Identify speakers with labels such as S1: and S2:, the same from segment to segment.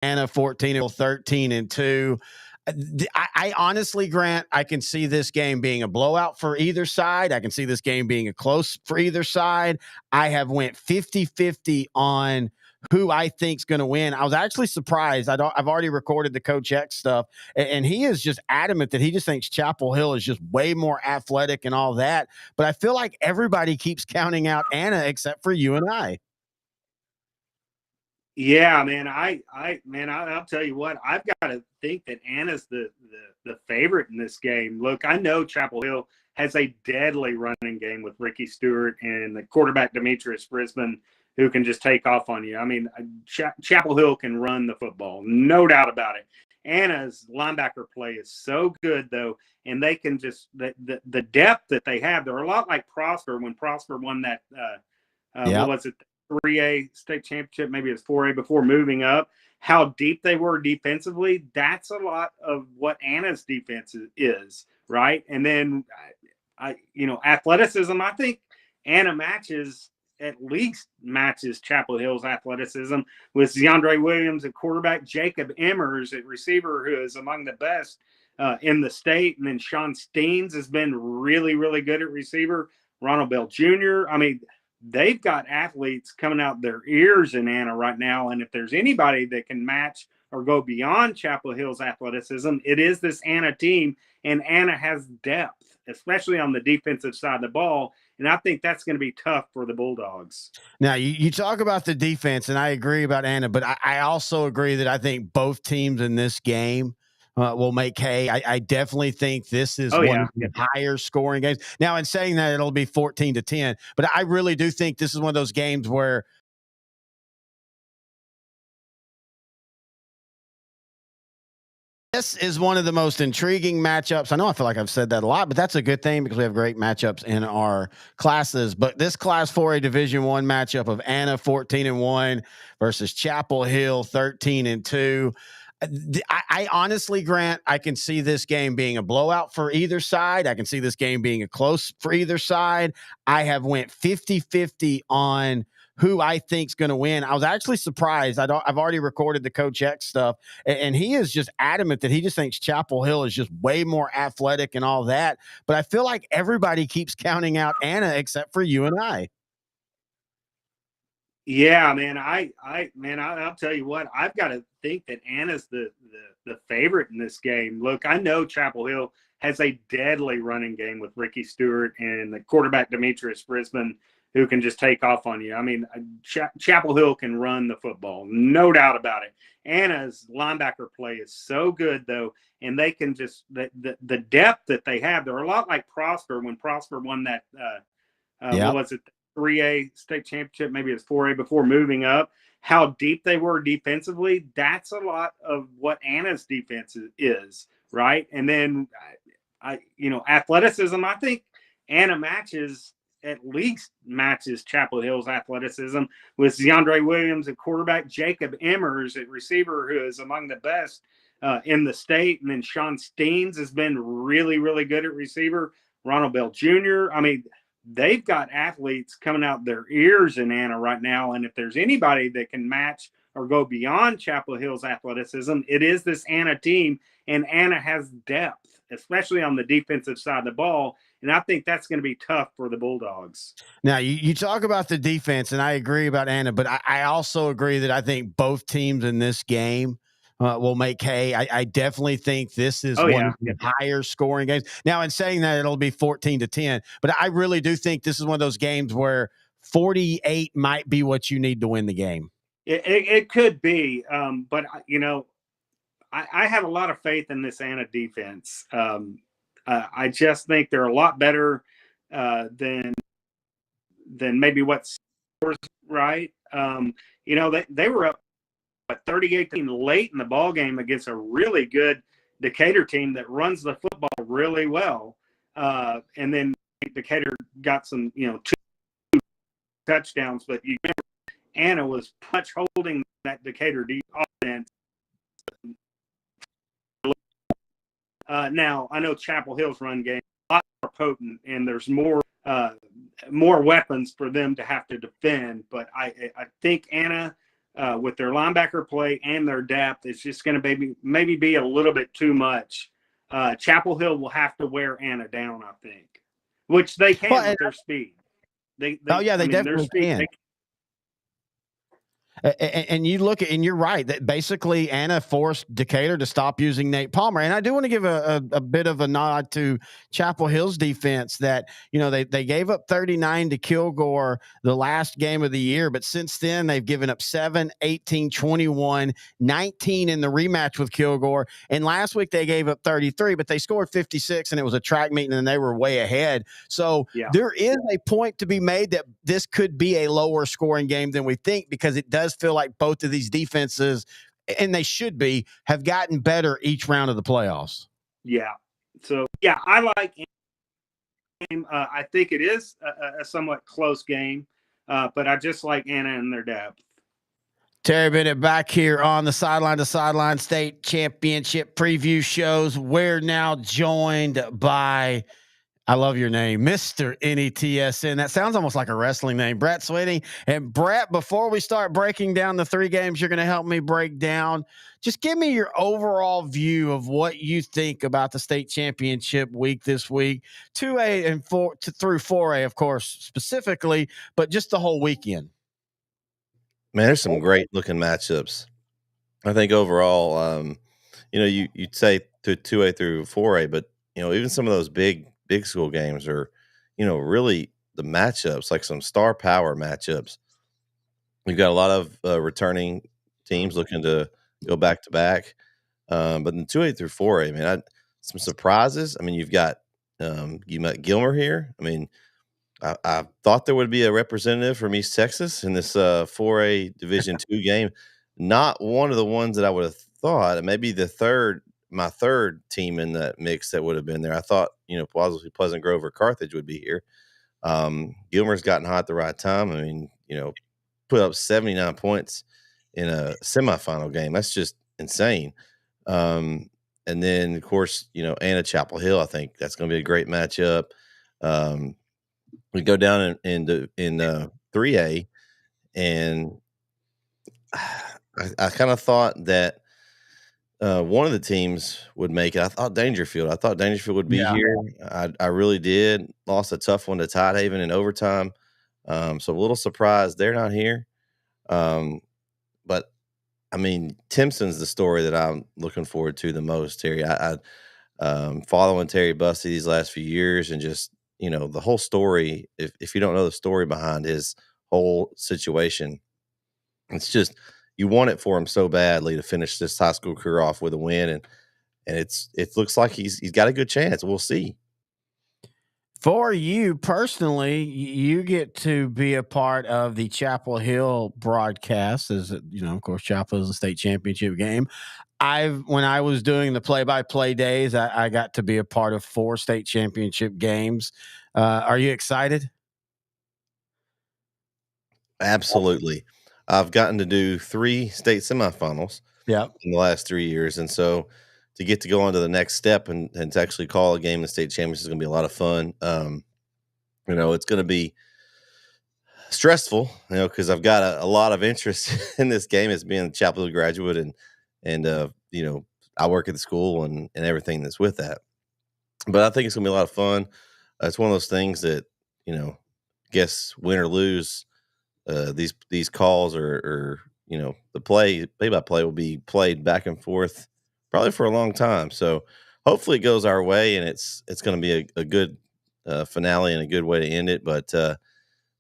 S1: Anna 13-2. I honestly, Grant, I can see this game being a blowout for either side. I can see this game being a close for either side. I have went 50-50 on who I think's going to win. I was actually surprised. I've already recorded the Coach X stuff, and he is just adamant that he just thinks Chapel Hill is just way more athletic and all that. But I feel like everybody keeps counting out Anna except for you and I.
S2: Yeah, man. I'll tell you what. I've got to think that Anna's the favorite in this game. Look, I know Chapel Hill has a deadly running game with Ricky Stewart and the quarterback Demetrius Brisbane, who can just take off on you. I mean, Chapel Hill can run the football, no doubt about it. Anna's linebacker play is so good, though, and they can just the depth that they have. They're a lot like Prosper when Prosper won that. What was it? 3A state championship, maybe it's 4A before moving up. How deep they were defensively, that's a lot of what Anna's defense is, right? And then, athleticism, I think Anna at least matches Chapel Hill's athleticism with DeAndre Williams at quarterback, Jacob Emmers at receiver, who is among the best in the state. And then Sean Steens has been really, really good at receiver. Ronald Bell Jr. I mean, they've got athletes coming out their ears in Anna right now. And if there's anybody that can match or go beyond Chapel Hill's athleticism, it is this Anna team. And Anna has depth, especially on the defensive side of the ball. And I think that's going to be tough for the Bulldogs.
S1: Now, you talk about the defense, and I agree about Anna, but I also agree that I think both teams in this game will make hay. I definitely think this is one of the higher scoring games. Now, in saying that, it'll be 14-10, but I really do think this is one of those games where this is one of the most intriguing matchups. I know I feel like I've said that a lot, but that's a good thing because we have great matchups in our classes. But this Class 4A Division I matchup of Anna 14-1 versus Chapel Hill 13-2. I honestly, Grant, I can see this game being a blowout for either side. I can see this game being a close for either side. I have went 50-50 on who I think's going to win. I was actually surprised. I've already recorded the Coach X stuff, and he is just adamant that he just thinks Chapel Hill is just way more athletic and all that. But I feel like everybody keeps counting out Anna except for you and I.
S2: Yeah, man. I'll tell you what. I've got to think that Anna's the favorite in this game. Look, I know Chapel Hill has a deadly running game with Ricky Stewart and the quarterback Demetrius Brisbane, who can just take off on you. I mean, Chapel Hill can run the football, no doubt about it. Anna's linebacker play is so good, though, and they can just the depth that they have. They're a lot like Prosper when Prosper won that. What was it? 3A state championship, maybe it's 4A before moving up. How deep they were defensively, that's a lot of what Anna's defense is, right? And then, athleticism, I think Anna at least matches Chapel Hill's athleticism with DeAndre Williams at quarterback, Jacob Emmers at receiver, who is among the best in the state. And then Sean Steens has been really, really good at receiver. Ronald Bell Jr. I mean, they've got athletes coming out their ears in Anna right now. And if there's anybody that can match or go beyond Chapel Hill's athleticism, it is this Anna team. And Anna has depth, especially on the defensive side of the ball. And I think that's going to be tough for the Bulldogs.
S1: Now, you talk about the defense, and I agree about Anna, but I also agree that I think both teams in this game will make hay. I definitely think this is one of the higher scoring games. Now, in saying that, it'll be 14-10, but I really do think this is one of those games where 48 might be what you need to win the game.
S2: It could be, but I have a lot of faith in this Anna defense. I just think they're a lot better than maybe what's right. They were up 38 late in the ball game against a really good Decatur team that runs the football really well. And then Decatur got some, 2 touchdowns, but you remember Anna was much holding that Decatur offense. Now I know Chapel Hill's run game a lot more potent, and there's more weapons for them to have to defend. But I think Anna with their linebacker play and their depth, it's just going to maybe be a little bit too much. Chapel Hill will have to wear Anna down, I think, which they can
S1: Well,
S2: with their speed.
S1: oh yeah,
S2: I
S1: they
S2: mean, their
S1: definitely
S2: speed.
S1: can. And you look at, and you're right that basically Anna forced Decatur to stop using Nate Palmer. And I do want to give a bit of a nod to Chapel Hill's defense that, they gave up 39 to Kilgore the last game of the year. But since then, they've given up 7, 18, 21, 19 in the rematch with Kilgore. And last week they gave up 33, but they scored 56 and it was a track meeting and they were way ahead. So there is a point to be made that this could be a lower scoring game than we think, because it does feel like both of these defenses, and they should be, have gotten better each round of the playoffs.
S2: Yeah. So, I like game. I think it is a somewhat close game, but I just like Anna and their depth.
S1: Terry Bennett back here on the Sideline to Sideline State Championship preview shows. We're now joined by, I love your name, Mr. NETSN. That sounds almost like a wrestling name, Brett Sweeney. And Brett, before we start breaking down the 3 games you're going to help me break down, just give me your overall view of what you think about the state championship week this week, 2A and 4 through 4A, of course, specifically, but just the whole weekend.
S3: Man, there's some great looking matchups. I think overall, you'd say to 2A through 4A, but even some of those big school games are, really the matchups, like some star power matchups. We've got a lot of returning teams looking to go back to back. But in 2A through 4A, man, some surprises. I mean, you've got you met Gilmer here. I mean, I thought there would be a representative from East Texas in this 4A Division II game. Not one of the ones that I would have thought. Maybe my third team in that mix that would have been there. I thought, possibly Pleasant Grove or Carthage would be here. Gilmer's gotten hot at the right time. I mean, put up 79 points in a semifinal game. That's just insane. And then, of course, Anna Chapel Hill. I think that's going to be a great matchup. We go down in 3A, and I kind of thought that one of the teams would make it. I thought Dangerfield would be here. I really did. Lost a tough one to Tidehaven in overtime. So a little surprised they're not here. But I mean, Timpson's the story that I'm looking forward to the most, Terry. I following Terry Bussey these last few years, and just the whole story. If you don't know the story behind his whole situation, it's just you want it for him so badly to finish this high school career off with a win, and it looks like he's got a good chance. We'll see.
S1: For you personally, you get to be a part of the Chapel Hill broadcast, as of course, Chapel Hill is a state championship game. When I was doing the play-by-play days, I got to be a part of 4 state championship games. Are you excited?
S3: Absolutely. I've gotten to do 3 state semifinals in the last 3 years, and so to get to go on to the next step and to actually call a game in the state championship is going to be a lot of fun. It's going to be stressful, because I've got a lot of interest in this game as being a Chapel Hill graduate, and I work at the school and everything that's with that. But I think it's going to be a lot of fun. It's one of those things that, guess win or lose, these calls are the play-by-play will be played back and forth probably for a long time. So hopefully it goes our way, and it's going to be a good finale and a good way to end it. But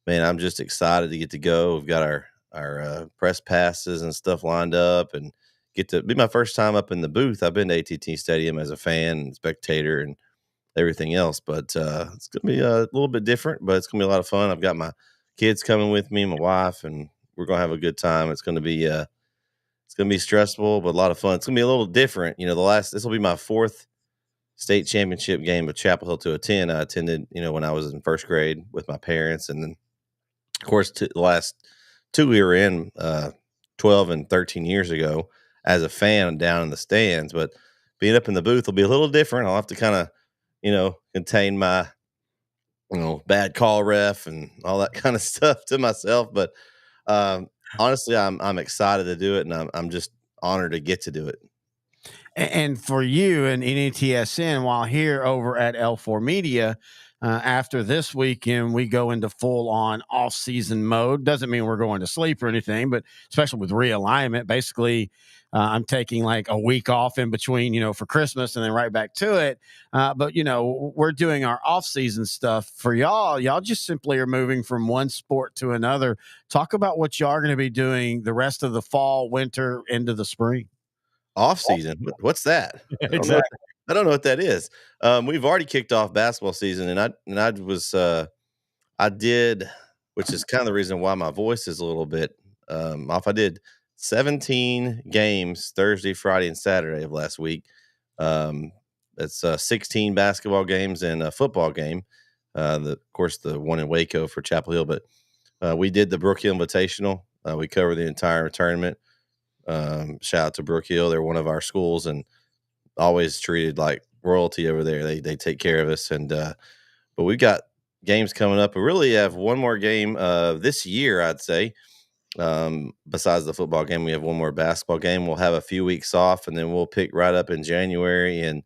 S3: man, I'm just excited to get to go. We've got our press passes and stuff lined up, and get to be my first time up in the booth. I've been to AT&T Stadium as a fan and spectator and everything else, but it's going to be a little bit different, but it's going to be a lot of fun. I've got my kids coming with me, my wife, and we're going to have a good time. It's going to be stressful, but a lot of fun. It's going to be a little different. This will be my 4th state championship game of Chapel Hill to attend. I attended, when I was in 1st grade with my parents, and then of course the last 2 we were in 12 and 13 years ago as a fan down in the stands. But being up in the booth will be a little different. I'll have to kind of contain my bad call ref and all that kind of stuff to myself. But honestly, I'm excited to do it, and I'm just honored to get to do it.
S1: And for you and NETSN, while here over at L4 Media, after this weekend, we go into full on off season mode. Doesn't mean we're going to sleep or anything, but especially with realignment, basically, I'm taking like a week off in between, for Christmas and then right back to it. But, we're doing our off season stuff for y'all. Y'all just simply are moving from one sport to another. Talk about what y'all are going to be doing the rest of the fall, winter, into the spring.
S3: Off season, what's that? I don't know.
S1: Exactly.
S3: I don't know what that is. We've already kicked off basketball season, and I was I did, which is kind of the reason why my voice is a little bit off. I did 17 games Thursday, Friday, and Saturday of last week. It's 16 basketball games and a football game. Of course, the one in Waco for Chapel Hill, but we did the Brook Hill Invitational. We covered the entire tournament. Shout out to Brook Hill. They're one of our schools and always treated like royalty over there. They take care of us. And but we've got games coming up. We really have one more game this year, I'd say. Besides the football game, we have one more basketball game. We'll have a few weeks off, and then we'll pick right up in January. And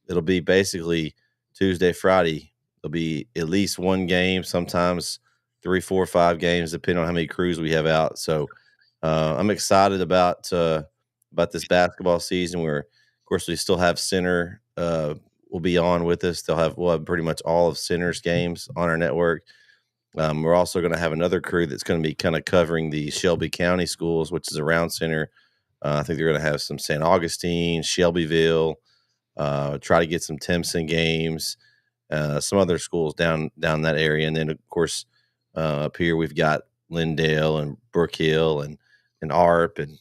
S3: it'll be basically Tuesday, Friday. There'll be at least one game, sometimes 3, 4, 5 games, depending on how many crews we have out. So I'm excited about this basketball season. Where, of course, we still have center will be on with us. We'll have pretty much all of center's games on our network. We're also going to have another crew that's going to be kind of covering the Shelby County schools, which is around center. I think they're going to have some St. Augustine, Shelbyville, try to get some Timpson games, some other schools down that area. And then, of course, up here we've got Lindale and Brook Hill and ARP and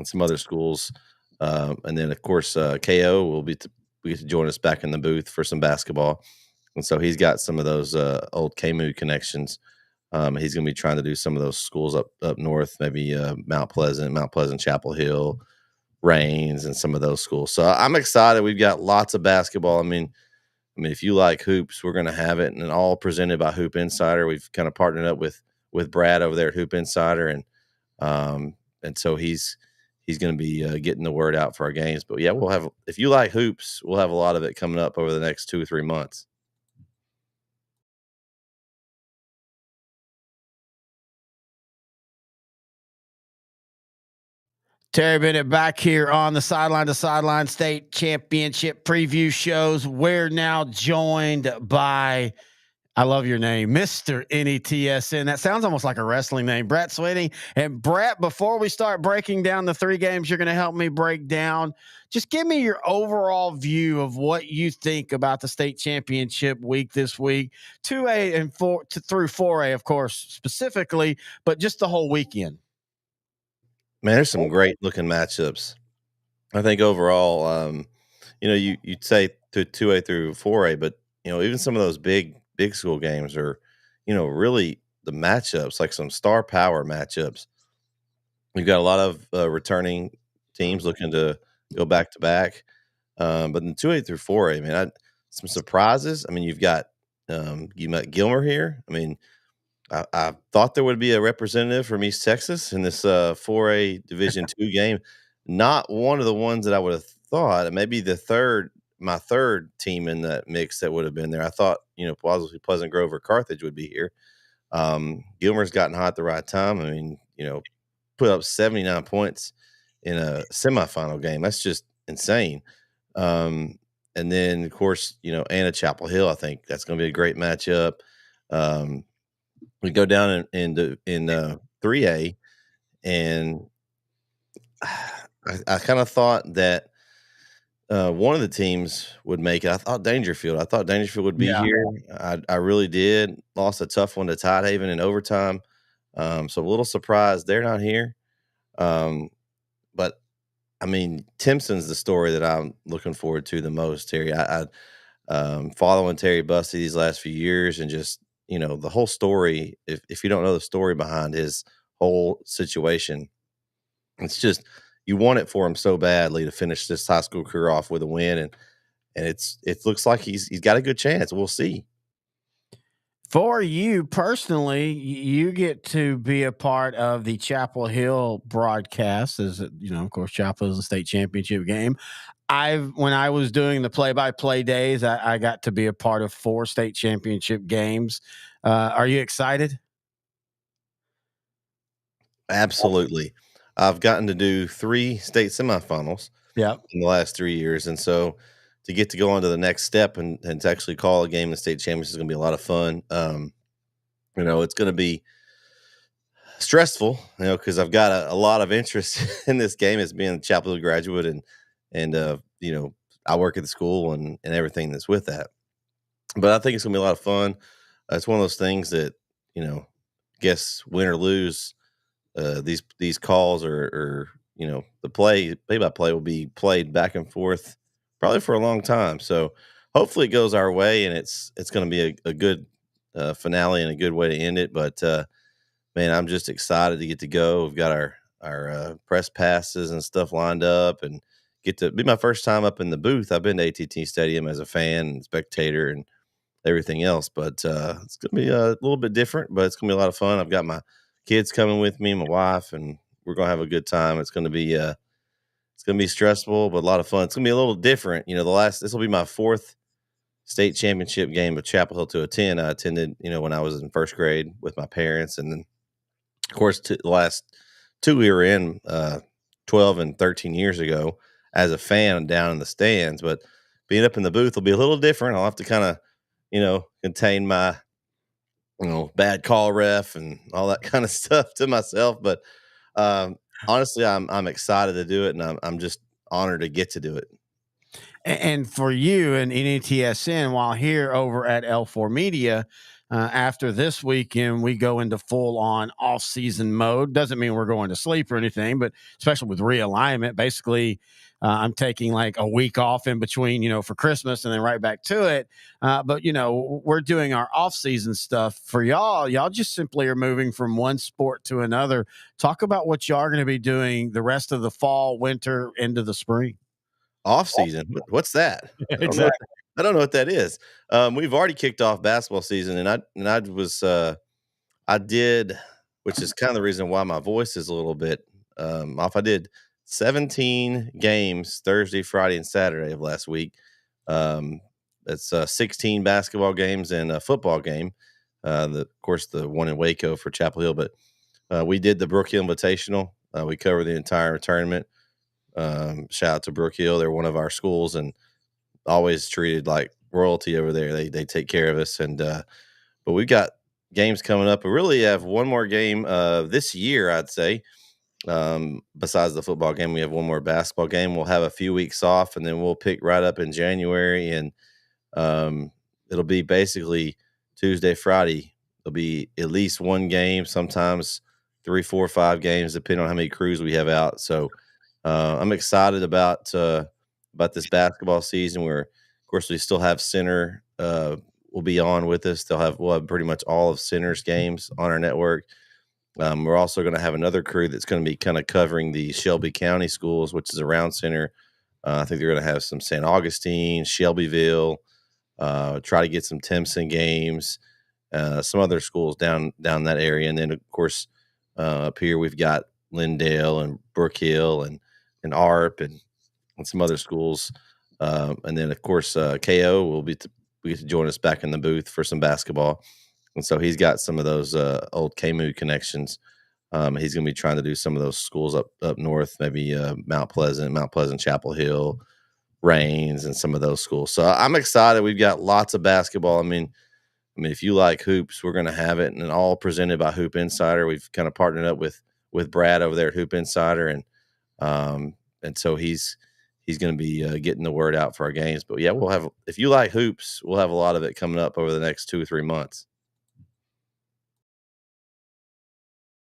S3: some other schools. And then, of course, KO will we get to join us back in the booth for some basketball. And so he's got some of those old KMU connections. He's going to be trying to do some of those schools up north, maybe Mount Pleasant, Chapel Hill, Rains, and some of those schools. So I'm excited. We've got lots of basketball. I mean, if you like hoops, we're going to have it, and all presented by Hoop Insider. We've kind of partnered up with Brad over there at Hoop Insider, and so he's going to be getting the word out for our games. But yeah, we'll have, if you like hoops, we'll have a lot of it coming up over the next 2 or 3 months.
S1: Terry Bennett back here on the Sideline to Sideline State Championship preview shows. We're now joined by, I love your name, Mr. NETSN. That sounds almost like a wrestling name, Brett Sweeney. And Brett, before we start breaking down the 3 games you're going to help me break down, just give me your overall view of what you think about the state championship week this week, 2A and 4 through 4A, of course, specifically, but just the whole weekend.
S3: Man, there's some great looking matchups. I think overall, you'd say to 2A through 4A, but even some of those big school games are, really the matchups, like some star power matchups. We've got a lot of returning teams looking to go back to back. But in 2A through 4A, man, some surprises. I mean, you've got you met Gilmer here. I mean, I thought there would be a representative from East Texas in this 4A Division II game. Not one of the ones that I would have thought. Maybe my third team in that mix that would have been there. I thought, possibly Pleasant Grove or Carthage would be here. Gilmer's gotten hot at the right time. I mean, put up 79 points in a semifinal game. That's just insane. And then, of course, Anna Chapel Hill. I think that's going to be a great matchup. We go down in 3A, and I kind of thought that one of the teams would make it. I thought Dangerfield would be here. I really did. Lost a tough one to Tidehaven in overtime. So a little surprised they're not here. But I mean, Timpson's the story that I'm looking forward to the most, Terry. I following Terry Bussey these last few years, and just the whole story. If you don't know the story behind his whole situation, it's just you want it for him so badly to finish this high school career off with a win, and it looks like he's got a good chance. We'll see.
S1: For you personally, you get to be a part of the Chapel Hill broadcast, as of course, Chapel Hill is a state championship game. When I was doing the play-by-play days, I got to be a part of 4 state championship games. Are you excited?
S3: Absolutely. I've gotten to do 3 state semifinals
S1: Yeah.
S3: in the last 3 years, and so to get to go on to the next step and to actually call a game in the state championship is gonna be a lot of fun. It's gonna be stressful, because I've got a lot of interest in this game as being a Chapel Hill graduate and I work at the school and everything that's with that. But I think it's gonna be a lot of fun. It's one of those things that, guess win or lose, these calls or the play by play will be played back and forth probably for a long time. So hopefully it goes our way and it's going to be a good finale and a good way to end it. But man, I'm just excited to get to go. We've got our press passes and stuff lined up and get to be my first time up in the booth. I've been to AT&T Stadium as a fan and spectator and everything else, but it's gonna be a little bit different, but it's gonna be a lot of fun. I've got my kids coming with me, my wife, and we're gonna have a good time. It's gonna be stressful, but a lot of fun. It's gonna be a little different. This will be my 4th state championship game of Chapel Hill to attend. I attended, when I was in 1st grade with my parents, and then of course the last 2 we were in 12 and 13 years ago as a fan down in the stands. But being up in the booth will be a little different. I'll have to kind of contain my, bad call ref and all that kind of stuff to myself. But honestly, I'm excited to do it, and I'm just honored to get to do it.
S1: And for you and NETSN, while here over at L4 Media, after this weekend, we go into full on off season mode. Doesn't mean we're going to sleep or anything, but especially with realignment, basically, I'm taking like a week off in between, for Christmas and then right back to it. But we're doing our off season stuff for y'all. Y'all just simply are moving from one sport to another. Talk about what y'all are going to be doing the rest of the fall, winter, into the spring.
S3: Off season, what's that?
S1: Exactly.
S3: I don't know what that is. We've already kicked off basketball season, I did, which is kind of the reason why my voice is a little bit off. I did 17 games Thursday, Friday, and Saturday of last week. That's 16 basketball games and a football game. Of course, the one in Waco for Chapel Hill, but we did the Brook Hill Invitational. We covered the entire tournament. Shout out to Brook Hill. They're one of our schools and always treated like royalty over there. They take care of us. And but we've got games coming up. We really have one more game this year, I'd say. Besides the football game, we have one more basketball game. We'll have a few weeks off, and then we'll pick right up in January. And it'll be basically Tuesday, Friday. There'll be at least one game, sometimes 3, 4, 5 games, depending on how many crews we have out. So I'm excited about this basketball season. Where, of course, we still have center will be on with us. We'll have pretty much all of center's games on our network. We're also going to have another crew that's going to be kind of covering the Shelby County schools, which is around center. I think they're going to have some St. Augustine, Shelbyville, try to get some Timpson games, some other schools down that area. And then, of course, up here we've got Lindale and Brook Hill and ARP and some other schools. And then, of course, KO will we get to join us back in the booth for some basketball. And so he's got some of those old KMU connections. He's going to be trying to do some of those schools up north, maybe Mount Pleasant, Chapel Hill, Rains, and some of those schools. So I'm excited. We've got lots of basketball. I mean, if you like hoops, we're going to have it, and all presented by Hoop Insider. We've kind of partnered up with Brad over there at Hoop Insider, and so he's going to be getting the word out for our games. But yeah, if you like hoops, we'll have a lot of it coming up over the next 2 or 3 months.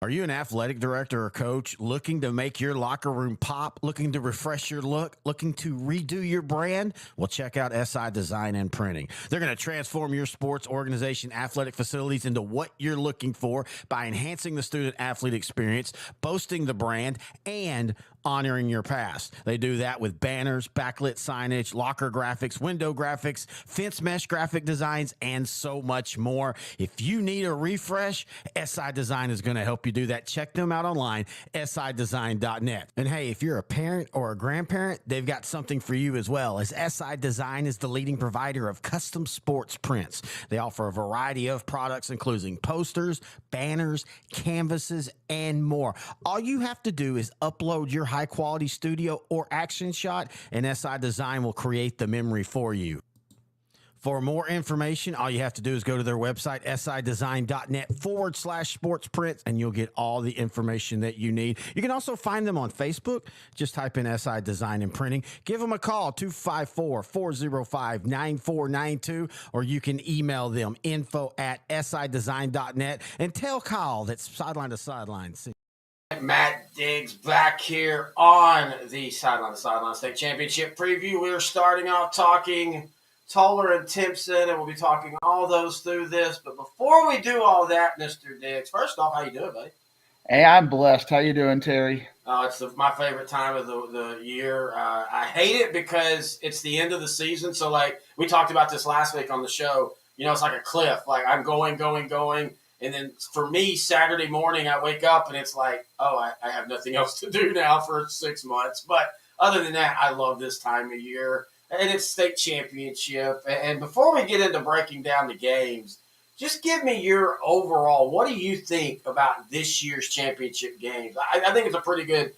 S1: Are you an athletic director or coach looking to make your locker room pop, looking to refresh your look, looking to redo your brand? Well, check out SI Design and Printing. They're going to transform your sports organization athletic facilities into what you're looking for by enhancing the student athlete experience, boasting the brand, and honoring your past. They do that with banners, backlit signage, locker graphics, window graphics, fence mesh graphic designs, and so much more. If you need a refresh, SI Design is going to help you do that. Check them out online, sidesign.net. And hey, if you're a parent or a grandparent, they've got something for you as well, as SI Design is the leading provider of custom sports prints. They offer a variety of products, including posters, banners, canvases, and more. All you have to do is upload your high-quality studio or action shot, and SI Design will create the memory for you. For more information, all you have to do is go to their website, sidesign.net/sports prints, and you'll get all the information that you need. You can also find them on Facebook. Just type in SI Design and Printing. Give them a call, 254-405-9492, or you can email them, info@sidesign.net, and tell Kyle that's Sideline to Sideline.
S4: Matt Diggs back here on the Sideline to Sideline State Championship preview. We're starting off talking Toller and Timpson, and we'll be talking all those through this. But before we do all that, Mr. Diggs, first off, how you doing, buddy?
S5: Hey, I'm blessed. How you doing, Terry?
S4: It's my favorite time of the year. I hate it because it's the end of the season. So, like, we talked about this last week on the show. You know, it's like a cliff. Like, I'm going. And then for me, Saturday morning, I wake up and it's like, oh, I have nothing else to do now for 6 months. But other than that, I love this time of year. And it's state championship. And before we get into breaking down the games, just give me your overall, what do you think about this year's championship games? I think it's a pretty good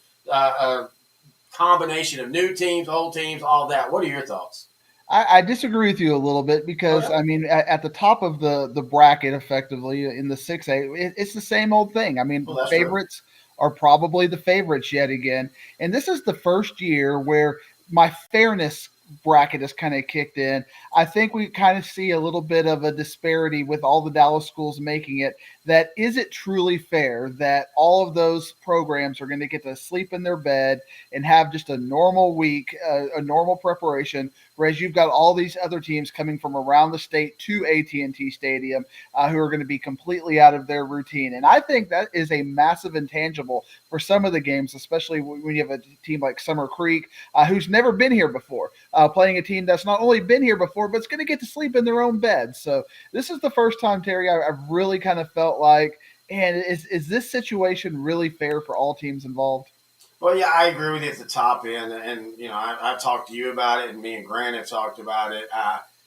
S4: combination of new teams, old teams, all that. What are your thoughts?
S5: I disagree with you a little bit because, I mean, at the top of the bracket, effectively, in the 6A, it's the same old thing. I mean, favorites are probably the favorites yet again. And this is the first year where my fairness bracket has kind of kicked in. I think we kind of see a little bit of a disparity with all the Dallas schools making it. That is it truly fair that all of those programs are going to get to sleep in their bed and have just a normal week, a normal preparation, whereas you've got all these other teams coming from around the state to AT&T Stadium who are going to be completely out of their routine. And I think that is a massive intangible for some of the games, especially when you have a team like Summer Creek who's never been here before, playing a team that's not only been here before, but it's going to get to sleep in their own bed. So this is the first time, Terry, I've really kind of felt like, and is this situation really fair for all teams involved?
S4: Well, yeah, I agree with you at the top end. And you know, I've talked to you about it, and me and Grant have talked about it.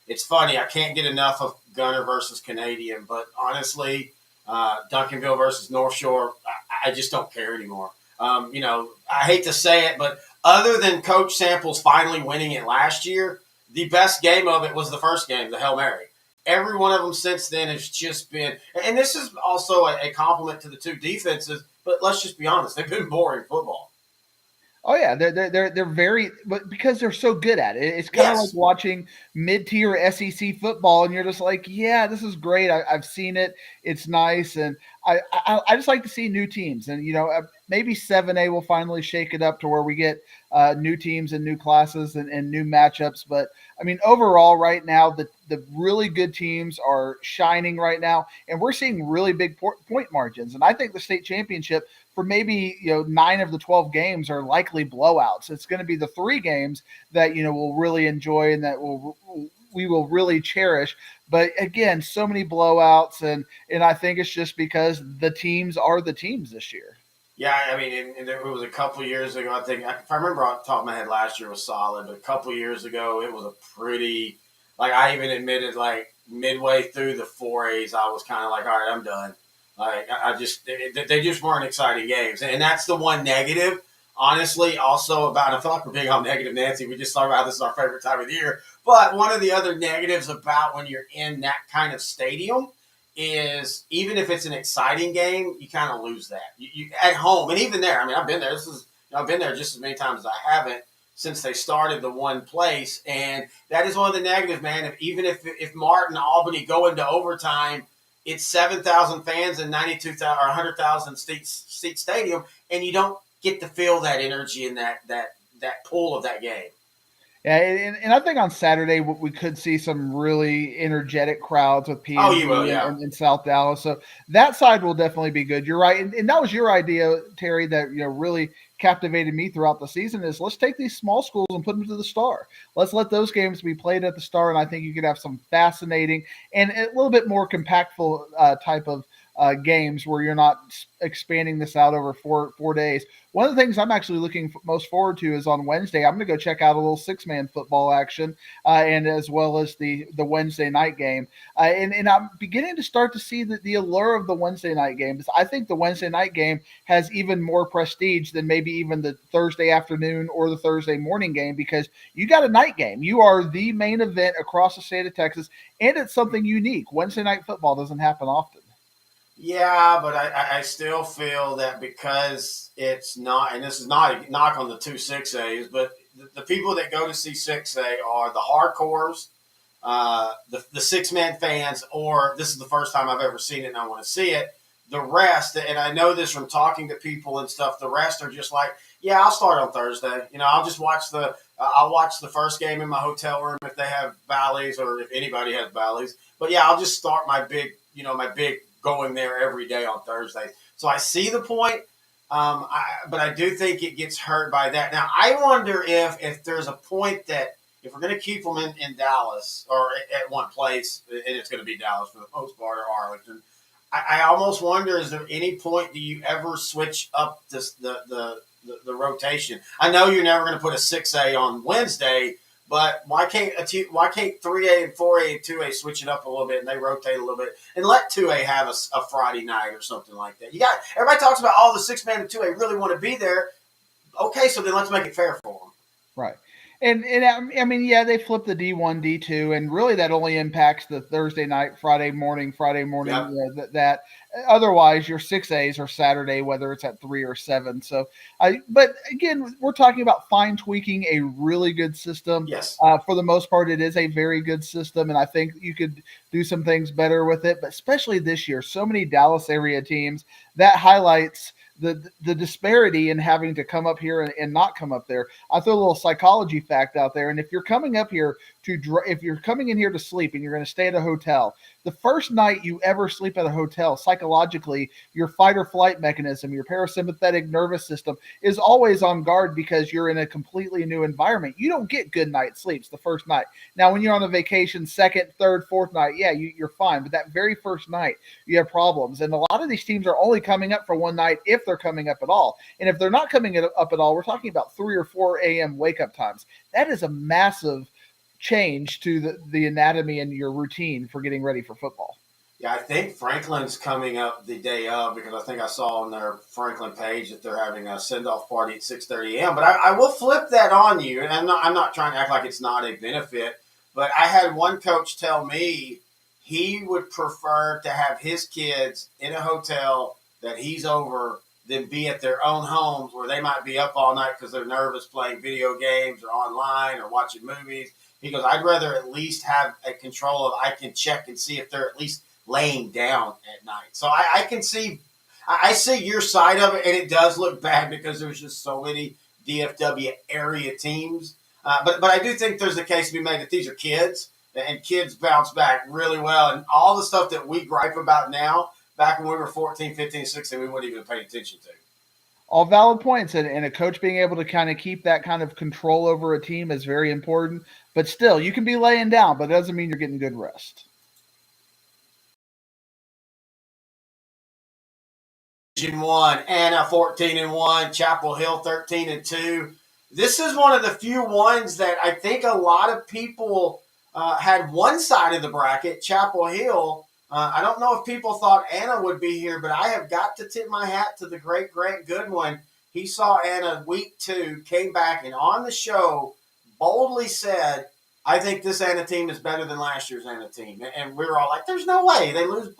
S4: It's funny. I can't get enough of Gunner versus Canadian, but honestly, Duncanville versus North Shore, I just don't care anymore. You know, I hate to say it, but other than Coach Samples finally winning it last year, the best game of it was the first game, the Hail Mary. Every one of them since then has just been, and this is also a compliment to the two defenses, but let's just be honest, they've been boring football.
S5: Oh yeah, they're very, but because they're so good at it, it's kind of like watching mid-tier SEC football, and you're just like, yeah, this is great. I've seen it. It's nice, and I just like to see new teams, and you know, maybe 7A will finally shake it up to where we get new teams and new classes and new matchups. But I mean, overall, right now, the really good teams are shining right now, and we're seeing really big point margins. And I think the state championship, for maybe 9 of the 12 games, are likely blowouts. It's going to be the 3 games that we'll really enjoy and that we will really cherish. But again, so many blowouts, and I think it's just because the teams are the teams this year.
S4: Yeah, I mean, it was a couple of years ago. I think, if I remember off the top of my head, last year was solid. But a couple of years ago, it was a pretty, like, I even admitted, like, midway through the 4As, I was kind of like, all right, I'm done. Like, they just weren't exciting games. And that's the one negative, honestly, also about, I feel like we're being all negative, Nancy. We just talked about this is our favorite time of the year. But one of the other negatives about when you're in that kind of stadium is even if it's an exciting game, you kind of lose that. You at home, and even there, I mean, I've been there. I've been there just as many times as I haven't since they started the one place, and that is one of the negatives, man. Even if Martin, Albany go into overtime, it's 7,000 fans and 92,000 or 100,000 seat stadium, and you don't get to feel that energy in that pool of that game.
S5: Yeah, and I think on Saturday we could see some really energetic crowds with PNG in South Dallas. So that side will definitely be good. You're right, and that was your idea, Terry. That really captivated me throughout the season is let's take these small schools and put them to the Star. Let's let those games be played at the Star, and I think you could have some fascinating and a little bit more compactful type of games where you're not expanding this out over four days. One of the things I'm actually looking most forward to is on Wednesday. I'm going to go check out a little 6-man football action, and as well as the Wednesday night game. And I'm beginning to start to see the allure of the Wednesday night games. I think the Wednesday night game has even more prestige than maybe even the Thursday afternoon or the Thursday morning game, because you got a night game. You are the main event across the state of Texas, and it's something unique. Wednesday night football doesn't happen often.
S4: Yeah, but I still feel that because it's not, and this is not a knock on the 2 6As, but the people that go to see 6A are the hardcores, the 6-man fans, or this is the first time I've ever seen it and I want to see it. The rest, and I know this from talking to people and stuff, the rest are just like, yeah, I'll start on Thursday. I'll just watch I'll watch the first game in my hotel room if they have Bally's or if anybody has Bally's. But yeah, I'll just start my big going there every day on Thursdays. So I see the point, but I do think it gets hurt by that. Now, I wonder if there's a point that if we're going to keep them in Dallas or at one place, and it's going to be Dallas for the most part, or Arlington, I almost wonder, is there any point do you ever switch up the rotation? I know you're never going to put a 6A on Wednesday, but why can't 3A and 4A and 2A switch it up a little bit and they rotate a little bit and let 2A have a Friday night or something like that? Everybody talks about all the 6-man and 2A really want to be there. Okay, so then let's make it fair for them.
S5: Right. And I mean, yeah, they flip the D1, D2, and really that only impacts the Thursday night, Friday morning. Yep. That otherwise your 6As are Saturday, whether it's at 3 or 7. So, but again, we're talking about fine tweaking a really good system.
S4: Yes.
S5: For the most part, it is a very good system, and I think you could do some things better with it. But especially this year, so many Dallas area teams, that highlights the disparity in having to come up here and not come up there. I throw a little psychology fact out there, and if you're coming up here if you're coming in here to sleep and you're going to stay at a hotel, the first night you ever sleep at a hotel, psychologically, your fight or flight mechanism, your parasympathetic nervous system is always on guard because you're in a completely new environment. You don't get good night sleeps the first night. Now, when you're on a vacation, second, third, fourth night, yeah, you're fine. But that very first night, you have problems. And a lot of these teams are only coming up for one night if they're coming up at all. And if they're not coming up at all, we're talking about 3 or 4 a.m. wake-up times. That is a massive change to the anatomy and your routine for getting ready for football.
S4: Yeah, I think Franklin's coming up the day of, because I think I saw on their Franklin page that they're having a send-off party at 6:30 a.m. But I will flip that on you, and I'm not trying to act like it's not a benefit, but I had one coach tell me he would prefer to have his kids in a hotel that he's over than be at their own homes where they might be up all night because they're nervous playing video games or online or watching movies. He goes, I'd rather at least have a control of, I can check and see if they're at least laying down at night. So I can see, I see your side of it, and it does look bad because there's just so many DFW area teams. But I do think there's a case to be made that these are kids, and kids bounce back really well. And all the stuff that we gripe about now, back when we were 14, 15, 16, we wouldn't even pay attention to.
S5: All valid points, and a coach being able to kind of keep that kind of control over a team is very important. But still, you can be laying down, but it doesn't mean you're getting good rest.
S4: Division 1, Anna 14-1, Chapel Hill 13-2. This is one of the few ones that I think a lot of people had one side of the bracket, Chapel Hill. I don't know if people thought Anna would be here, but I have got to tip my hat to the great Grant Goodwin. He saw Anna week 2, came back, and on the show boldly said, I think this Anna team is better than last year's Anna team. And we were all like, there's no way. They lose,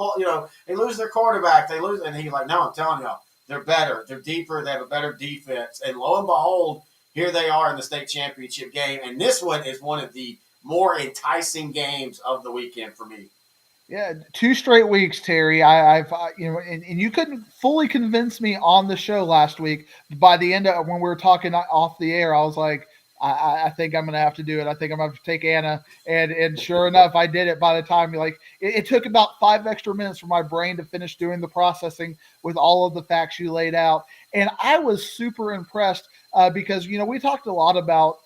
S4: they lose their quarterback. They lose. And he's like, no, I'm telling y'all, they're better. They're deeper. They have a better defense. And lo and behold, here they are in the state championship game. And this one is one of the more enticing games of the weekend for me.
S5: Yeah, 2 straight weeks, Terry. I've and you couldn't fully convince me on the show last week. By the end of when we were talking off the air, I was like, I think I'm going to have to do it. I think I'm going to have to take Anna. And sure enough, I did it by the time it took about 5 extra minutes for my brain to finish doing the processing with all of the facts you laid out. And I was super impressed because, we talked a lot about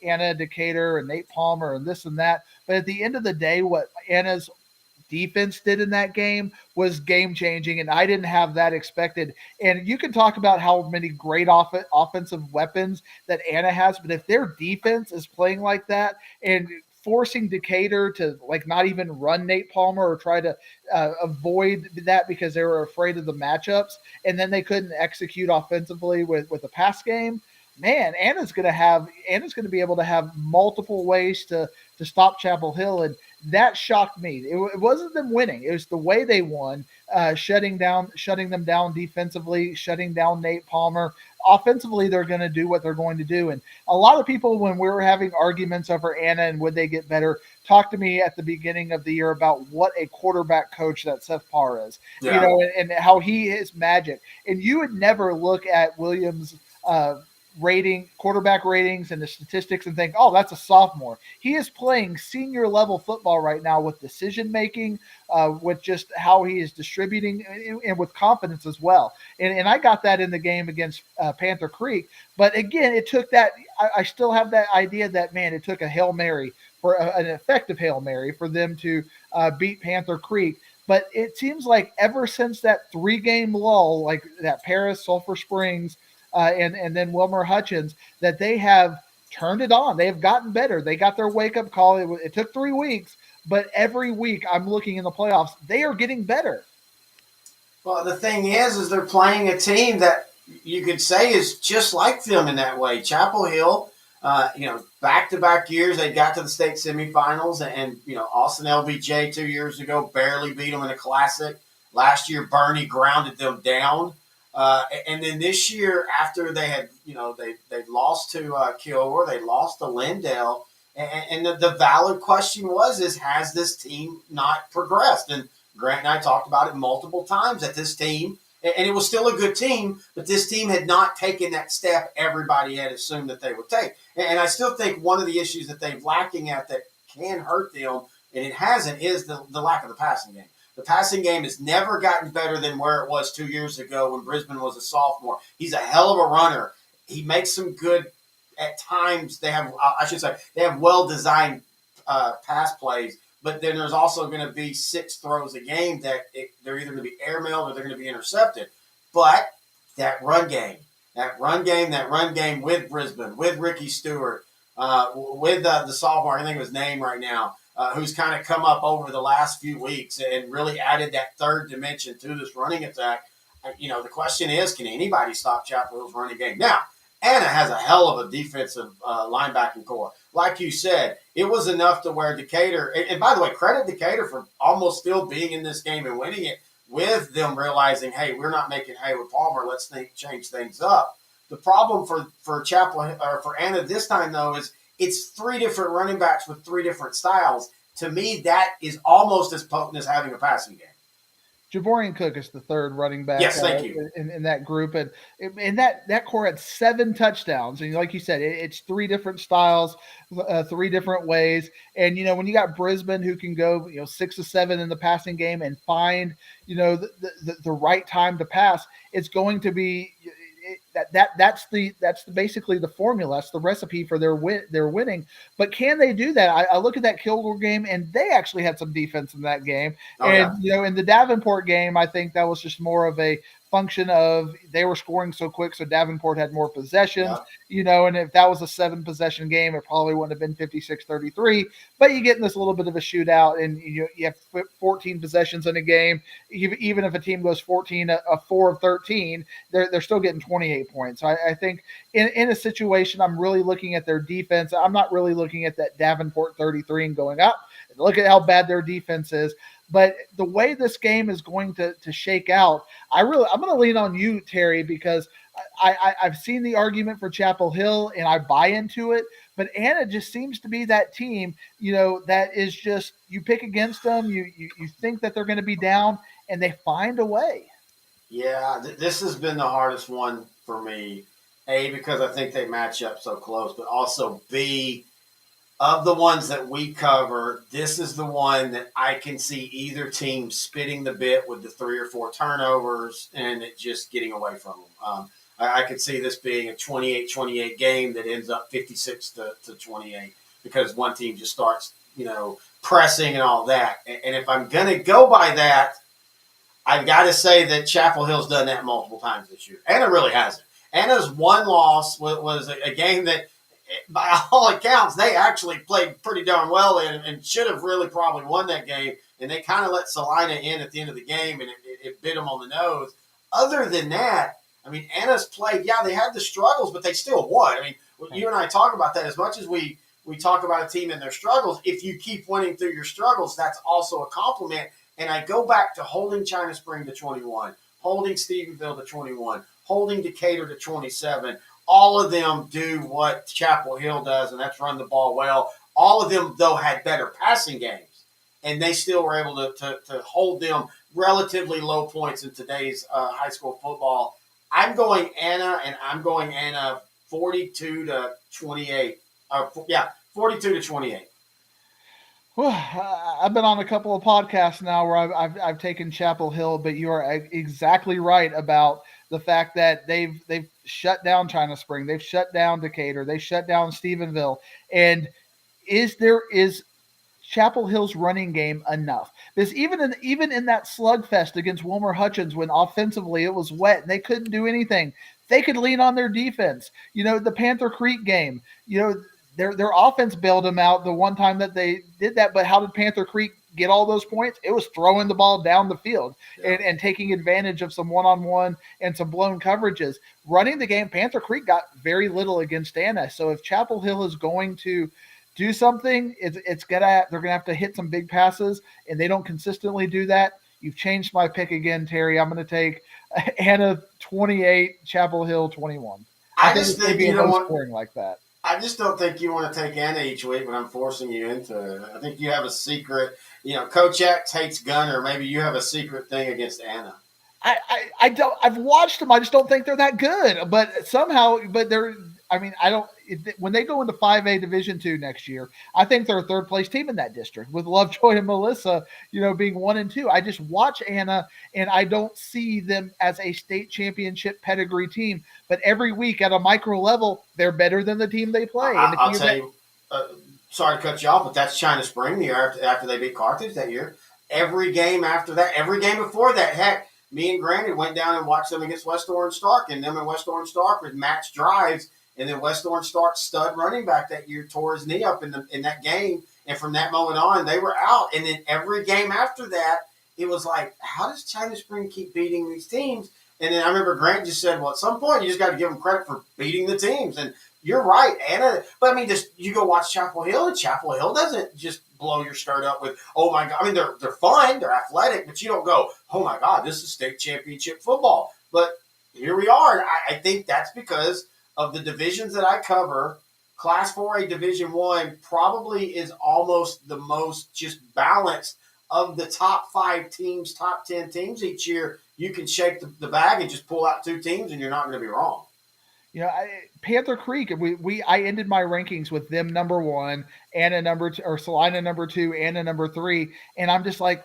S5: Anna Decatur and Nate Palmer and this and that. But at the end of the day, what Anna's defense did in that game was game changing, and I didn't have that expected. And you can talk about how many great offensive weapons that Anna has, but if their defense is playing like that and forcing Decatur to not even run Nate Palmer or try to avoid that because they were afraid of the matchups, and then they couldn't execute offensively with the pass game. Man, Anna's going to be able to have multiple ways to stop Chapel Hill, and that shocked me. It wasn't them winning; it was the way they won, shutting them down defensively, shutting down Nate Palmer. Offensively, they're going to do what they're going to do. And a lot of people, when we were having arguments over Anna and would they get better, talked to me at the beginning of the year about what a quarterback coach that Seth Parr is, and how he is magic. And you would never look at Williams' quarterback ratings and the statistics and think, oh, that's a sophomore. He is playing senior level football right now with decision making, with just how he is distributing, and with confidence as well. And I got that in the game against Panther Creek. But again, it took that. I still have that idea that, man, it took a Hail Mary for an effective Hail Mary for them to beat Panther Creek. But it seems like ever since that 3-game lull, like that Paris, Sulphur Springs, and then Wilmer Hutchins, that they have turned it on. They have gotten better. They got their wake-up call. It took 3 weeks, but every week I'm looking in the playoffs, they are getting better.
S4: Well, the thing is they're playing a team that you could say is just like them in that way. Chapel Hill, back-to-back years, they got to the state semifinals, and Austin LBJ 2 years ago barely beat them in a classic. Last year, Bernie grounded them down. And then this year, after they had, they lost to Kilgore, they lost to Lindale, and the valid question has this team not progressed? And Grant and I talked about it multiple times that this team, and it was still a good team, but this team had not taken that step everybody had assumed that they would take. And I still think one of the issues that they're lacking at that can hurt them, and it hasn't, is the lack of the passing game. The passing game has never gotten better than where it was 2 years ago when Brisbane was a sophomore. He's a hell of a runner. He makes some good, at times, they have well-designed pass plays, but then there's also going to be 6 throws a game that they're either going to be airmailed or they're going to be intercepted. But that run game with Brisbane, with Ricky Stewart, with the sophomore, I think of his name right now, who's kind of come up over the last few weeks and really added that third dimension to this running attack. The question is, can anybody stop Chapel Hill's running game? Now, Anna has a hell of a defensive linebacking core. Like you said, it was enough to where Decatur, and by the way, credit Decatur for almost still being in this game and winning it with them realizing, hey, we're not making hay with Palmer. Let's change things up. The problem for Chapel or for Anna this time, though, is it's 3 different running backs with 3 different styles. To me, that is almost as potent as having a passing game.
S5: Javorian Cook is the third running back.
S4: Yes, thank you.
S5: In that group, and that core had 7 touchdowns, and like you said, it's 3 different styles, 3 different ways. And when you got Brisbane who can go 6 or 7 in the passing game and find the right time to pass, it's going to be. That's basically the formula. That's the recipe for their winning. But can they do that? I look at that Kilgore game, and they actually had some defense in that game. In the Davenport game, I think that was just more of a function of they were scoring so quick, so Davenport had more possessions, and if that was a 7-possession game, it probably wouldn't have been 56-33, but you get in this little bit of a shootout, and you have 14 possessions in a game. Even if a team goes 4 of 13, they're still getting 28 points. So I think in a situation, I'm really looking at their defense. I'm not really looking at that Davenport 33 and going up. Look at how bad their defense is. But the way this game is going to shake out, I'm going to lean on you, Terry, because I've seen the argument for Chapel Hill and I buy into it. But Anna just seems to be that team, that is just, you pick against them, you think that they're going to be down, and they find a way.
S4: Yeah, this has been the hardest one for me. A, because I think they match up so close, but also B, of the ones that we cover, this is the one that I can see either team spitting the bit with the 3 or 4 turnovers and it just getting away from them. I could see this being a 28-28 game that ends up 56 to 28 because one team just starts, pressing and all that. And if I'm going to go by that, I've got to say that Chapel Hill's done that multiple times this year. Anna really hasn't. Anna's one loss was a game that, by all accounts, they actually played pretty darn well in and should have really probably won that game. And they kind of let Salina in at the end of the game, and it bit them on the nose. Other than that, I mean, Anna's played, they had the struggles, but they still won. I mean, you and I talk about that as much as we talk about a team and their struggles. If you keep winning through your struggles, that's also a compliment. And I go back to holding China Spring to 21, holding Stephenville to 21, holding Decatur to 27. All of them do what Chapel Hill does, and that's run the ball well. All of them, though, had better passing games, and they still were able to hold them relatively low points in today's high school football. I'm going Anna, and I'm going Anna 42 to 28. 42 to 28.
S5: Well, I've been on a couple of podcasts now where I've taken Chapel Hill, but you are exactly right about the fact that they've shut down China Spring, they've shut down Decatur, they shut down Stephenville, and is Chapel Hill's running game enough? Because even in that slugfest against Wilmer Hutchins, when offensively it was wet and they couldn't do anything, they could lean on their defense. The Panther Creek game, their offense bailed them out the one time that they did that. But how did Panther Creek get all those points? It was throwing the ball down the field and taking advantage of some one-on-one and some blown coverages. Running the game, Panther Creek got very little against Anna. So if Chapel Hill is going to do something, they're gonna have to hit some big passes, and they don't consistently do that. You've changed my pick again, Terry. I'm going to take Anna 28, Chapel Hill 21.
S4: I just think you don't want
S5: scoring like that.
S4: I just don't think you want to take Anna each week when I'm forcing you into it. I think you have a secret. Coach X hates Gunner. Maybe you have a secret thing against Anna.
S5: I don't. I've watched them. I just don't think they're that good. But somehow, they're. I mean, I don't. When they go into 5A Division II next year, I think they're a third place team in that district with Lovejoy and Melissa, being 1 and 2. I just watch Anna, and I don't see them as a state championship pedigree team. But every week at a micro level, they're better than the team they play.
S4: I'll tell you. Sorry to cut you off, but that's China Spring the year after they beat Carthage that year. Every game after that, every game before that, heck, me and Granny went down and watched them against West Orange Stark, and them and West Orange Stark would match drives. And then West Orange Stark's stud running back that year tore his knee up in that game. And from that moment on, they were out. And then every game after that, it was like, how does China Spring keep beating these teams? And then I remember Grant just said, well, at some point, you just got to give them credit for beating the teams. And you're right, Anna. But, I mean, you go watch Chapel Hill, and Chapel Hill doesn't just blow your skirt up with, oh, my God. I mean, they're fun. They're athletic. But you don't go, oh, my God, this is state championship football. But here we are. I think that's because of the divisions that I cover. Class 4A Division I probably is almost the most just balanced of the top 5 teams, top 10 teams each year. You can shake the bag and just pull out 2 teams, and you're not going to be wrong.
S5: Panther Creek, I ended my rankings with them number 1, Anna number 2, or Salina number 2, Anna number 3, and I'm just like,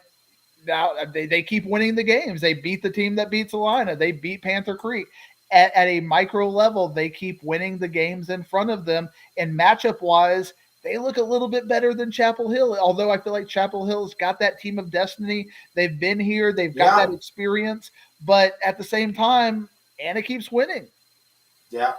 S5: now they keep winning the games. They beat the team that beat Salina. They beat Panther Creek. At a micro level, they keep winning the games in front of them. And matchup-wise, they look a little bit better than Chapel Hill, although I feel like Chapel Hill's got that team of destiny. They've been here. They've got that experience. But at the same time, Anna keeps winning.
S4: Yeah.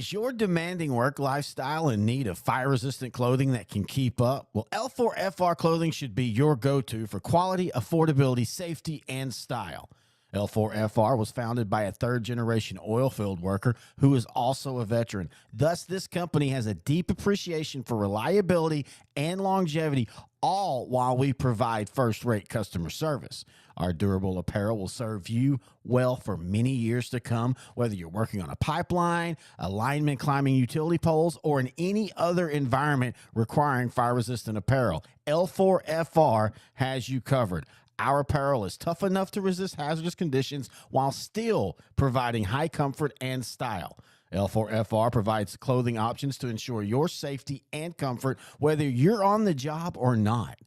S1: Is your demanding work lifestyle in need of fire-resistant clothing that can keep up? Well, L4FR clothing should be your go-to for quality, affordability, safety, and style. L4FR was founded by a third-generation oil field worker who is also a veteran. Thus, this company has a deep appreciation for reliability and longevity, all while we provide first-rate customer service. Our durable apparel will serve you well for many years to come, whether you're working on a pipeline, a lineman climbing utility poles, or in any other environment requiring fire-resistant apparel. L4FR has you covered. Our apparel is tough enough to resist hazardous conditions while still providing high comfort and style. L4FR provides clothing options to ensure your safety and comfort, whether you're on the job or not.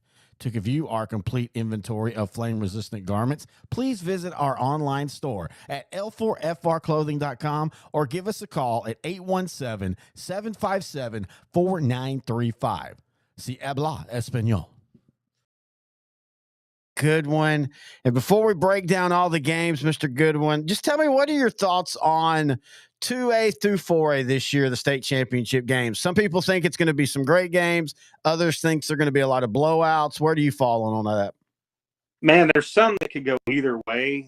S1: To view our complete inventory of flame-resistant garments, please visit our online store at l4frclothing.com or give us a call at 817-757-4935. Si habla español. Good one. And before we break down all the games, Mr. Goodwin, just tell me, what are your thoughts on 2A through 4A this year, the state championship games? Some people think it's going to be some great games. Others think they're going to be a lot of blowouts. Where do you fall on that?
S2: Man, there's some that could go either way.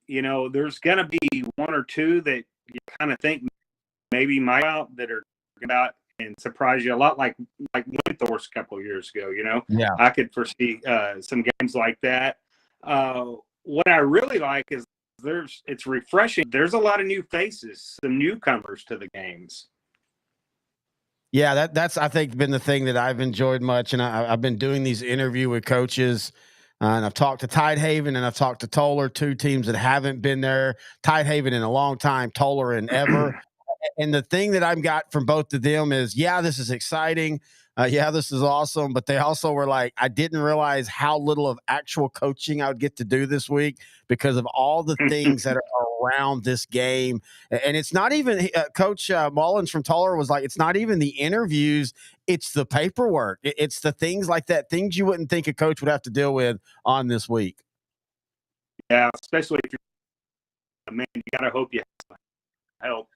S2: You know, there's going to be one or two that you kind of think maybe might out that are about and surprise you a lot, like Windthorst a couple of years ago. You know,
S1: yeah,
S2: I could foresee some games like that. What I really like is it's refreshing. There's a lot of new faces, some newcomers to the games.
S1: Yeah, that's I think been the thing that I've enjoyed much, and I've been doing these interview with coaches. And I've talked to Tidehaven and I've talked to Toller, two teams that haven't been there. Tidehaven in a long time, Toller in ever. And the thing that I've got from both of them is, yeah, this is exciting. Yeah, this is awesome. But they also were like, I didn't realize how little of actual coaching I would get to do this week because of all the things that are around this game. And it's not even Coach Mullins from Toller was like, it's not even the interviews. It's the paperwork. It's the things like that, things you wouldn't think a coach would have to deal with on this week.
S2: Yeah, especially if you're, man, you got to hope you have help.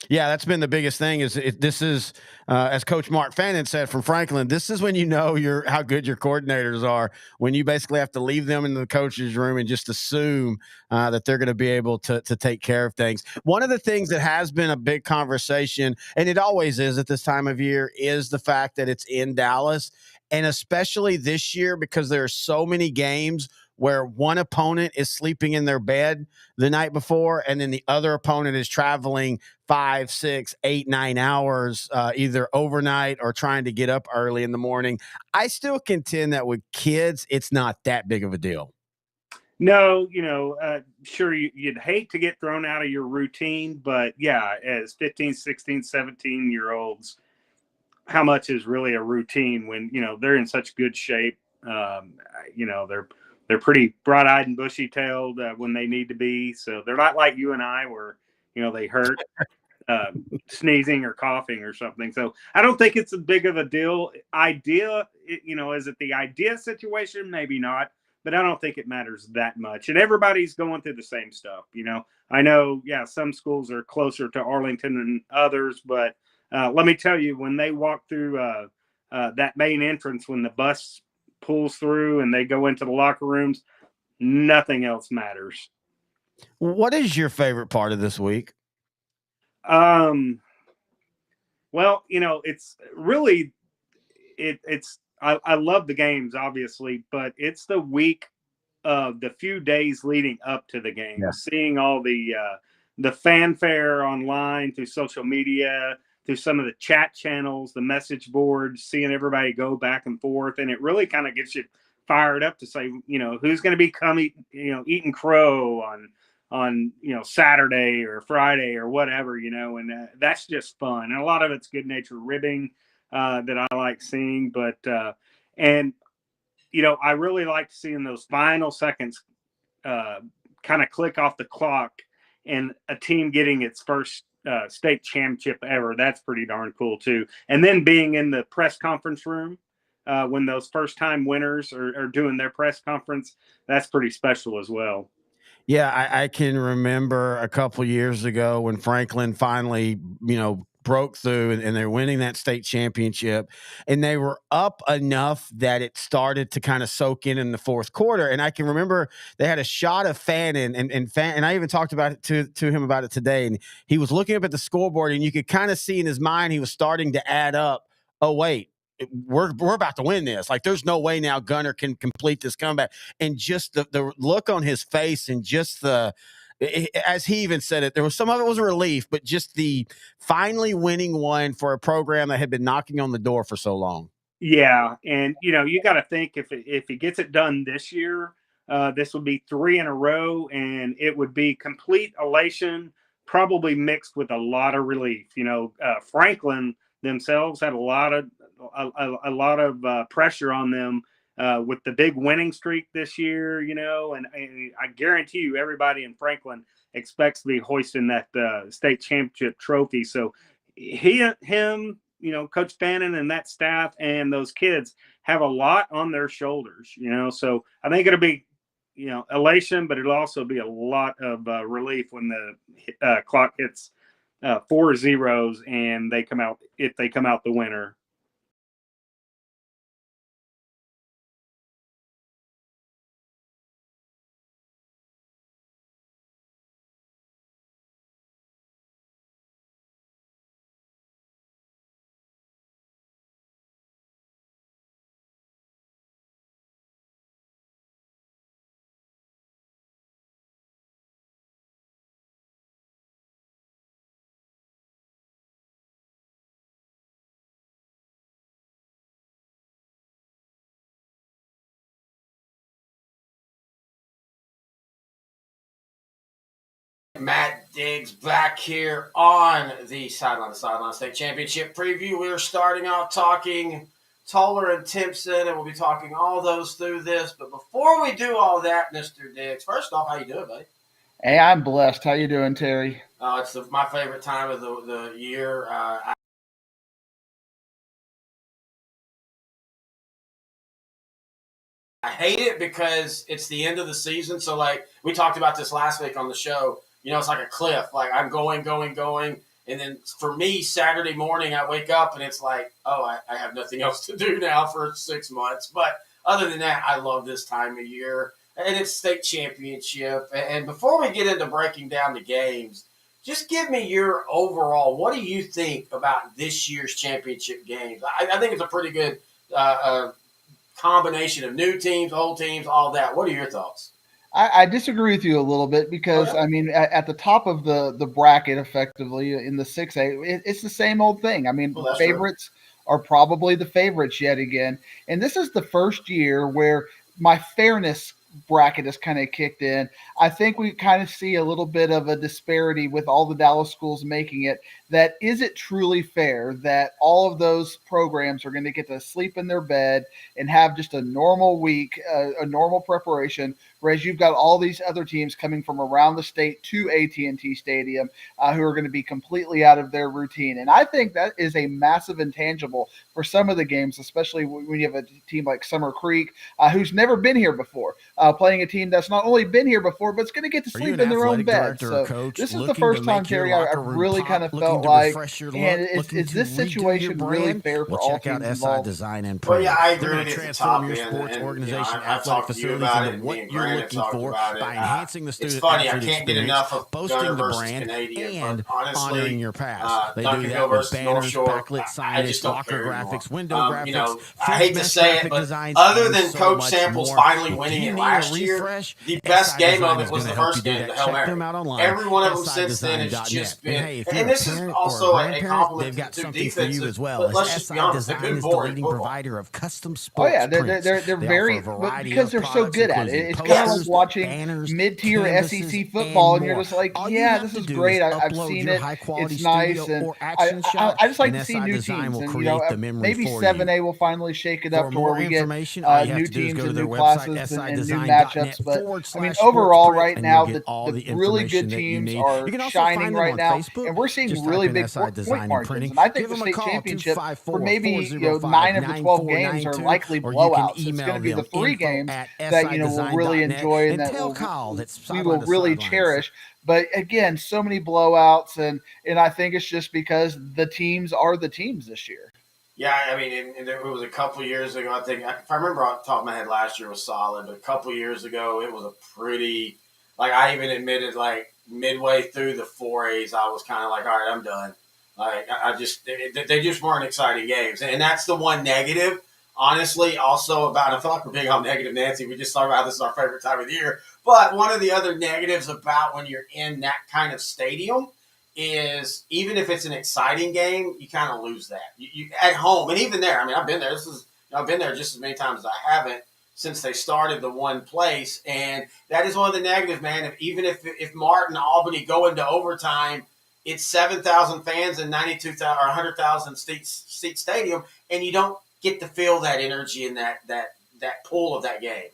S1: Yeah, that's been the biggest thing this is as Coach Mark Fannin said from Franklin, this is when you know how good your coordinators are, when you basically have to leave them in the coach's room and just assume that they're going to be able to take care of things. One of the things that has been a big conversation, and it always is at this time of year, is the fact that it's in Dallas, and especially this year because there are so many games where one opponent is sleeping in their bed the night before, and then the other opponent is traveling 5, 6, 8, 9 hours, either overnight or trying to get up early in the morning. I still contend that with kids, it's not that big of a deal.
S2: No, sure, you'd hate to get thrown out of your routine, but yeah, as 15, 16, 17-year-olds, how much is really a routine when, they're in such good shape? They're pretty broad-eyed and bushy-tailed when they need to be. So they're not like you and I where, they hurt sneezing or coughing or something. So I don't think it's a big of a deal. Is it the idea situation? Maybe not, but I don't think it matters that much. And everybody's going through the same stuff. I know, some schools are closer to Arlington than others, but let me tell you, when they walk through that main entrance, when the bus pulls through and they go into the locker rooms, nothing else matters.
S1: What is your favorite part of this week?
S2: Well, it's really I love the games, obviously, but it's the week of the few days leading up to the game, seeing all the fanfare online through social media, through some of the chat channels, the message boards, seeing everybody go back and forth. And it really kind of gets you fired up to say, who's going to be eating crow on Saturday or Friday or whatever, and that's just fun. And a lot of it's good natured ribbing that I like seeing, but I really like seeing those final seconds kind of click off the clock and a team getting its first state championship ever. That's pretty darn cool too. And then being in the press conference room when those first time winners are doing their press conference, that's pretty special as well.
S1: Yeah, I can remember a couple years ago when Franklin finally, broke through and they're winning that state championship, and they were up enough that it started to kind of soak in the fourth quarter. And I can remember they had a shot of Fannin, and I even talked about it to him about it today, and he was looking up at the scoreboard, and you could kind of see in his mind he was starting to add up. Oh wait, we're about to win this. Like, there's no way now Gunner can complete this comeback. And just the look on his face, and just as he even said it, there was some of it was a relief, but just the finally winning one for a program that had been knocking on the door for so long.
S2: Yeah, and you got to think if he gets it done this year, this would be 3 in a row, and it would be complete elation, probably mixed with a lot of relief. Franklin themselves had a lot of pressure on them with the big winning streak this year. And I guarantee you, everybody in Franklin expects to be hoisting that state championship trophy. So him, Coach Fannin and that staff and those kids have a lot on their shoulders, so I think it'll be, elation, but it'll also be a lot of relief when the clock hits 4 zeros and if they come out the winner.
S4: Matt Diggs back here on the Sideline State Championship preview. We're starting off talking Toller and Timpson, and we'll be talking all those through this. But before we do all that, Mr. Diggs, first off, how you doing, buddy?
S5: Hey, I'm blessed. How you doing, Terry?
S4: It's my favorite time of the year. I hate it because it's the end of the season. So, like, we talked about this last week on the show. It's like a cliff. Like, I'm going. And then for me, Saturday morning, I wake up and it's like, oh, I have nothing else to do now for 6 months. But other than that, I love this time of year. And it's state championship. And before we get into breaking down the games, just give me your overall, what do you think about this year's championship games? I think it's a pretty good combination of new teams, old teams, all that. What are your thoughts?
S5: I disagree with you a little bit because, I mean, at the top of the bracket, effectively, in the 6A, it's the same old thing. I mean, favorites are probably the favorites yet again. And this is the first year where my fairness bracket has kind of kicked in. I think we kind of see a little bit of a disparity with all the Dallas schools making it. That is it truly fair that all of those programs are going to get to sleep in their bed and have just a normal week, a normal preparation, whereas you've got all these other teams coming from around the state to AT&T Stadium who are going to be completely out of their routine. And I think that is a massive intangible for some of the games, especially when you have a team like Summer Creek who's never been here before, playing a team that's not only been here before, but it's going to get to sleep in their own bed. So this is the first time, Terry, I really kind of felt like, and is this situation really fair for all teams involved?
S1: Design and
S4: well, yeah, I agree.
S1: We're going to transform your sports organization, athletic facilities into what you're looking for by enhancing the student athlete experience, boasting the brand, and honoring your past. They do that with banners, backlit signage, locker graphics, window graphics.
S4: I hate to say it, but other than Coach Samples finally winning it last year, the best game of it was the first game, the Hail Mary. Every one of them since then has just been, and this is also a compliment to the defense as well. But let's just be honest, they've been boring
S1: provider of custom sports.
S5: Oh yeah, they're very, because they're so good at it. It's kind of like watching mid-tier SEC football, and you're just like, yeah, this is great. I've seen it. It's nice, and I just like to see new teams. And maybe 7A will finally shake it up to where we get new teams and new classes and new matchups. But I mean, overall, right now, the really good teams are shining right now, and we're seeing really big point margins. And I think the state championship for maybe 9 of the 12 games are likely blowouts. It's going to be the 3 games that will really enjoy and that we will really cherish. But again, so many blowouts, and I think it's just because the teams are the teams this year.
S4: Yeah, I mean, and it was a couple of years ago. I think if I remember off the top of my head, last year was solid, but a couple of years ago, it was a pretty. Like I even admitted, like midway through the 4As, I was kind of like, all right, I'm done. Like I just they just weren't exciting games, and that's the one negative. Honestly, also about I feel like we're being all negative, Nancy. We just talked about this is our favorite time of the year, but one of the other negatives about when you're in that kind of stadium is even if it's an exciting game, you kind of lose that. You at home, and even there. I mean, I've been there. I've been there just as many times as I haven't since they started the one place, and that is one of the negatives, man. If Martin Albany go into overtime, it's 7,000 fans and 92,000 or 100,000 seat stadium, and you don't get to feel that energy in that pool of that game.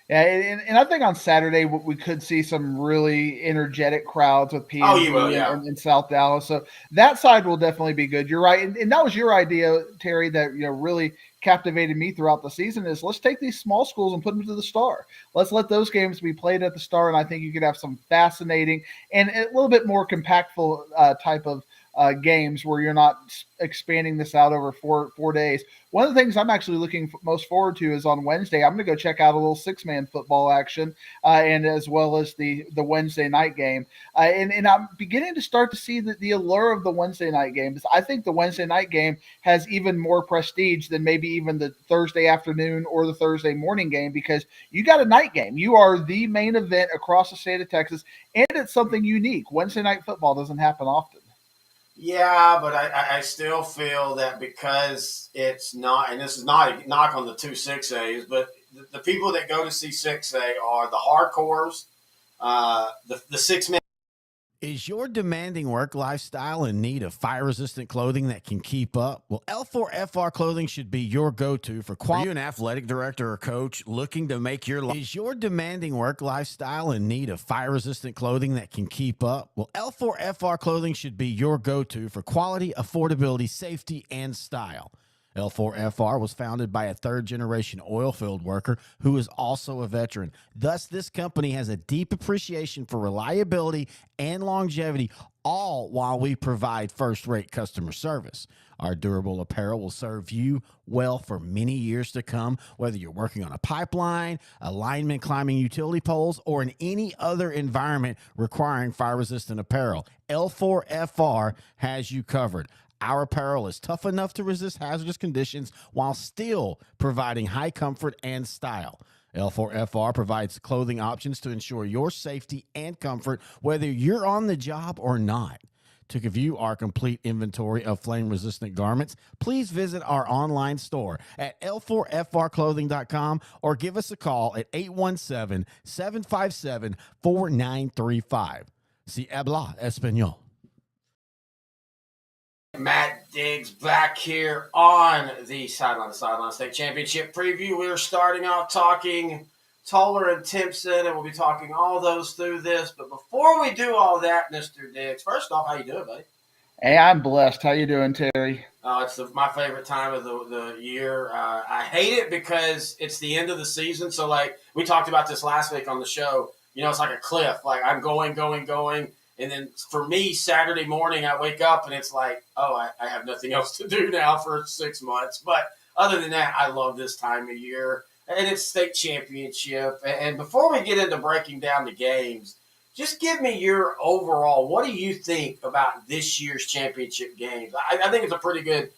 S5: Yeah, and I think on Saturday we could see some really energetic crowds with PNG in South Dallas. So that side will definitely be good. You're right, and that was your idea, Terry. That really captivated me throughout the season is let's take these small schools and put them to the Star. Let's let those games be played at the Star, and I think you could have some fascinating and a little bit more compactful type of games where you're not expanding this out over four days. One of the things I'm actually looking most forward to is on Wednesday. I'm going to go check out a little 6-man football action, and as well as the Wednesday night game. And I'm beginning to start to see the allure of the Wednesday night games. I think the Wednesday night game has even more prestige than maybe even the Thursday afternoon or the Thursday morning game because you got a night game. You are the main event across the state of Texas, and it's something unique. Wednesday night football doesn't happen often.
S4: Yeah, but I still feel that because it's not, and this is not a knock on the 2 6As, but the people that go to see 6A are the hardcores, the 6-man.
S1: Is your demanding work lifestyle in need of fire-resistant clothing that can keep up? Well, L4FR clothing should be your go-to for quality. Are you an athletic director or coach looking to make your life? Is your demanding work lifestyle in need of fire-resistant clothing that can keep up? Well, L4FR clothing should be your go-to for quality, affordability, safety, and style. L4FR was founded by a third-generation oil field worker who is also a veteran. Thus, this company has a deep appreciation for reliability and longevity, all while we provide first-rate customer service. Our durable apparel will serve you well for many years to come, whether you're working on a pipeline, a lineman climbing utility poles, or in any other environment requiring fire-resistant apparel. L4FR has you covered. Our apparel is tough enough to resist hazardous conditions while still providing high comfort and style. L4FR provides clothing options to ensure your safety and comfort, whether you're on the job or not. To view our complete inventory of flame-resistant garments, please visit our online store at l4frclothing.com or give us a call at 817-757-4935. Si habla español.
S4: Matt Diggs back here on the Sideline State Championship preview. We're starting off talking Toller and Timpson, and we'll be talking all those through this. But before we do all that, Mr. Diggs, first off, how you doing, buddy?
S5: Hey, I'm blessed. How you doing, Terry?
S4: It's my favorite time of the year. I hate it because it's the end of the season. So, like, we talked about this last week on the show. It's like a cliff. Like, I'm going. And then for me, Saturday morning, I wake up and it's like, oh, I have nothing else to do now for 6 months. But other than that, I love this time of year. And it's state championship. And before we get into breaking down the games, just give me your overall, what do you think about this year's championship games? I think it's a pretty good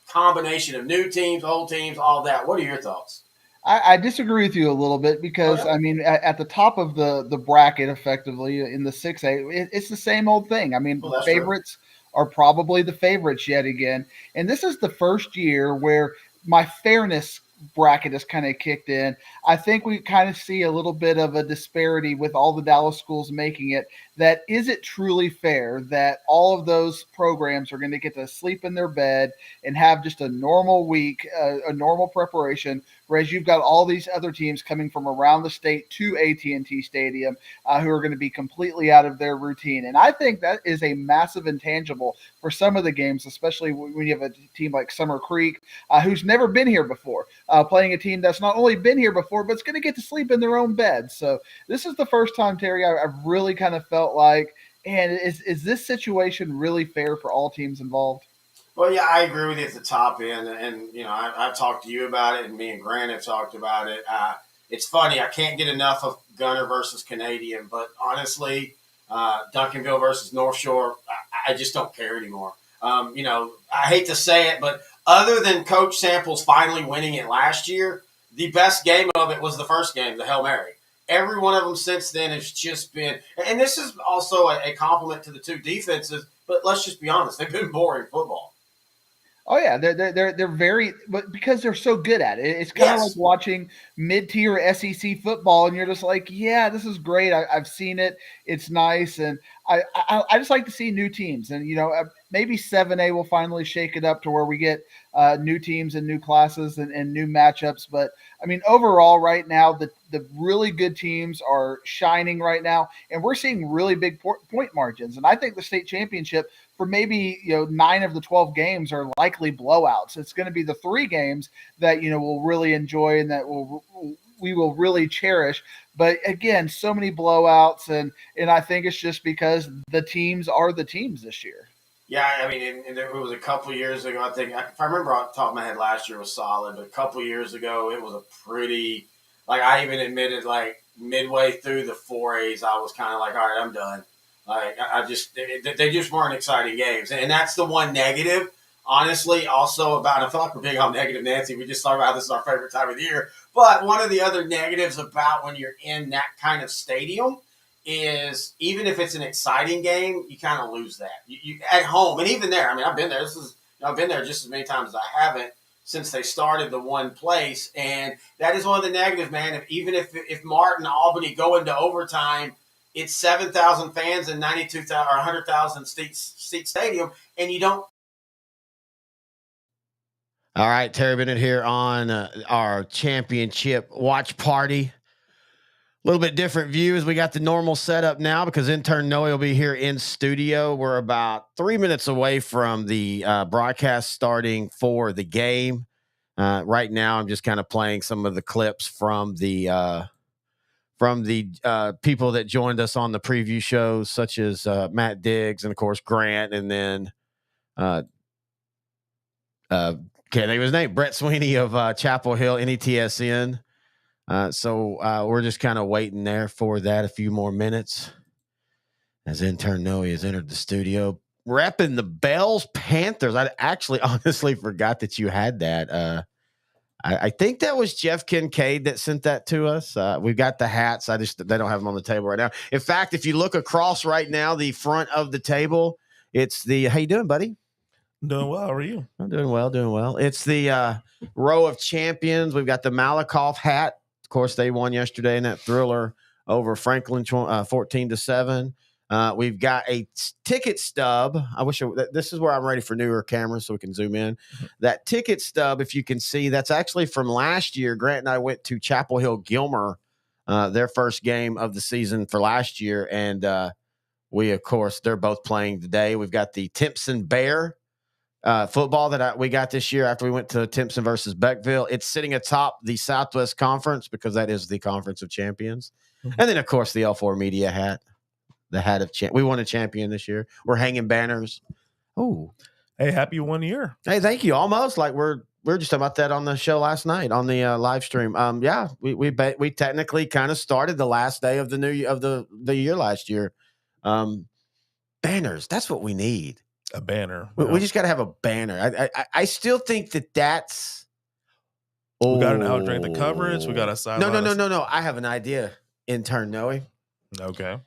S4: combination of new teams, old teams, all that. What are your thoughts?
S5: I disagree with you a little bit because, I mean, at the top of the bracket, effectively, in the 6A, it's the same old thing. I mean, favorites are probably the favorites yet again. And this is the first year where my fairness bracket has kind of kicked in. I think we kind of see a little bit of a disparity with all the Dallas schools making it, that is it truly fair that all of those programs are going to get to sleep in their bed and have just a normal week, a normal preparation, whereas you've got all these other teams coming from around the state to AT&T Stadium who are going to be completely out of their routine. And I think that is a massive intangible for some of the games, especially when you have a team like Summer Creek, who's never been here before, playing a team that's not only been here before, but it's going to get to sleep in their own bed. So this is the first time, Terry, I've really kind of felt like, and is this situation really fair for all teams involved?
S4: Well, yeah, I agree with you at the top end. And you know, I've talked to you about it, and me and Grant have talked about it. It's funny. I can't get enough of Gunner versus Canadian, but honestly, Duncanville versus North Shore, I just don't care anymore. You know, I hate to say it, but other than Coach Samples finally winning it last year, the best game of it was the first game, the Hail Mary. Every one of them since then has just been, and this is also a compliment to the two defenses, but let's just be honest, they've been boring football.
S5: Oh yeah, they're very, but because they're so good at it, it's kind of like watching mid-tier SEC football, and you're just like, yeah, this is great. I've seen it. It's nice, and I just like to see new teams, and you know, maybe 7A will finally shake it up to where we get new teams and new classes and new matchups. But I mean, overall, right now, the really good teams are shining right now, and we're seeing really big point margins. And I think the state championship, for maybe 9 of the 12 games, are likely blowouts. It's going to be the 3 games that we'll really enjoy and that we will really cherish. But again, so many blowouts, and I think it's just because the teams are the teams this year.
S4: Yeah, I mean, and it was a couple of years ago. I think, if I remember off the top of my head, last year was solid. But a couple of years ago, it was a pretty, like, I even admitted, like, midway through the 4As, I was kind of like, all right, I'm done. Like, they just weren't exciting games. And that's the one negative, honestly, also about, I feel like we're big on negative Nancy. We just talked about this is our favorite time of the year. But one of the other negatives about when you're in that kind of stadium is even if it's an exciting game, you kind of lose that. You at home, and even there, I mean, I've been there. I've been there just as many times as I haven't since they started the one place, and that is one of the negatives, man. If Martin, Albany go into overtime, it's 7,000 fans and 92,000 or 100,000 seat stadium, and you don't.
S1: All right, Terry Bennett here on our championship watch party. A little bit different views. We got the normal setup now because intern Noe will be here in studio. We're about 3 minutes away from the broadcast starting for the game. Right now, I'm just kind of playing some of the clips from the people that joined us on the preview shows, such as Matt Diggs and of course Grant, and then can't think of his name, Brett Sweeney of Chapel Hill NETSN. So we're just kind of waiting there for that a few more minutes as intern Noe has entered the studio repping the Bells Panthers. I actually honestly forgot that you had that. I think that was Jeff Kincaid that sent that to us. We've got the hats. They don't have them on the table right now. In fact, if you look across right now, the front of the table, it's the, how you doing, buddy?
S6: Doing well. How are you?
S1: I'm doing well. It's the row of champions. We've got the Malakoff hat. Of course, they won yesterday in that thriller over Franklin 14-7. We've got a ticket stub. This is where I'm ready for newer cameras so we can zoom in. That ticket stub, if you can see, that's actually from last year. Grant and I went to Chapel Hill Gilmer, their first game of the season for last year. And of course, they're both playing today. We've got the Timpson Bear football that we got this year after we went to Timpson versus Beckville. It's sitting atop the Southwest Conference because that is the Conference of Champions. Mm-hmm. And then, of course, the L4 Media hat, the hat of we won a champion this year. We're hanging banners. Oh,
S6: hey, happy 1 year.
S1: Hey, thank you. Almost like we're just talking about that on the show last night on the live stream. Yeah, we technically kind of started the last day of the year last year. Banners. That's what we need.
S6: A banner.
S1: We just got to have a banner. I still think that's.
S6: We got an outdrain the coverage. We got a sideline.
S1: No. I have an idea. Intern Noe.
S6: Okay.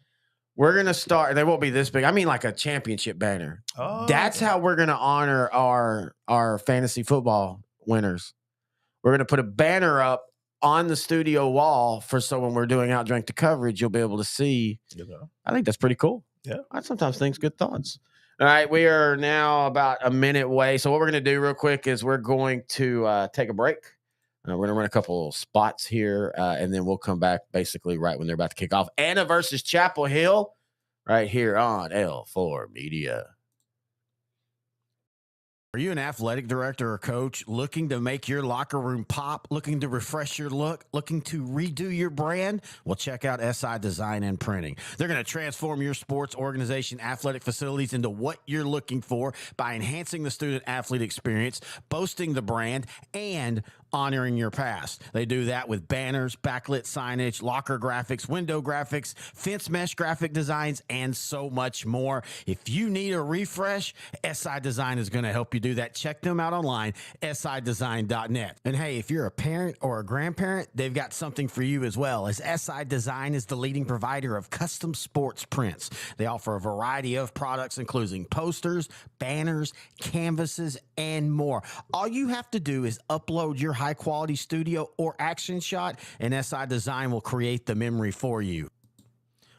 S1: We're gonna start. They won't be this big. I mean, like a championship banner.
S6: Oh,
S1: that's how we're gonna honor our fantasy football winners. We're gonna put a banner up on the studio wall so when we're doing Outdrink the coverage, you'll be able to see. I think that's pretty cool.
S6: Yeah.
S1: I sometimes think good thoughts. All right. We are now about a minute away. So what we're going to do real quick is we're going to take a break. We're going to run a couple spots here, and then we'll come back basically right when they're about to kick off. Anna versus Chapel Hill right here on L4 Media. Are you an athletic director or coach looking to make your locker room pop, looking to refresh your look, looking to redo your brand? Well, check out SI Design and Printing. They're going to transform your sports organization, athletic facilities into what you're looking for by enhancing the student-athlete experience, boasting the brand, and honoring your past. They do that with banners, backlit signage, locker graphics, window graphics, fence mesh graphic designs, and so much more. If you need a refresh, SI Design is going to help you do that. Check them out online, sidesign.net. And hey, if you're a parent or a grandparent, they've got something for you as well, as SI Design is the leading provider of custom sports prints. They offer a variety of products, including posters, banners, canvases, and more. All you have to do is upload your high-quality studio or action shot, and SI Design will create the memory for you.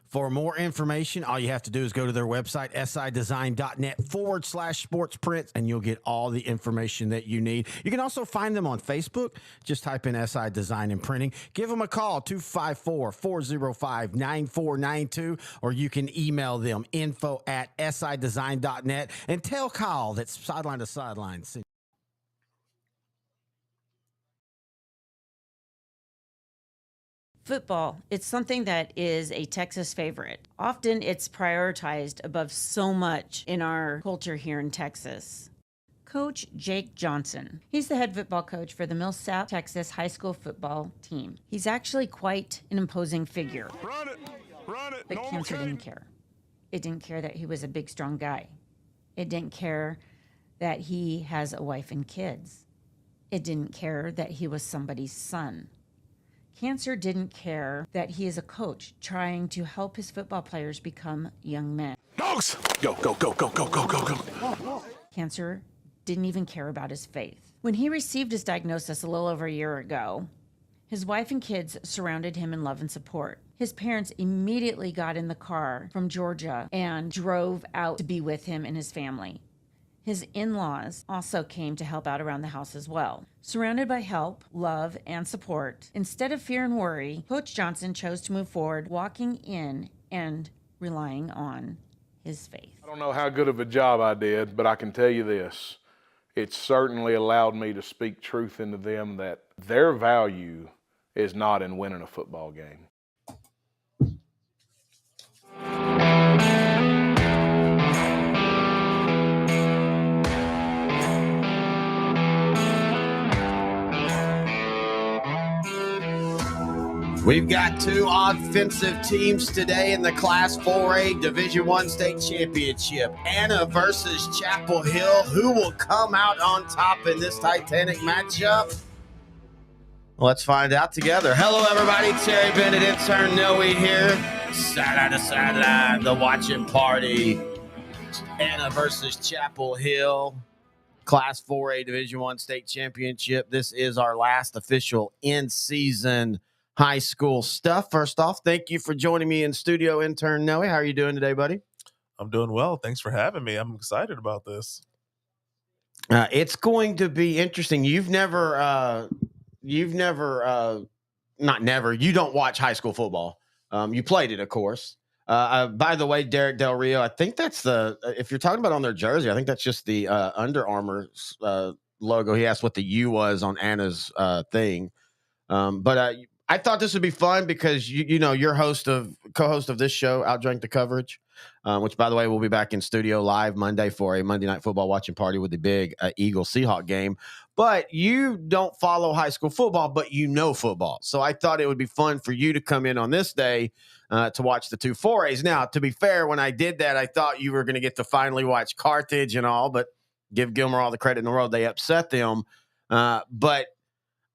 S1: For more information, all you have to do is go to their website, sidesign.net/sports prints, and you'll get all the information that you need. You can also find them on Facebook. Just type in SI Design and Printing. Give them a call, 254-405-9492, or you can email them, info@sidesign.net, and tell Kyle that's Sideline to Sideline.
S7: Football, it's something that is a Texas favorite. Often it's prioritized above so much in our culture here in Texas. Coach Jake Johnson. He's the head football coach for the Mill South Texas high school football team. He's actually quite an imposing figure.
S8: Run it.
S7: But
S8: No
S7: cancer
S8: more
S7: didn't care. It didn't care that he was a big, strong guy. It didn't care that he has a wife and kids. It didn't care that he was somebody's son. Cancer didn't care that he is a coach trying to help his football players become young men.
S8: Dogs! Go, go, go, go, go, go, go, go.
S7: Cancer didn't even care about his faith. When he received his diagnosis a little over a year ago, his wife and kids surrounded him in love and support. His parents immediately got in the car from Georgia and drove out to be with him and his family. His in-laws also came to help out around the house as well. Surrounded by help, love, and support, instead of fear and worry, Coach Johnson chose to move forward, walking in and relying on his faith.
S9: I don't know how good of a job I did, but I can tell you this. It certainly allowed me to speak truth into them that their value is not in winning a football game.
S1: We've got two offensive teams today in the Class 4A Division I State Championship. Anna versus Chapel Hill. Who will come out on top in this titanic matchup? Let's find out together. Hello, everybody. Terry Bennett, intern Noe here. Sideline to sideline, the watching party. Anna versus Chapel Hill. Class 4A Division I State Championship. This is our last official in-season high school stuff. First off, thank you for joining me in studio, intern Noe. How are you doing today, buddy?
S6: I'm doing well. Thanks for having me. I'm excited about this.
S1: It's going to be interesting. You don't watch high school football. You played it, of course. By the way, Derek Del Rio, I think that's if you're talking about on their jersey, I think that's just the Under Armour logo. He asked what the U was on Anna's thing. But I thought this would be fun because you're co-host of this show, Outdrink the Coverage, which, by the way, we'll be back in studio live Monday for a Monday Night Football watching party with the big Eagle-Seahawk game. But you don't follow high school football, but you know football. So I thought it would be fun for you to come in on this day to watch the two 4As. Now, to be fair, when I did that, I thought you were going to get to finally watch Carthage and all, but give Gilmer all the credit in the world. They upset them. But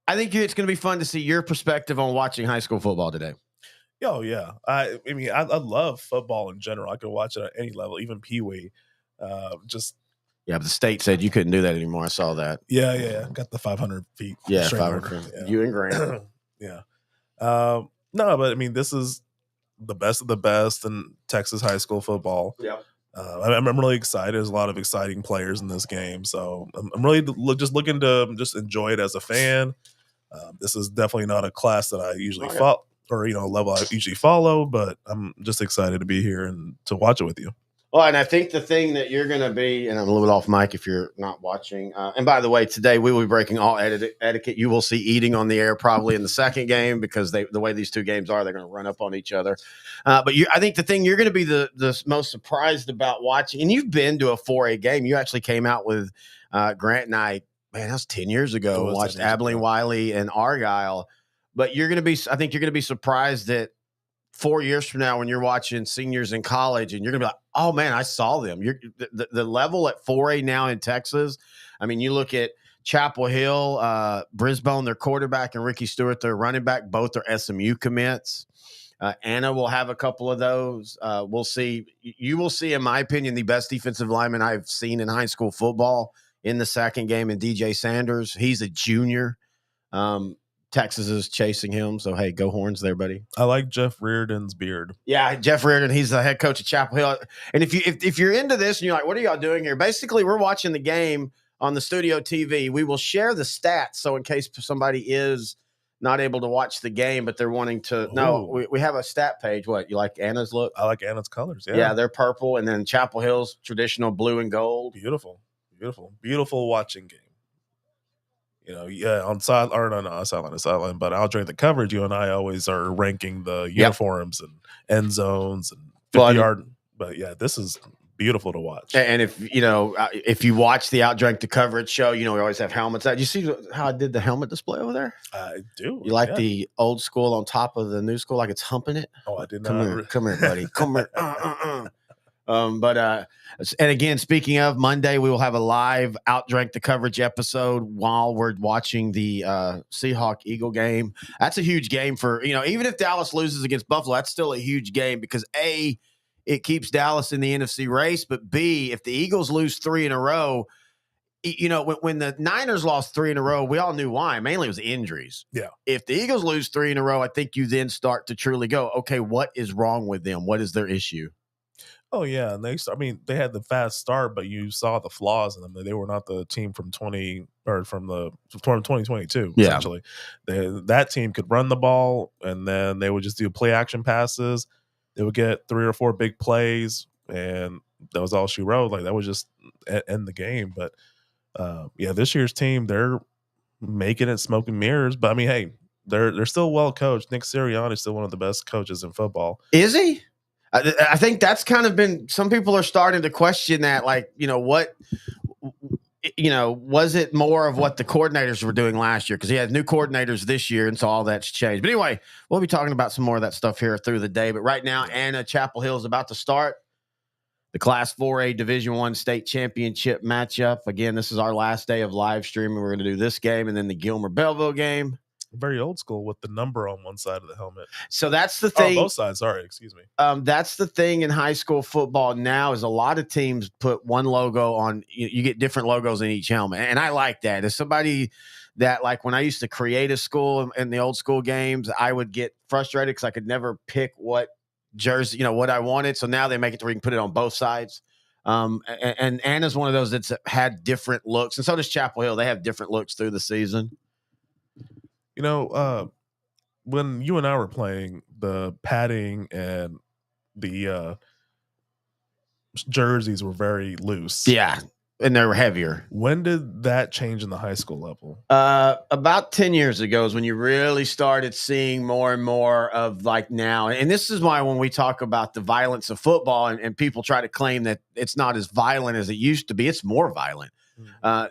S1: I think it's going to be fun to see your perspective on watching high school football today.
S6: Oh, yeah. I mean, I love football in general. I could watch it at any level, even Pee Wee.
S1: But the state said you couldn't do that anymore. I saw that.
S6: Yeah. Got the 500 feet.
S1: Yeah, 500. Yeah. You and Grant.
S6: Yeah. No, but I mean, this is the best of the best in Texas high school football.
S1: Yeah.
S6: I'm really excited. There's a lot of exciting players in this game, so I'm really just looking to just enjoy it as a fan. This is definitely not a class that I usually follow, or a level I usually follow, but I'm just excited to be here and to watch it with you.
S1: Well, and I think the thing that you're going to be, and I'm a little bit off mic if you're not watching. And by the way, today we will be breaking all etiquette. You will see eating on the air probably in the second game because the way these two games are, they're going to run up on each other. But I think the thing you're going to be the most surprised about watching, and you've been to a 4A game. You actually came out with Grant and I, man, that was 10 years ago, watched Abilene, Wiley, and Argyle. But I think you're going to be surprised that 4 years from now when you're watching seniors in college and you're going to be like, oh, man, I saw them. The level at 4A now in Texas, I mean, you look at Chapel Hill, Brisbane, their quarterback, and Ricky Stewart, their running back, both are SMU commits. Anna will have a couple of those. We'll see. You will see, in my opinion, the best defensive lineman I've seen in high school football in the second game in DJ Sanders. He's a junior. Texas is chasing him. So, hey, go Horns there, buddy.
S6: I like Jeff Reardon's beard.
S1: Yeah, Jeff Reardon. He's the head coach of Chapel Hill. And if you're into this and you're like, what are y'all doing here? Basically, we're watching the game on the studio TV. We will share the stats. So in case somebody is not able to watch the game, but they're wanting to we have a stat page. What, you like Anna's look?
S6: I like Anna's colors.
S1: Yeah, they're purple. And then Chapel Hill's traditional blue and gold.
S6: Beautiful watching game. On sideline, but I'll the coverage. You and I always are ranking the uniforms and end zones and 50-yard. But yeah, this is beautiful to watch.
S1: And if you watch the Outdrank the Coverage show, we always have helmets out. You see how I did the helmet display over there?
S6: I do.
S1: You like the old school on top of the new school, like it's humping it?
S6: Oh, I did not.
S1: Come here, buddy. Come here. And again, speaking of Monday, we will have a live Outdrank the Coverage episode while we're watching the Seahawk Eagle game. That's a huge game for, even if Dallas loses against Buffalo, that's still a huge game because A, it keeps Dallas in the NFC race, but B, if the Eagles lose 3 in a row, when the Niners lost 3 in a row, we all knew why. Mainly it was injuries.
S6: Yeah.
S1: If the Eagles lose 3 in a row, I think you then start to truly go, okay, what is wrong with them? What is their issue?
S6: Oh yeah, and they had the fast start, but you saw the flaws in them. They were not the team from 2022.
S1: Yeah.
S6: Essentially, that team could run the ball, and then they would just do play action passes. They would get 3 or 4 big plays, and that was all she wrote. Like that was just end the game. But this year's team, they're making it smoke and mirrors. But I mean, hey, they're still well coached. Nick Sirianni is still one of the best coaches in football.
S1: Is he? I think that's kind of been, some people are starting to question that, like, was it more of what the coordinators were doing last year? Because he had new coordinators this year, and so all that's changed. But anyway, we'll be talking about some more of that stuff here through the day. But right now, Anna, Chapel Hill is about to start the Class 4A Division I state championship matchup. Again, this is our last day of live streaming. We're going to do this game and then the Gilmer-Belleville game.
S6: Very old school with the number on one side of the helmet.
S1: So that's the thing.
S6: Oh, both sides. Sorry, excuse me.
S1: That's the thing in high school football now is a lot of teams put one logo on. You get different logos in each helmet, and I like that. As somebody that, like, when I used to create a school in the old school games, I would get frustrated because I could never pick what jersey, what I wanted. So now they make it to where you can put it on both sides. And Anna's one of those that's had different looks, and so does Chapel Hill. They have different looks through the season.
S6: When you and I were playing, the padding and the jerseys were very loose.
S1: Yeah, and they were heavier.
S6: When did that change in the high school level?
S1: About 10 years ago is when you really started seeing more and more of, like, now. And this is why when we talk about the violence of football and people try to claim that it's not as violent as it used to be, it's more violent. On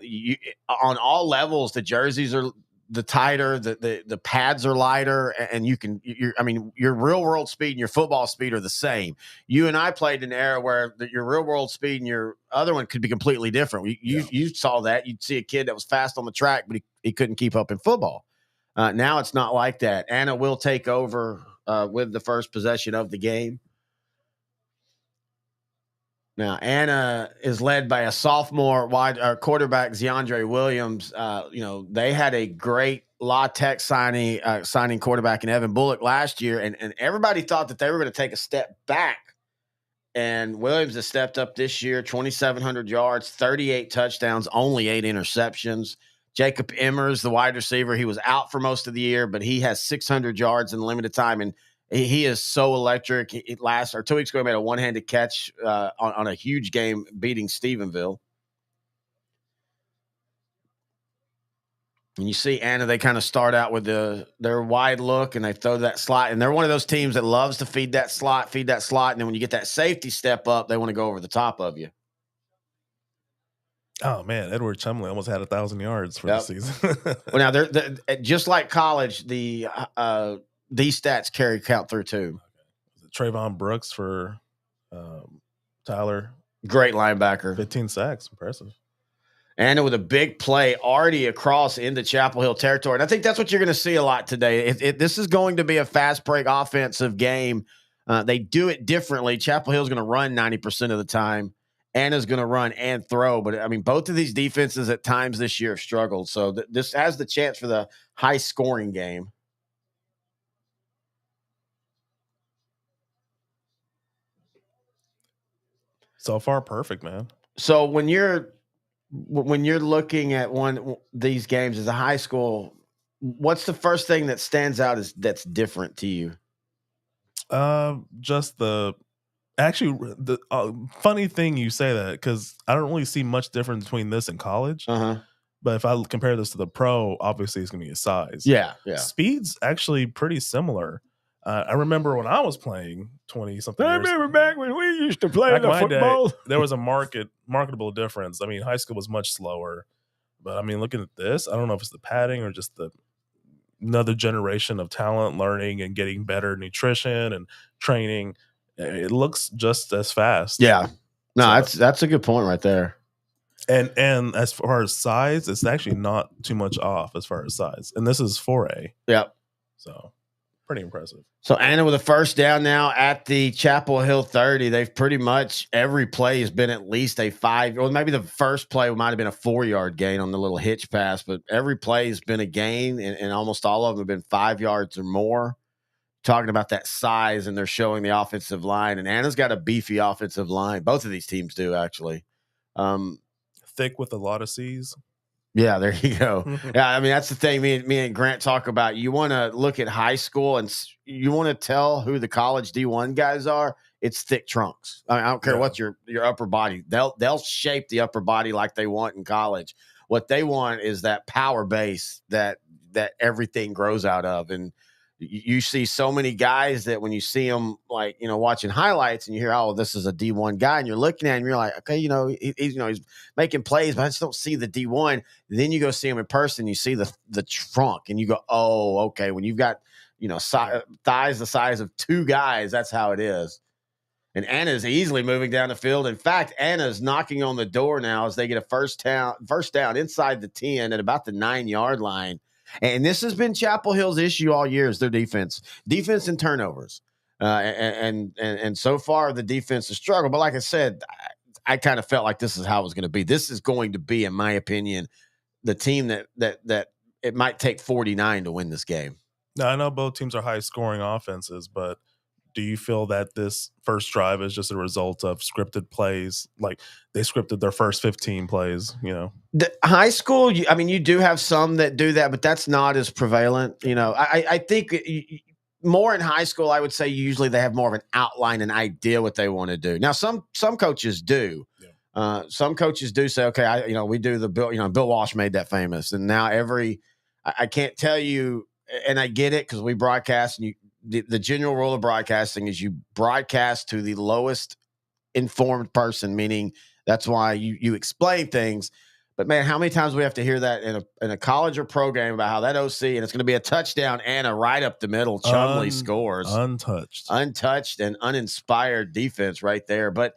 S1: all levels, the jerseys are the tighter, the pads are lighter, and your real world speed and your football speed are the same. You and I played in an era where your real world speed and your other one could be completely different. You saw that. You'd see a kid that was fast on the track, but he couldn't keep up in football. Now it's not like that. Anna will take over with the first possession of the game. Now, Anna is led by a sophomore quarterback, Zeandre Williams. They had a great La Tech signing quarterback in Evan Bullock last year, and everybody thought that they were going to take a step back. And Williams has stepped up this year, 2,700 yards, 38 touchdowns, only 8 interceptions. Jacob Emmers, the wide receiver, he was out for most of the year, but he has 600 yards in limited time, and he is so electric. 2 weeks ago, he made a one-handed catch on a huge game beating Stephenville. And you see Anna, they kind of start out with their wide look, and they throw that slot. And they're one of those teams that loves to feed that slot. And then when you get that safety step up, they want to go over the top of you.
S6: Oh, man, Edward Chumley almost had 1,000 yards for the season.
S1: Well, now, they're just like college, these stats carry count through too.
S6: Trayvon Brooks for Tyler.
S1: Great linebacker.
S6: 15 sacks. Impressive.
S1: And with a big play already across into Chapel Hill territory. And I think that's what you're going to see a lot today. This is going to be a fast break offensive game. They do it differently. Chapel Hill is going to run 90% of the time. Anna's going to run and throw. But, I mean, both of these defenses at times this year have struggled. So this has the chance for the high-scoring game.
S6: So far, perfect, man.
S1: So when you're looking at these games as a high school, what's the first thing that stands out that's different to you?
S6: Just the funny thing you say that, because I don't really see much difference between this and college. But if I compare this to the pro, obviously it's going to be a size.
S1: Yeah.
S6: Speed's actually pretty similar. I remember when I was playing 20-something years.
S10: I remember back when we used to play the football.
S6: Day, there was a marketable difference. I mean, high school was much slower. But, I mean, looking at this, I don't know if it's the padding or just another generation of talent learning and getting better nutrition and training. It looks just as fast.
S1: Yeah. No, that's a good point right there.
S6: And as far as size, it's actually not too much off as far as size. And this is 4A.
S1: Yep.
S6: So pretty impressive.
S1: So Anna with a first down now at the Chapel Hill 30. They've pretty much every play has been at least a 5, or maybe the first play might have been a 4-yard gain on the little hitch pass, but every play has been a gain, and almost all of them have been 5 yards or more. Talking about that size, and they're showing the offensive line, and Anna's got a beefy offensive line. Both of these teams do, actually.
S6: Thick with a lot of C's.
S1: Yeah, there you go. Yeah, I mean, that's the thing me and Grant talk about. You want to look at high school, and you want to tell who the college D1 guys are. It's thick trunks. I don't care what your upper body. They'll shape the upper body like they want in college. What they want is that power base that everything grows out of. And you see so many guys that when you see them, like, watching highlights and you hear, oh, this is a D1 guy, and you're looking at him, you're like, okay, he's making plays, but I just don't see the D1. Then you go see him in person, you see the trunk, and you go, oh, okay. When you've got, thighs the size of 2 guys, that's how it is. And Anna's easily moving down the field. In fact, Anna's knocking on the door now as they get a first down inside the 10 at about the 9-yard line. And this has been Chapel Hill's issue all year, is their defense and turnovers. And so far the defense has struggled. But like I said, I kind of felt like this is how it was going to be. This is going to be, in my opinion, the team that it might take 49 to win this game.
S6: Now, I know both teams are high scoring offenses, but do you feel that this first drive is just a result of scripted plays? Like they scripted their first 15 plays,
S1: The high school, you do have some that do that, but that's not as prevalent. I think more in high school, I would say usually they have more of an outline, an idea what they want to do. Now, some coaches do. Yeah. Some coaches do say, okay, we do the Bill, Bill Walsh made that famous. And now I can't tell you, and I get it because we broadcast, and the general rule of broadcasting is you broadcast to the lowest informed person, meaning that's why you explain things. But man, how many times do we have to hear that in a college or pro game about how that OC, and it's going to be a touchdown and a right up the middle, Chumley scores. Untouched and uninspired defense right there. But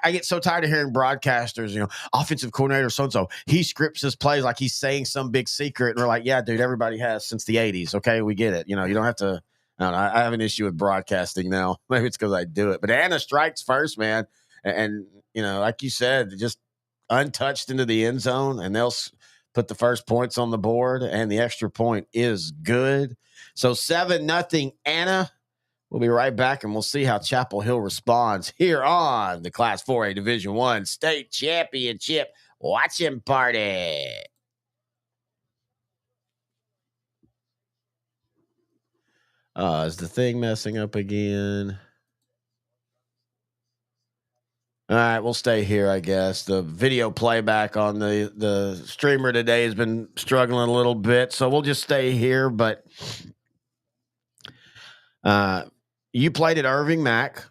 S1: I get so tired of hearing broadcasters, offensive coordinator so-and-so, he scripts his plays like he's saying some big secret. And we're like, yeah, dude, everybody has since the 80s. Okay, we get it. You don't have to. I don't know. I have an issue with broadcasting now. Maybe it's because I do it. But Anna strikes first, man. And like you said, just untouched into the end zone. And put the first points on the board, and the extra point is good. So 7-0 Anna. We'll be right back, and we'll see how Chapel Hill responds here on the Class 4A Division I State Championship watching party. Is the thing messing up again? All right, we'll stay here, I guess. The video playback on the streamer today has been struggling a little bit, so we'll just stay here. But you played at Irving Mack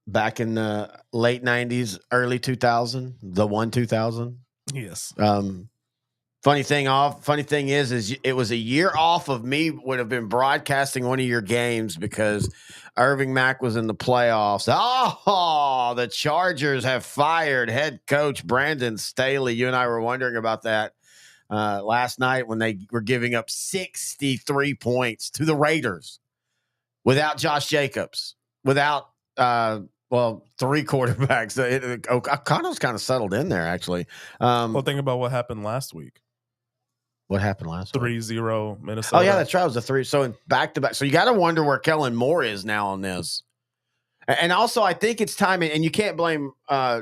S1: back in the late 90s, early 2000, the 2000.
S6: Yes.
S1: Funny thing is it was a year off of me would have been broadcasting one of your games because Irving Mack was in the playoffs. Oh, the Chargers have fired head coach Brandon Staley. You and I were wondering about that last night when they were giving up 63 points to the Raiders without Josh Jacobs, without three quarterbacks. O'Connell's kind of settled in there, actually.
S6: Think about what happened last week.
S1: What happened last week?
S6: 3-0 Minnesota.
S1: Oh, yeah, that's right. It was a 3. So in back-to-back. So you got to wonder where Kellen Moore is now on this. And also, I think it's time, and you can't blame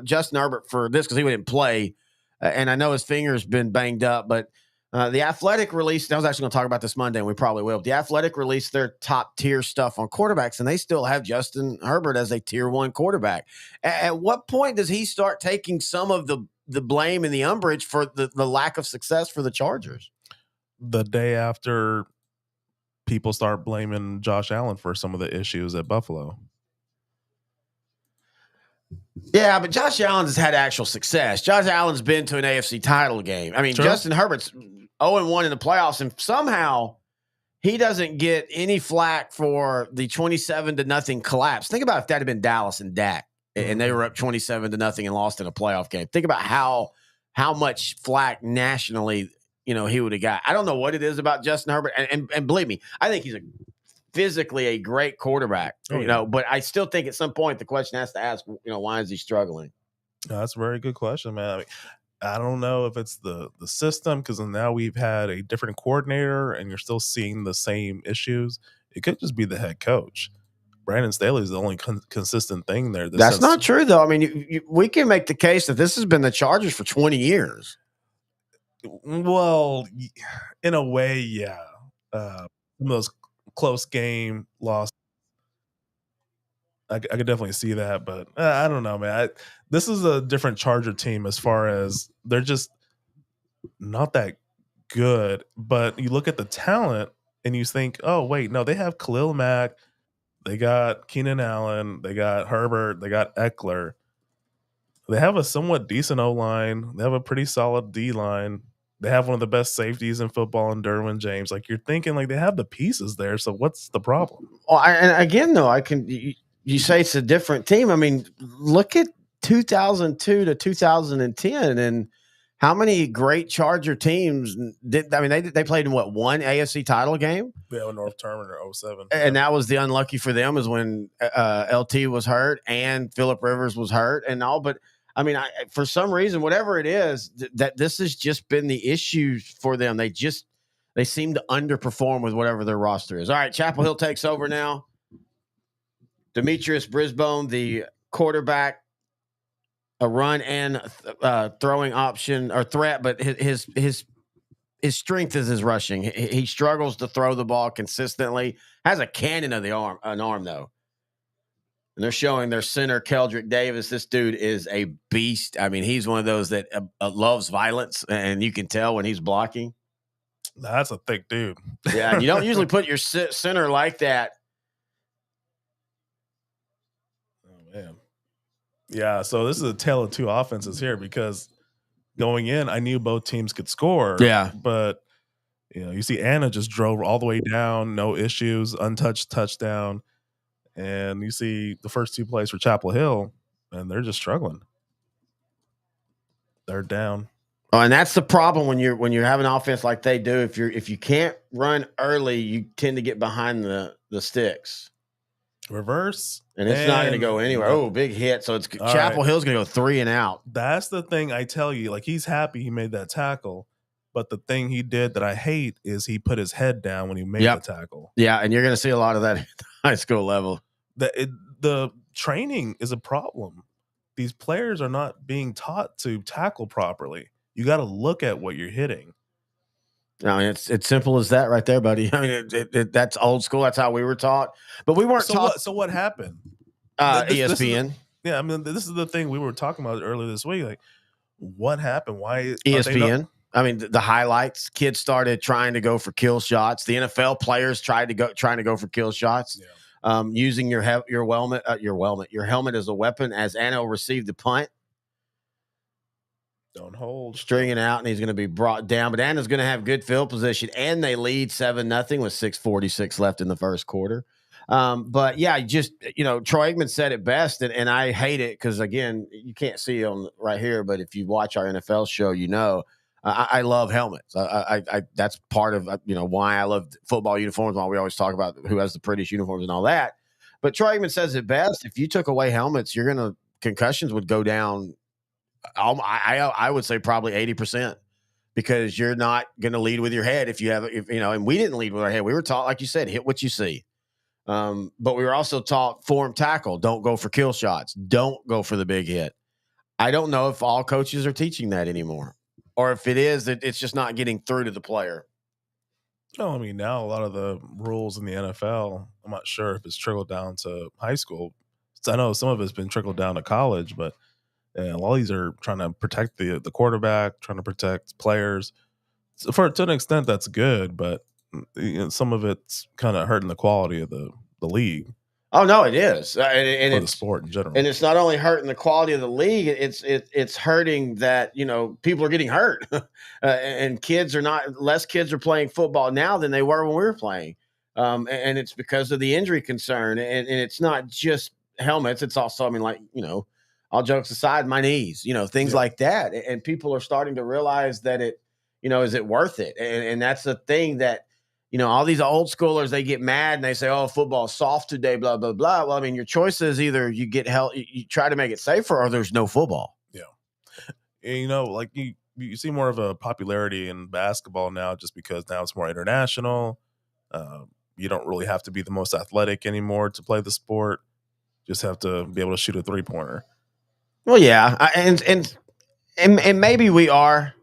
S1: Justin Herbert for this because he didn't play. And I know his finger's been banged up, but the Athletic released, I was actually going to talk about this Monday, and we probably will. The Athletic released their top-tier stuff on quarterbacks, and they still have Justin Herbert as a Tier 1 quarterback. At what point does he start taking some of the blame and the umbrage for the lack of success for the Chargers?
S6: The day after people start blaming Josh Allen for some of the issues at Buffalo.
S1: Yeah, but Josh Allen has had actual success. Josh Allen's been to an AFC title game. I mean,
S6: True.
S1: Justin Herbert's 0-1 in the playoffs, and somehow he doesn't get any flack for the 27-0 collapse. Think about if that had been Dallas and Dak, and they were up 27-0 and lost in a playoff game. Think about how much flack nationally he would have got. I don't know what it is about Justin Herbert, and believe me, I think he's physically a great quarterback. But I still think at some point the question has to ask, why is he struggling?
S6: That's a very good question, man. I mean, I don't know if it's the system because now we've had a different coordinator and you're still seeing the same issues. It could just be the head coach. Brandon Staley is the only consistent thing there.
S1: That's not true, though. I mean, we can make the case that this has been the Chargers for 20 years.
S6: Well, in a way, yeah. Some of those close game loss. I could definitely see that, but I don't know, man. This is a different Charger team as far as they're just not that good. But you look at the talent and you think, oh, wait, no, they have Khalil Mack. They got Keenan Allen. They got Herbert. They got Eckler. They have a somewhat decent O-line. They have a pretty solid D-line. They have one of the best safeties in football in Derwin James. Like, you're thinking, like, they have the pieces there. So what's the problem?
S1: Well, and again, though, you say it's a different team. I mean, look at 2002 to 2010 and how many great Charger teams did. I mean, they played in one AFC title game?
S6: Yeah, North Terminal 07.
S1: And that was the unlucky for them is when LT was hurt and Phillip Rivers was hurt and all. But I mean, for some reason, whatever it is, that this has just been the issue for them. They seem to underperform with whatever their roster is. All right, Chapel Hill takes over now. Demetrius Brisbane, the quarterback, a run and throwing option or threat, but his strength is his rushing. He struggles to throw the ball consistently. Has a cannon of an arm though. And they're showing their center, Keldrick Davis. This dude is a beast. I mean, he's one of those that loves violence, and you can tell when he's blocking.
S6: That's a thick dude.
S1: Yeah, and you don't usually put your center like that.
S6: Oh, man. Yeah, so this is a tale of two offenses here because going in, I knew both teams could score.
S1: Yeah.
S6: But, you see Anna just drove all the way down, no issues, untouched touchdown. And you see the first two plays for Chapel Hill, and they're just struggling. They're down.
S1: Oh, and that's the problem when you have an offense like they do. If you can't run early, you tend to get behind the sticks.
S6: Reverse.
S1: And it's not going to go anywhere. Oh, big hit. So it's Chapel Hill's going to go 3 and out.
S6: That's the thing I tell you. Like, he's happy he made that tackle. But the thing he did that I hate is he put his head down when he made the tackle.
S1: Yeah, and you're going to see a lot of that at the high school level.
S6: The training is a problem. These players are not being taught to tackle properly. You got to look at what you're hitting.
S1: I mean, it's simple as that right there, buddy. I mean, that's old school. That's how we were taught. But we weren't taught.
S6: So what happened?
S1: ESPN.
S6: I mean, this is the thing we were talking about earlier this week. Like, what happened? Why
S1: ESPN? I mean, the highlights. Kids started trying to go for kill shots. The NFL players trying to go for kill shots. Yeah. Using your helmet as a weapon. As Anna received the punt,
S6: don't hold,
S1: stringing out, and he's going to be brought down. But Anna's going to have good field position, and they lead 7-0 with 6:46 left in the first quarter. But yeah, Troy Aikman said it best, and I hate it because again, you can't see on right here, but if you watch our NFL show, I love helmets. I that's part of why I love football uniforms. While we always talk about who has the prettiest uniforms and all that, but Troy Aikman says it best. If you took away helmets, concussions would go down. I would say probably 80%, because you're not going to lead with your head and we didn't lead with our head. We were taught, like you said, hit what you see. But we were also taught form tackle. Don't go for kill shots. Don't go for the big hit. I don't know if all coaches are teaching that anymore, or if it is, it's just not getting through to the player.
S6: No, I mean, now a lot of the rules in the NFL, I'm not sure if it's trickled down to high school. I know some of it's been trickled down to college, but a lot of these are trying to protect the quarterback, trying to protect players. So to an extent, that's good, but some of it's kind of hurting the quality of the league.
S1: Oh no, it is, and
S6: it's the sport in general.
S1: And it's not only hurting the quality of the league; it's hurting that people are getting hurt, and less kids are playing football now than they were when we were playing, and it's because of the injury concern, and it's not just helmets; it's also, all jokes aside, my knees, things like that, and people are starting to realize that is it worth it, and that's the thing that. All these old schoolers, they get mad and they say, "Oh, football's soft today," blah, blah, blah. Well, I mean, your choice is either you get help, you try to make it safer, or there's no football.
S6: Yeah. And, like you see more of a popularity in basketball now, just because now it's more international. You don't really have to be the most athletic anymore to play the sport. Just have to be able to shoot a 3-pointer.
S1: Well, yeah. And maybe we are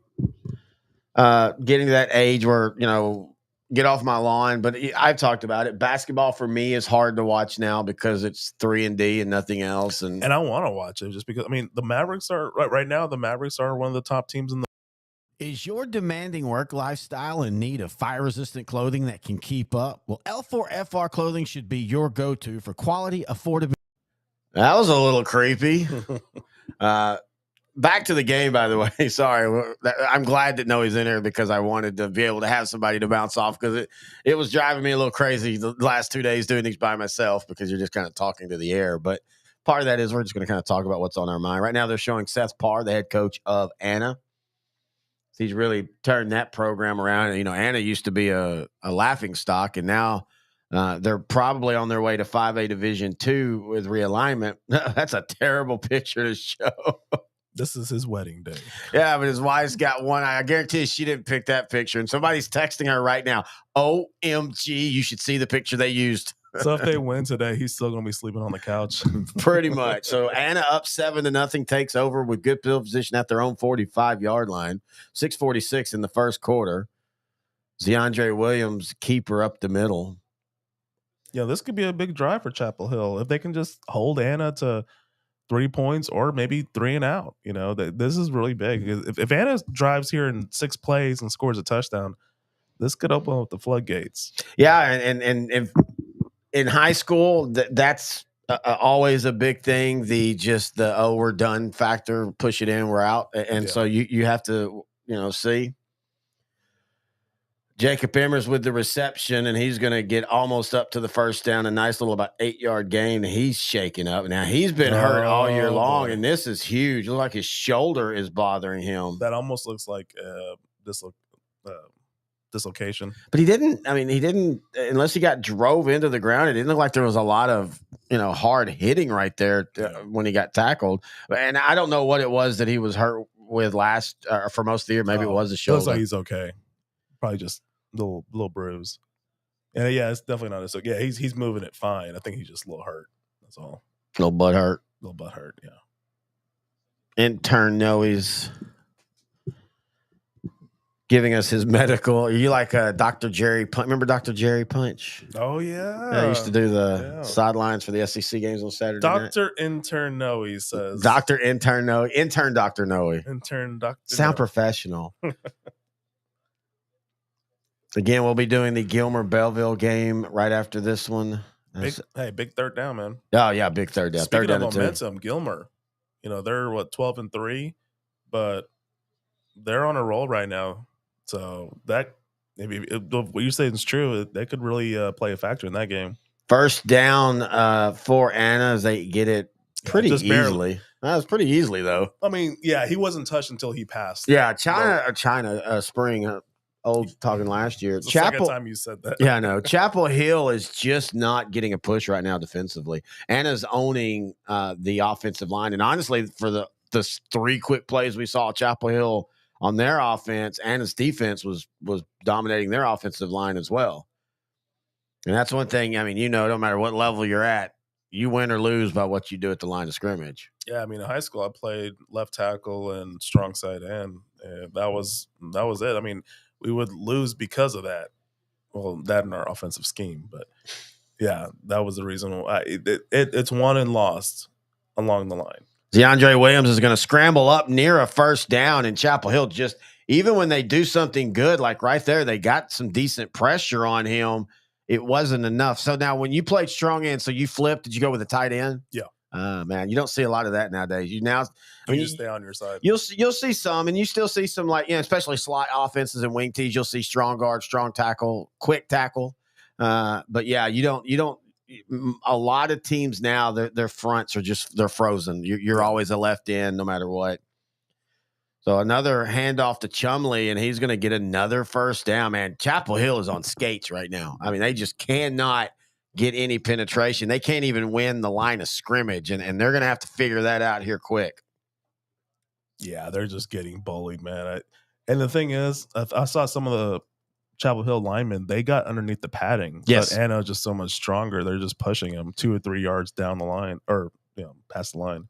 S1: getting to that age where, get off my lawn, but I've talked about it. Basketball for me is hard to watch now because it's 3-and-D and nothing else. And
S6: I want to watch it just because, the Mavericks are right now. The Mavericks are one of the top teams in the.
S11: Is your demanding work lifestyle in need of fire-resistant clothing that can keep up? Well, L4FR clothing should be your go-to for quality, affordability.
S1: That was a little creepy. Back to the game, by the way. Sorry. I'm glad that Noe's in here because I wanted to be able to have somebody to bounce off, because it was driving me a little crazy the last 2 days doing these by myself, because you're just kind of talking to the air. But part of that is we're just going to kind of talk about what's on our mind. Right now they're showing Seth Parr, the head coach of Anna. He's really turned that program around. Anna used to be a laughing stock, and now they're probably on their way to 5A Division II with realignment. That's a terrible picture to show.
S6: This is his wedding day.
S1: Yeah, but his wife's got one eye. I guarantee she didn't pick that picture. And somebody's texting her right now. OMG, you should see the picture they used.
S6: So if they win today, he's still going to be sleeping on the couch.
S1: Pretty much. So Anna up 7-0, takes over with good field position at their own 45-yard line. 6:46 in the first quarter. DeAndre Williams, keeper up the middle.
S6: Yeah, this could be a big drive for Chapel Hill. If they can just hold Anna to 3 points or maybe 3 and out, this is really big. If Anna drives here in 6 plays and scores a touchdown, this could open up the floodgates.
S1: Yeah, and in high school, that's always a big thing. We're done factor, push it in, we're out, and so you have to see. Jacob Emmers with the reception, and he's going to get almost up to the first down. A nice little about 8-yard gain. He's shaking up. Now, he's been hurt all year long, and this is huge. It looks like his shoulder is bothering him.
S6: That almost looks like dislocation.
S1: But he didn't, unless he got drove into the ground, it didn't look like there was a lot of hard hitting right there when he got tackled. And I don't know what it was that he was hurt with for most of the year. Maybe it was the shoulder.
S6: Looks like he's okay. Probably just little bruise. And yeah, it's definitely not so. Yeah, he's moving it fine. I think he's just a little hurt. That's all.
S1: Little butt hurt.
S6: Yeah.
S1: Intern Noe's giving us his medical. Are you like Dr. Jerry Punch? Remember Dr. Jerry Punch?
S6: Oh, yeah.
S1: I used to do the sidelines for the SEC games on Saturday night.
S6: Dr. Intern Noe says.
S1: Dr. Intern Noe. Intern Dr. Noe.
S6: Intern Dr.
S1: Sound professional. Again, we'll be doing the Gilmer-Belleville game right after this one.
S6: Big third down, man.
S1: Oh, yeah, big third down.
S6: Speaking
S1: third down
S6: of momentum, Gilmer, they're 12-3, but they're on a roll right now. So that maybe what you're saying is true. They could really play a factor in that game.
S1: First down for Anna as they get it pretty easily. That was pretty easily, though.
S6: I mean, yeah, he wasn't touched until he passed.
S1: Yeah, China Spring, old talking last year.
S6: It's the second time you said that.
S1: Yeah, no. Chapel Hill is just not getting a push right now defensively. Anna's owning the offensive line. And honestly, for the 3 quick plays we saw Chapel Hill on their offense, Anna's defense was dominating their offensive line as well. And that's one thing, I mean, no matter what level you're at, you win or lose by what you do at the line of scrimmage.
S6: Yeah, I mean, in high school, I played left tackle and strong side end, and that was it. I mean, we would lose because of that. Well, that in our offensive scheme, but yeah, that was the reason why it's won and lost along the line.
S1: DeAndre Williams is going to scramble up near a first down, and Chapel Hill just, even when they do something good, like right there, they got some decent pressure on him. It wasn't enough. So now when you played strong end, so you flipped, did you go with a tight end?
S6: Yeah.
S1: Man, you don't see a lot of that nowadays. You
S6: just stay on your side.
S1: You'll see some, and you still see some, like, especially slot offenses and wing tees. You'll see strong guard, strong tackle, quick tackle. But yeah, you don't. A lot of teams now, their fronts are they're frozen. You're always a left end, no matter what. So another handoff to Chumley, and he's going to get another first down. Man, Chapel Hill is on skates right now. I mean, they just cannot get any penetration. They can't even win the line of scrimmage, and they're going to have to figure that out here quick.
S6: Yeah, they're just getting bullied, man. And the thing is, I saw some of the Chapel Hill linemen, they got underneath the padding.
S1: Yes.
S6: But Anna just so much stronger. They're just pushing him 2 or 3 yards down the line, or past the line.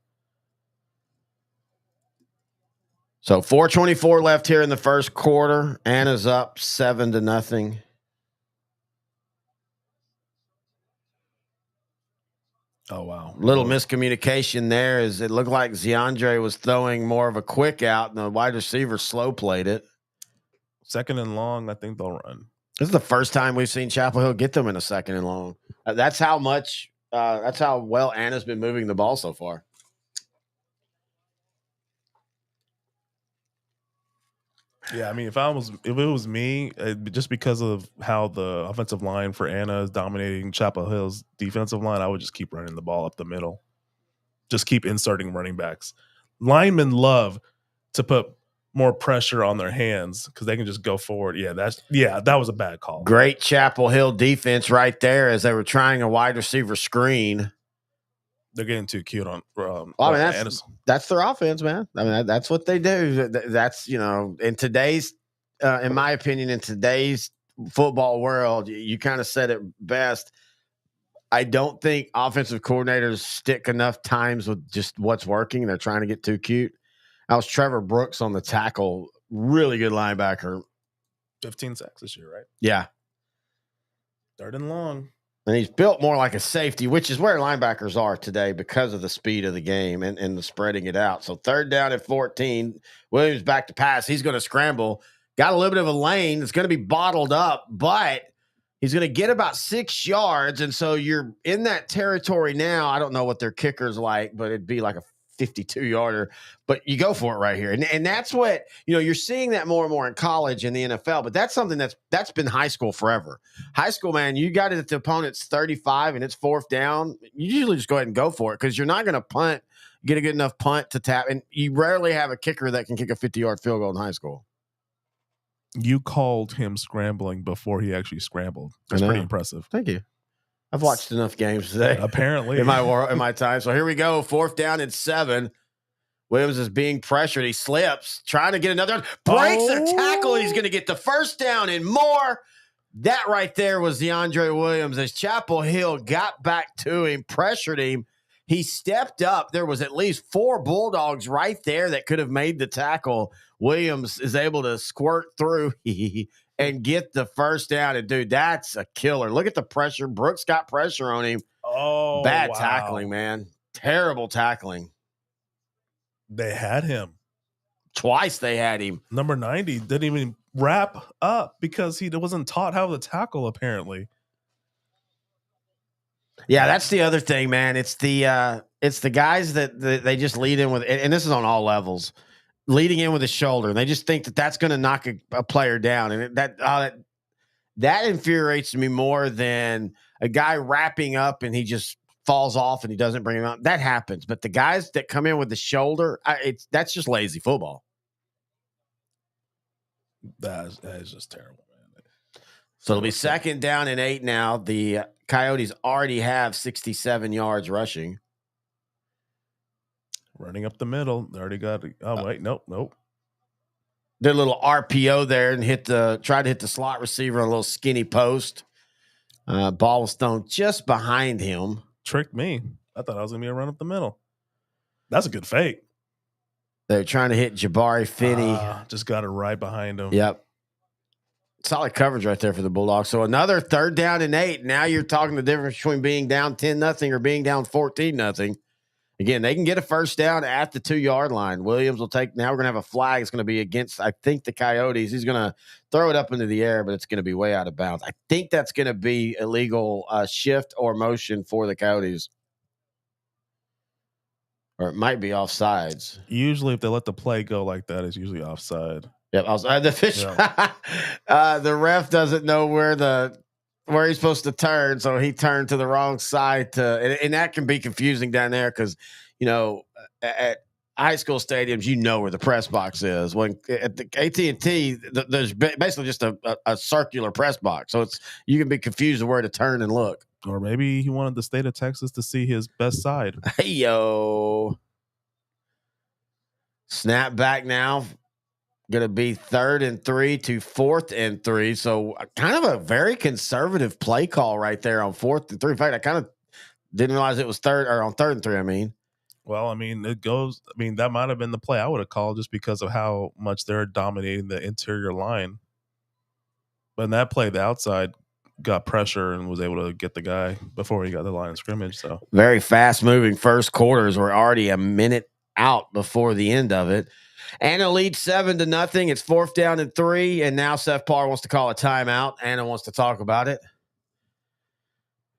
S1: So 4:24 left here in the first quarter. Anna's up 7-0.
S6: Oh, wow.
S1: Little miscommunication there. Is it looked like DeAndre was throwing more of a quick out, and the wide receiver slow played it.
S6: 2nd and long, I think they'll run.
S1: This is the first time we've seen Chapel Hill get them in a 2nd and long. That's how well Anna's been moving the ball so far.
S6: Yeah, I mean, if it was me, just because of how the offensive line for Anna is dominating Chapel Hill's defensive line, I would just keep running the ball up the middle. Just keep inserting running backs. Linemen love to put more pressure on their hands because they can just go forward. That was a bad call.
S1: Great Chapel Hill defense right there as they were trying a wide receiver screen.
S6: They're getting too cute on.
S1: That's their offense, man. I mean, that's what they do. That's in today's, in my opinion, in today's football world, you kind of said it best. I don't think offensive coordinators stick enough times with just what's working. They're trying to get too cute. I was Trevor Brooks on the tackle, really good linebacker.
S6: 15 sacks this year, right?
S1: Yeah.
S6: 3rd and long.
S1: And he's built more like a safety, which is where linebackers are today because of the speed of the game and the spreading it out. So 3rd down at 14. Williams back to pass. He's going to scramble. Got a little bit of a lane. It's going to be bottled up, but he's going to get about 6 yards. And so you're in that territory now. I don't know what their kicker's like, but it'd be like a 52-yarder, but you go for it right here. And that's what, you're seeing that more and more in college and the NFL, but that's something that's been high school forever. High school, man, you got it at the opponent's 35 and it's 4th down. You usually just go ahead and go for it because you're not going to punt, get a good enough punt to tap. And you rarely have a kicker that can kick a 50-yard field goal in high school.
S6: You called him scrambling before he actually scrambled. That's pretty impressive.
S1: Thank you. I've watched enough games today.
S6: Apparently.
S1: in my time. So here we go. 4th down and 7. Williams is being pressured. He slips, trying to get another, breaks a tackle, and he's going to get the first down and more. That right there was DeAndre Williams as Chapel Hill got back to him, pressured him. He stepped up. There was at least 4 Bulldogs right there that could have made the tackle. Williams is able to squirt through and get the first down. And, dude, that's a killer. Look at the pressure. Brooks got pressure on him.
S6: Oh,
S1: bad tackling, man. Terrible tackling.
S6: They had him.
S1: Twice they had him.
S6: Number 90 didn't even wrap up because he wasn't taught how to tackle, apparently.
S1: Yeah, that's the other thing, man. It's the guys that they just lead in with, and this is on all levels, leading in with the shoulder. They just think that that's going to knock a player down, and that infuriates me more than a guy wrapping up and he just falls off and he doesn't bring him out. That happens, but the guys that come in with the shoulder, that's just lazy football.
S6: That is just terrible, man.
S1: So it'll be 2nd down and 8 now. The Coyotes already have 67 yards rushing.
S6: Running up the middle. They already got it. Oh, wait. Nope.
S1: Did a little RPO there and tried to hit the slot receiver on a little skinny post. Ball was thrown just behind him.
S6: Tricked me. I thought I was going to be a run up the middle. That's a good fake.
S1: They're trying to hit Jabari Finney.
S6: Just got it right behind him.
S1: Yep. Solid coverage right there for the Bulldogs. So another 3rd down and 8. Now you're talking the difference between being down 10-0 or being down 14-0. Again, they can get a first down at the 2-yard line. Williams will take. Now we're going to have a flag. It's going to be against, I think, the Coyotes. He's going to throw it up into the air, but it's going to be way out of bounds. I think that's going to be illegal shift or motion for the Coyotes. Or it might be offsides.
S6: Usually, if they let the play go like that, it's usually offside.
S1: Yep, the fish. Yeah. The ref doesn't know where he's supposed to turn, so he turned to the wrong side. And that can be confusing down there because, at high school stadiums, where the press box is. When at the AT&T, there's basically just a circular press box, so you can be confused of where to turn and look.
S6: Or maybe he wanted the state of Texas to see his best side.
S1: Hey, yo. Snap back now. Going to be 3rd and 3 to 4th and 3. So kind of a very conservative play call right there on 4th and 3. In fact, I kind of didn't realize it was 3rd and 3. I mean,
S6: well, that might have been the play I would have called just because of how much they're dominating the interior line. But in that play, the outside got pressure and was able to get the guy before he got the line of scrimmage. So
S1: very fast moving first quarters. We're already a minute out before the end of it. Anna leads 7-0. It's 4th down and 3. And now Seth Parr wants to call a timeout. Anna wants to talk about it.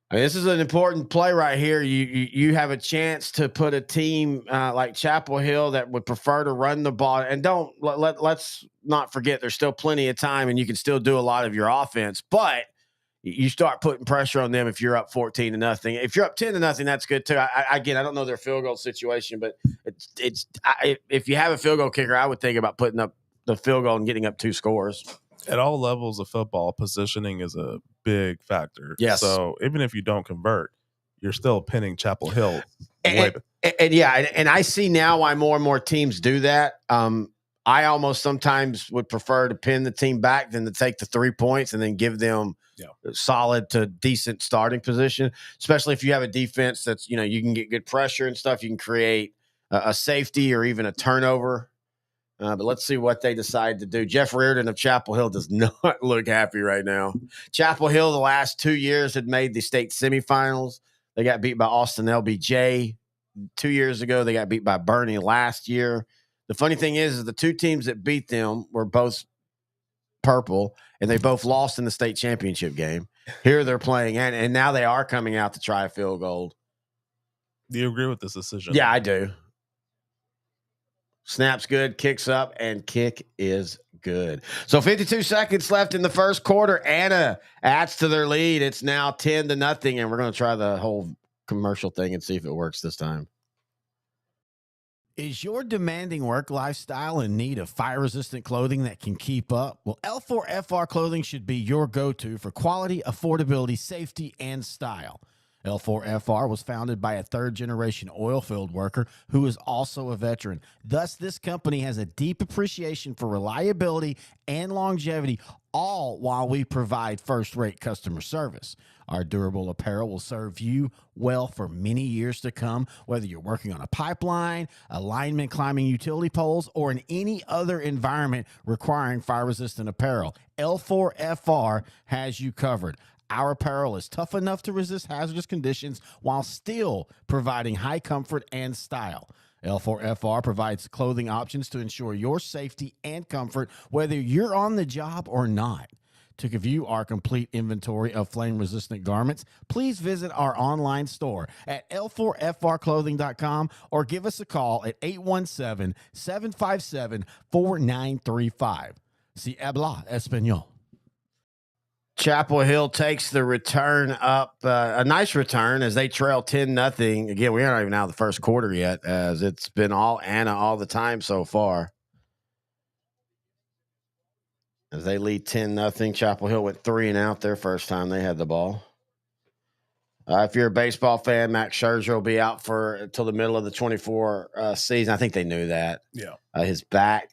S1: I mean, this is an important play right here. You have a chance to put a team like Chapel Hill that would prefer to run the ball. And let's not forget there's still plenty of time and you can still do a lot of your offense. But you start putting pressure on them if you're up 14-0. If you're up 10-0, that's good too. I don't know their field goal situation, but if you have a field goal kicker, I would think about putting up the field goal and getting up 2 scores.
S6: At all levels of football, positioning is a big factor.
S1: Yes.
S6: So even if you don't convert, you're still pinning Chapel Hill.
S1: And I see now why more and more teams do that. I almost sometimes would prefer to pin the team back than to take the 3 points and then give them solid to decent starting position, especially if you have a defense that's, you can get good pressure and stuff. You can create a safety or even a turnover. But let's see what they decide to do. Jeff Reardon of Chapel Hill does not look happy right now. Chapel Hill, the last 2 years, had made the state semifinals. They got beat by Austin LBJ 2 years ago. They got beat by Bernie last year. The funny thing is the 2 teams that beat them were both purple, and they both lost in the state championship game. Here they're playing, and now they are coming out to try a field goal.
S6: Do you agree with this decision?
S1: Yeah, I do. Snap's good, kicks up, and kick is good. So 52 seconds left in the first quarter. Anna adds to their lead. It's now 10-0, and we're going to try the whole commercial thing and see if it works this time.
S11: Is your demanding work lifestyle in need of fire-resistant clothing that can keep up? Well, L4FR clothing should be your go-to for quality, affordability, safety, and style. L4FR was founded by a third-generation oil field worker who is also a veteran. Thus, this company has a deep appreciation for reliability and longevity, all while we provide first-rate customer service. Our durable apparel will serve you well for many years to come, whether you're working on a pipeline, a lineman climbing utility poles, or in any other environment requiring fire-resistant apparel. L4FR has you covered. Our apparel is tough enough to resist hazardous conditions while still providing high comfort and style. L4FR provides clothing options to ensure your safety and comfort, whether you're on the job or not. To view our complete inventory of flame-resistant garments, please visit our online store at l4frclothing.com or give us a call at 817-757-4935. Si habla español.
S1: Chapel Hill takes the return up, a nice return as they trail 10-0. Again, we aren't even out of the first quarter yet, as it's been all Anna all the time so far. As they lead 10-0, Chapel Hill went 3 and out their first time they had the ball. If you're a baseball fan, Max Scherzer will be out for until the middle of the 24 season. I think they knew that.
S6: Yeah.
S1: His back.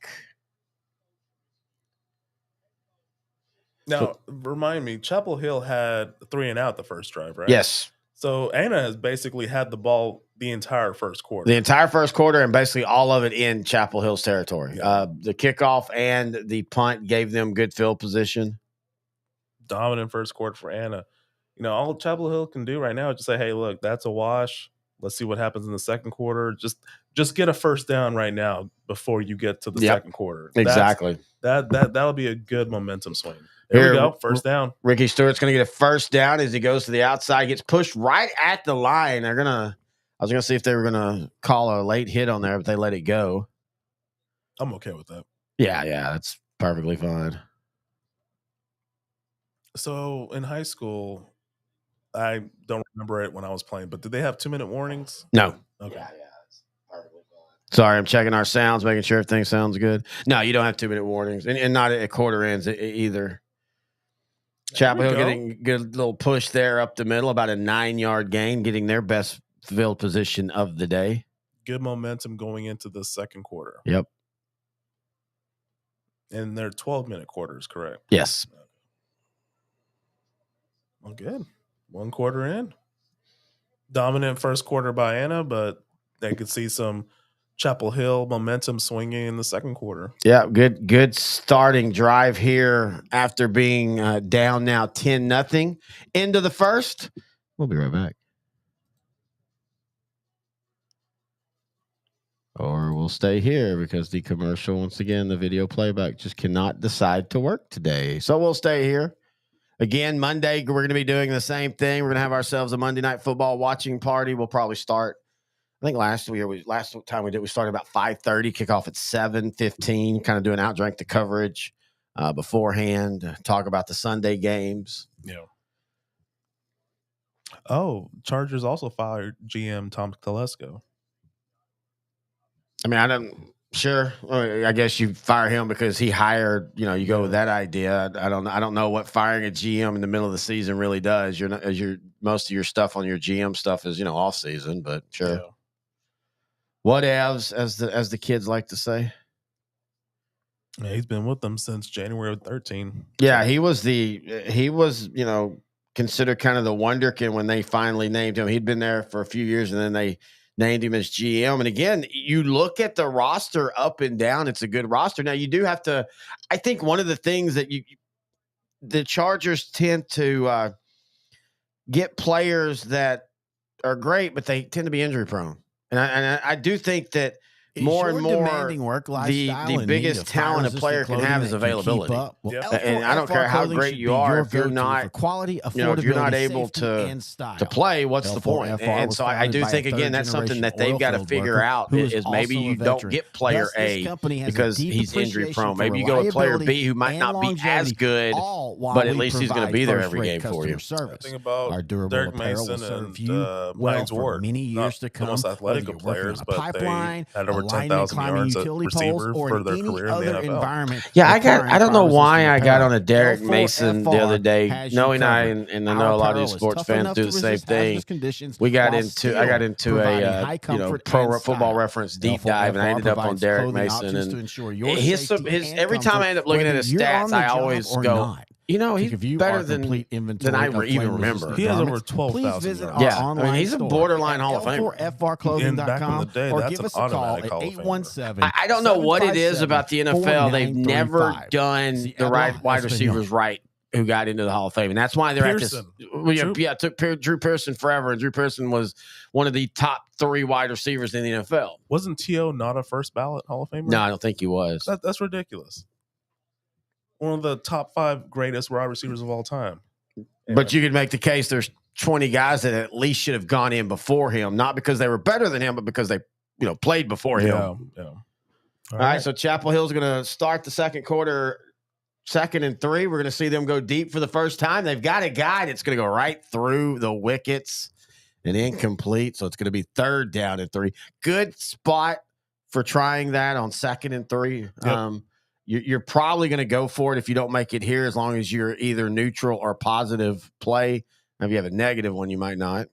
S6: Now, remind me, Chapel Hill had 3 and out the first drive, right?
S1: Yes.
S6: So Anna has basically had the ball the entire first quarter.
S1: The entire first quarter and basically all of it in Chapel Hill's territory.
S6: Yeah.
S1: The kickoff and the punt gave them good field position.
S6: Dominant first quarter for Anna. You know, all Chapel Hill can do right now is just say, hey, look, that's a wash. Let's see what happens in the second quarter. Just get a first down right now before you get to the second quarter.
S1: Exactly.
S6: That'll be a good momentum swing. There we go. First down.
S1: Ricky Stewart's going to get a first down as he goes to the outside, gets pushed right at the line. I was going to see if they were going to call a late hit on there, but they let it go.
S6: I'm okay with that.
S1: Yeah, that's perfectly fine.
S6: So in high school, I don't remember it when I was playing, but did they have 2-minute warnings?
S1: No.
S6: Okay.
S1: Yeah, that's perfectly fine. Sorry, I'm checking our sounds, making sure everything sounds good. No, you don't have 2-minute warnings, and not at quarter ends either. Chapel Hill getting a good little push there up the middle, about a 9-yard gain, getting their best field position of the day.
S6: Good momentum going into the second quarter.
S1: Yep.
S6: And they're 12-minute quarters, correct?
S1: Yes.
S6: Well, good. 1 quarter in. Dominant first quarter by Anna, but they could see some Chapel Hill momentum swinging in the second quarter.
S1: Yeah, good starting drive here after being down now 10-0 into the first. We'll be right back. Or we'll stay here because the commercial, once again, the video playback just cannot decide to work today. So we'll stay here. Again, Monday, we're going to be doing the same thing. We're going to have ourselves a Monday Night Football watching party. We'll probably start, I think last time we started about 5:30, kick off at 7:15, kind of doing outdrank the coverage beforehand, talk about the Sunday games.
S6: Yeah. Oh, Chargers also fired GM Tom Telesco.
S1: I mean, I guess you fire him because he hired, you go with that idea. I don't know what firing a GM in the middle of the season really does. Most of your stuff on your GM stuff is, off season, but sure. Yeah. Whatevs, as the kids like to say.
S6: Yeah, he's been with them since January of 13.
S1: Yeah, he was considered kind of the wonderkin when they finally named him. He'd been there for a few years and then they named him as GM. And again, you look at the roster up and down, it's a good roster. Now you do have to, I think one of the things that the Chargers tend to get players that are great, but they tend to be injury prone. And I do think that more and more the biggest talent a player can have is availability. And I don't care how great you are, if you're not quality, if you're not able to play, what's the point? And so I do think, again, that's something that they've got to figure out is maybe you don't get player A because he's injury prone. Maybe you go with player B who might not be as good, but at least he's going to be there every game for you.
S6: Think about Derek Mason and Miles Ward, not the most athletic of players, but they had over 10,000
S11: climbing
S6: yards
S11: utility poles,
S6: receiver
S11: or
S6: for
S11: in
S6: their
S11: any
S6: career in the
S11: other
S6: NFL.
S11: environment.
S1: Yeah, I don't know why I got on a Derek
S11: L4FR
S1: Mason the other day,
S11: has you
S1: knowing
S11: covered.
S1: and I
S11: Our
S1: know a lot of
S11: apparel
S1: these
S11: is
S1: sports
S11: tough
S1: fans
S11: enough
S1: do
S11: to
S1: the same
S11: resist
S1: thing.
S11: hazardous conditions
S1: I got
S11: while
S1: into
S11: still
S1: a
S11: providing high comfort and
S1: Football
S11: style.
S1: Reference deep dive, and I ended up on
S11: provides
S1: Derek
S11: clothing
S1: Mason,
S11: options
S1: and
S11: to ensure your
S1: his
S11: safety and
S1: every time I end up looking
S11: whether
S1: at his
S11: you're on
S1: stats,
S11: the
S1: I
S11: job
S1: always
S11: or
S1: go,
S11: not.
S1: he's
S11: view
S1: better
S11: our complete
S1: than
S11: inventory
S1: I
S11: of
S1: even
S11: flame-resistant
S1: remember.
S6: He has over
S11: garments,
S6: 12,000
S11: please visit
S6: yards.
S11: our
S1: Yeah,
S11: online
S1: he's a
S11: store
S1: borderline
S11: at
S1: Hall of Famer.
S11: L4FRclothing.com,
S6: And back in the day,
S11: or
S6: that's
S11: give
S6: an
S11: us a call
S6: automatic
S11: at
S6: Hall of Famer.
S11: 817.
S1: I don't know what it is about the NFL. They've never
S11: 4935.
S1: done
S11: Sí,
S1: the
S11: habla
S1: wide
S11: español.
S1: receivers right who got into the Hall of Fame, and that's why they're
S6: Pearson.
S1: at this. It took Drew Pearson forever, and Drew Pearson was one of the top 3 wide receivers in the NFL.
S6: Wasn't T.O. not a first ballot Hall of Famer?
S1: No, I don't think he was.
S6: That's ridiculous. One of the top 5 greatest wide receivers of all time.
S1: But you could make the case there's 20 guys that at least should have gone in before him, not because they were better than him, but because they played before him.
S6: Yeah.
S1: All right, so Chapel Hill's going to start the second quarter, 2nd and 3. We're going to see them go deep for the first time. They've got a guy that's going to go right through the wickets and incomplete. So it's going to be 3rd down and 3. Good spot for trying that on 2nd and 3.
S6: Yep.
S1: You're probably going to go for it if you don't make it here, as long as you're either neutral or positive play. If you have a negative one, you might not.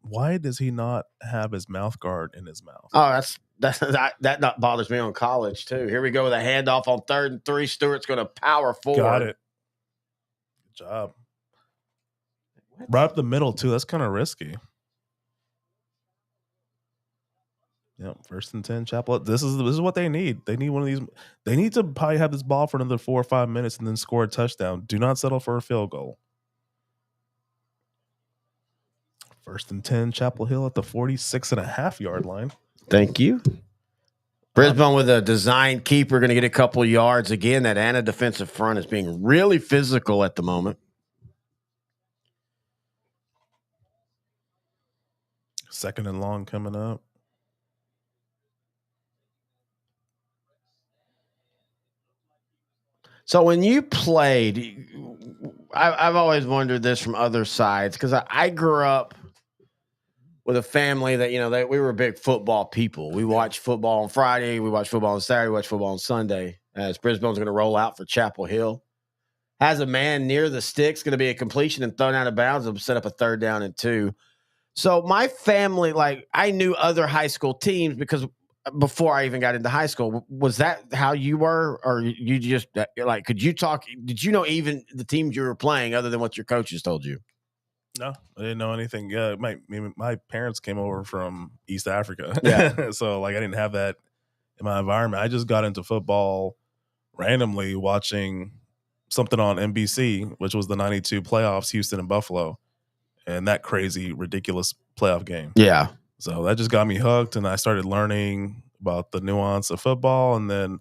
S6: Why does he not have his mouth guard in his mouth?
S1: Oh, that bothers me on college too. Here we go with a handoff on 3rd and 3. Stewart's going to power forward.
S6: Got it. Good job. Right up the middle too. That's kind of risky. Yep, 1st and 10, Chapel. This is what they need. They need one of these. They need to probably have this ball for another 4 or 5 minutes and then score a touchdown. Do not settle for a field goal. 1st and 10, Chapel Hill at the 46.5-yard line.
S1: Thank you. Brisbane with a design keeper, going to get a couple of yards. Again, that Anna defensive front is being really physical at the moment.
S6: 2nd and long coming up.
S1: So when you played, I've always wondered this from other sides, because I grew up with a family that, we were big football people. We watched football on Friday. We watched football on Saturday. We watched football on Sunday. As Brisbane's going to roll out for Chapel Hill. Has a man near the sticks, going to be a completion and thrown out of bounds. It'll set up a 3rd down and 2. So my family, I knew other high school teams because before I even got into high school. Was that how you were, or you just could you talk? Did you know even the teams you were playing other than what your coaches told you?
S6: No, I didn't know anything. My parents came over from East Africa.
S1: Yeah.
S6: So I didn't have that in my environment. I just got into football randomly watching something on NBC, which was the 92 playoffs, Houston and Buffalo, and that crazy, ridiculous playoff game.
S1: Yeah.
S6: So that just got me hooked, and I started learning about the nuance of football, and then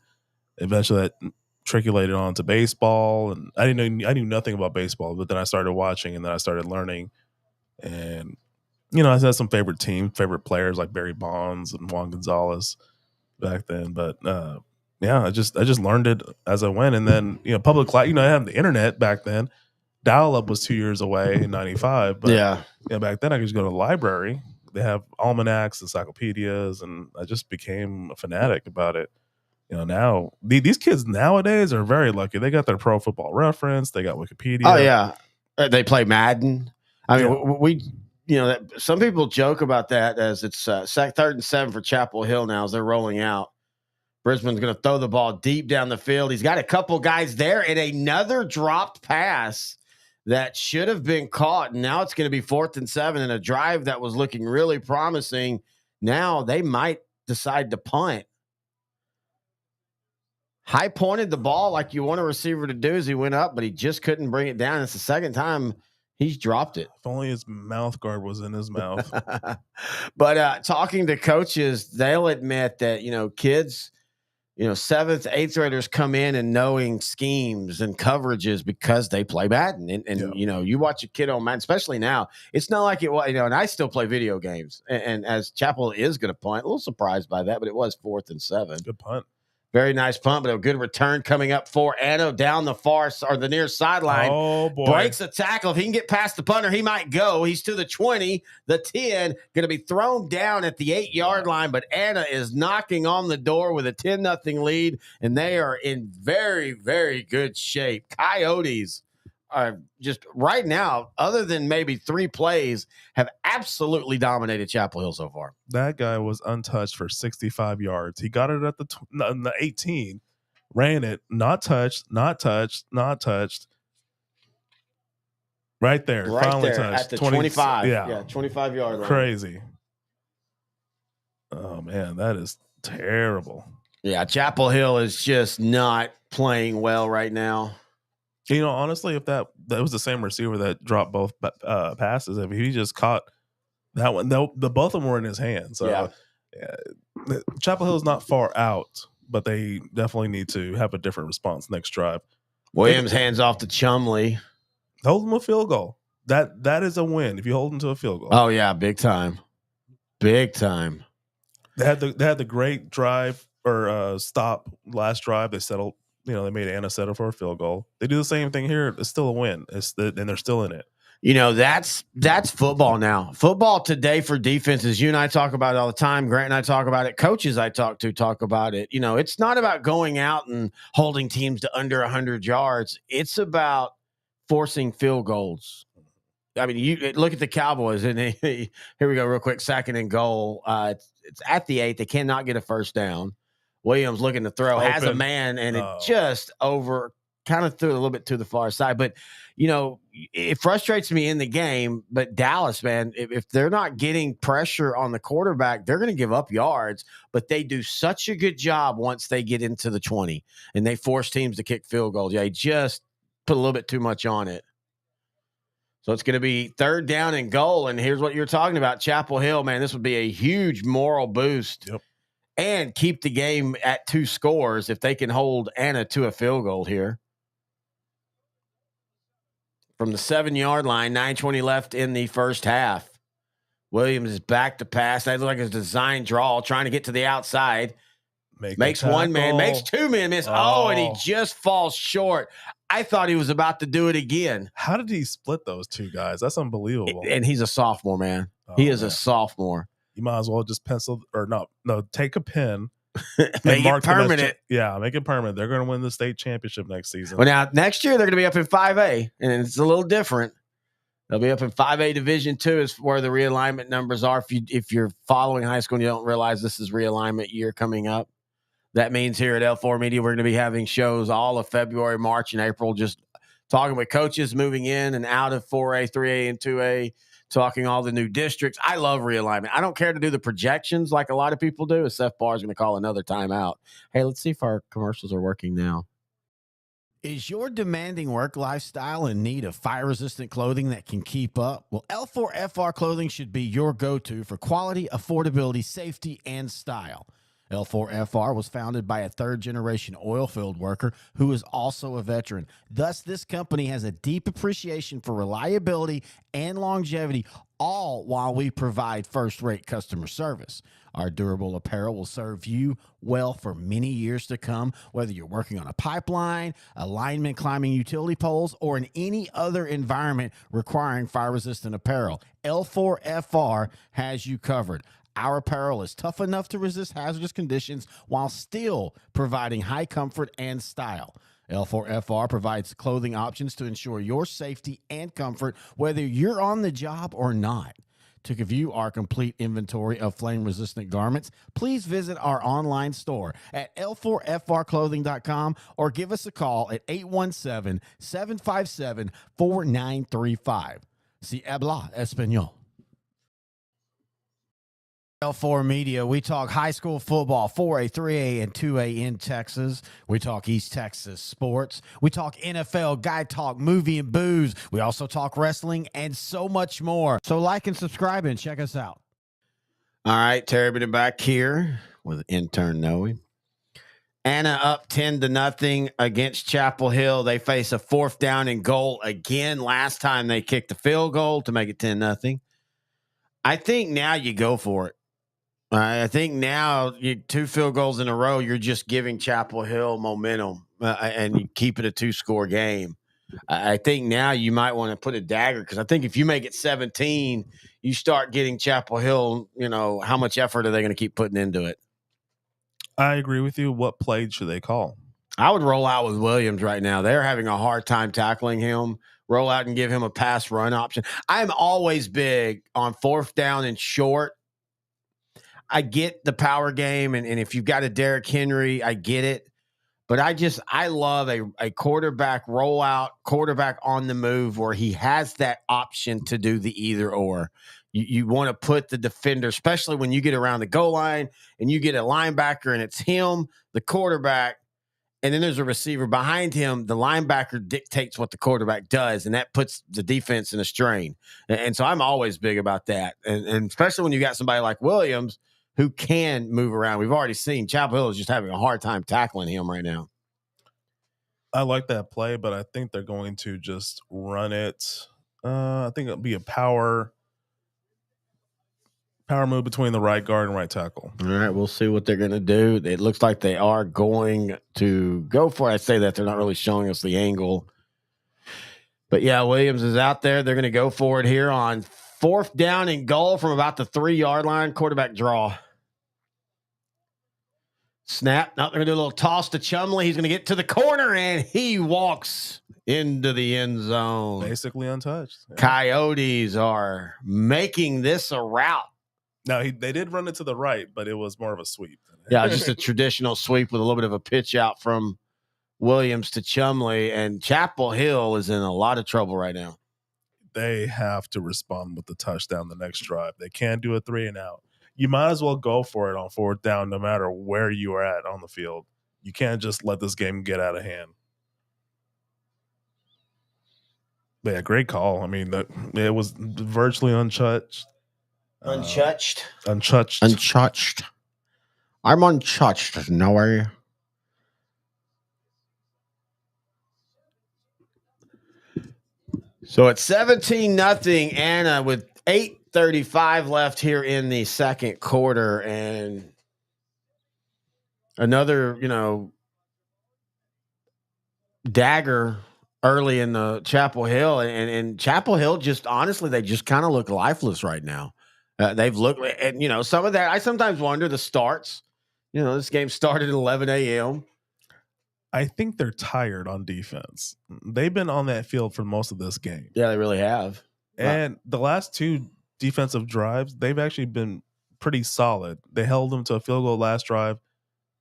S6: eventually that trickulated on to baseball. And I knew nothing about baseball, but then I started watching, and then I started learning. And I had some favorite players like Barry Bonds and Juan Gonzalez back then. But I just learned it as I went. And then public class. I had the internet back then. Dial-up was 2 years away in '95, but back then I could just go to the library. They have almanacs, encyclopedias, and I just became a fanatic about it. Now these kids nowadays are very lucky. They got their Pro Football Reference. They got Wikipedia.
S1: Oh yeah, they play Madden. I mean, we some people joke about that as it's 3rd and 7 for Chapel Hill now as they're rolling out. Brisbane's going to throw the ball deep down the field. He's got a couple guys there and another dropped pass that should have been caught. And now it's going to be 4th and 7 and a drive that was looking really promising. Now they might decide to punt. High pointed the ball like you want a receiver to do as he went up, but he just couldn't bring it down. It's the 2nd time he's dropped it.
S6: If only his mouth guard was in his mouth.
S1: But talking to coaches, they'll admit that, kids, 7th, 8th graders come in and knowing schemes and coverages because they play Madden. And you watch a kid on Madden, especially now, it's not like it was, and I still play video games. And as Chapel is going to punt, a little surprised by that, but it was 4th and 7.
S6: Good punt.
S1: Very nice punt, but a good return coming up for Anna down the far or the near sideline.
S6: Oh, boy.
S1: Breaks a tackle. If he can get past the punter, he might go. He's to the 20, the 10, going to be thrown down at the 8-yard line, but Anna is knocking on the door with a 10-0 lead, and they are in very, very good shape. Coyotes are just right now, other than maybe 3 plays, have absolutely dominated Chapel Hill so far.
S6: That guy was untouched for 65 yards. He got it at the 18, ran it, not touched. Right there,
S1: Right
S6: finally
S1: there
S6: touched.
S1: at the 25.
S6: Yeah,
S1: 25-yard line.
S6: Crazy. Oh, man, that is terrible.
S1: Yeah, Chapel Hill is just not playing well right now.
S6: You know, honestly, if that was the same receiver that dropped both passes, if he just caught that one, the both of them were in his hands. So, yeah, Chapel Hill is not far out, but they definitely need to have a different response next drive.
S1: Williams hands off to Chumley.
S6: Hold them a field goal. That is a win if you hold them to a field goal.
S1: Oh yeah, big time, big time.
S6: They had the great drive or stop last drive. They settled. You know, they made Anna settle for a field goal. They do the same thing here. It's still a win. And they're still in it.
S1: You know, that's football now. Football today for defenses. You and I talk about it all the time. Grant and I talk about it. Coaches I talk about it. You know, it's not about going out and holding teams to under 100 yards. It's about forcing field goals. I mean, you look at the Cowboys, and here we go real quick. 2nd and goal. It's at the 8. They cannot get a first down. Williams looking to throw, has a man, and it just kind of threw a little bit to the far side. But, you know, it frustrates me in the game. But Dallas, man, if they're not getting pressure on the quarterback, they're going to give up yards. But they do such a good job once they get into the 20, and they force teams to kick field goals. Yeah, they just put a little bit too much on it. So it's going to be 3rd down and goal. And here's what you're talking about. Chapel Hill, man, this would be a huge moral boost.
S6: Yep.
S1: And keep the game at 2 scores if they can hold Anna to a field goal here. From the 7-yard line, 9:20 left in the first half. Williams is back to pass. That looks like a design draw, trying to get to the outside. Makes 1 man, makes 2 men miss. Oh, and he just falls short. I thought he was about to do it again.
S6: How did he split those 2 guys? That's unbelievable.
S1: And he's a sophomore, man. He is a sophomore.
S6: You might as well just take a pen.
S1: Make it permanent.
S6: Make it permanent. They're going to win the state championship next season.
S1: Well, now, next year, they're going to be up in 5A, and it's a little different. They'll be up in 5A Division 2 is where the realignment numbers are. If you're following high school and you don't realize this is realignment year coming up, that means here at L4 Media, we're going to be having shows all of February, March, and April, just talking with coaches moving in and out of 4A, 3A, and 2A, talking all the new districts. I love realignment. I don't care to do the projections like a lot of people do. Seth Barr is going to call another timeout. Hey, let's see if our commercials are working now.
S11: Is your demanding work lifestyle in need of fire-resistant clothing that can keep up? Well, L4FR clothing should be your go-to for quality, affordability, safety, and style. L4FR was founded by a third-generation oil field worker who is also a veteran. Thus, this company has a deep appreciation for reliability and longevity, all while we provide first-rate customer service. Our durable apparel will serve you well for many years to come, whether you're working on a pipeline, a lineman climbing utility poles, or in any other environment requiring fire-resistant apparel. L4FR has you covered. Our apparel is tough enough to resist hazardous conditions while still providing high comfort and style. L4FR provides clothing options to ensure your safety and comfort, whether you're on the job or not. To view our complete inventory of flame-resistant garments, please visit our online store at l4frclothing.com or give us a call at 817-757-4935. Si habla español. L4 Media, we talk high school football, 4A, 3A, and 2A in Texas. We talk East Texas sports. We talk NFL, guy talk, movie, and booze. We also talk wrestling and so much more. So like and subscribe and check us out.
S1: All right, Terry been back here with intern Noe. Anna up 10-0 against Chapel Hill. They face a 4th down and goal again. Last time they kicked a field goal to make it 10-0. I think now you go for it. I think now 2 field goals in a row, you're just giving Chapel Hill momentum and you keep it a 2-score game. I think now you might want to put a dagger because I think if you make it 17, you start getting Chapel Hill, how much effort are they going to keep putting into it?
S6: I agree with you. What play should they call?
S1: I would roll out with Williams right now. They're having a hard time tackling him. Roll out and give him a pass run option. I'm always big on 4th down and short. I get the power game, and if you've got a Derrick Henry, I get it. But I love a quarterback rollout, quarterback on the move where he has that option to do the either or. You want to put the defender, especially when you get around the goal line and you get a linebacker and it's him, the quarterback, and then there's a receiver behind him. The linebacker dictates what the quarterback does, and that puts the defense in a strain. And so I'm always big about that. And especially when you got somebody like Williams who can move around. We've already seen Chapel Hill is just having a hard time tackling him right now.
S6: I like that play, but I think they're going to just run it. I think it'll be a power move between the right guard and right tackle.
S1: All right, we'll see what they're going to do. It looks like they are going to go for it. I say that they're not really showing us the angle. But, yeah, Williams is out there. They're going to go for it here on 4th down and goal from about the 3-yard line. Quarterback draw. Snap. Now they're going to do a little toss to Chumley. He's going to get to the corner, and he walks into the end zone.
S6: Basically untouched.
S1: Yeah. Coyotes are making this a route.
S6: No, they did run it to the right, but it was more of a sweep.
S1: Yeah, just a traditional sweep with a little bit of a pitch out from Williams to Chumley, and Chapel Hill is in a lot of trouble right now.
S6: They have to respond with the touchdown the next drive. They can't do a 3-and-out. You might as well go for it on 4th down no matter where you are at on the field. You can't just let this game get out of hand. But yeah, great call. I mean, it was virtually untouched.
S1: Untouched.
S6: I'm
S1: untouched. No way. So it's 17-0, Anna, with 8:35 left here in the second quarter, and another, dagger early in the Chapel Hill, and Chapel Hill they just kind of look lifeless right now. They've looked, and some of that. I sometimes wonder the starts. This game started at 11 a.m.
S6: I think they're tired on defense. They've been on that field for most of this game.
S1: Yeah, they really have.
S6: And the last 2 defensive drives, they've actually been pretty solid. They held them to a field goal last drive.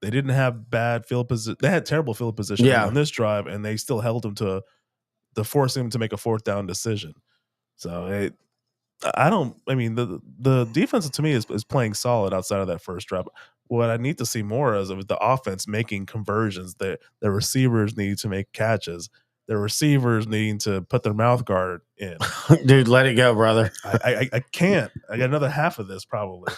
S6: They didn't have bad field position. They had terrible field position on this drive, and they still held them to forcing them to make a 4th down decision. So the defense to me is playing solid outside of that first drive. What I need to see more is of the offense making conversions. The receivers need to make catches. The receivers needing to put their mouth guard in.
S1: Dude, let it go, brother.
S6: I can't. I got another half of this probably.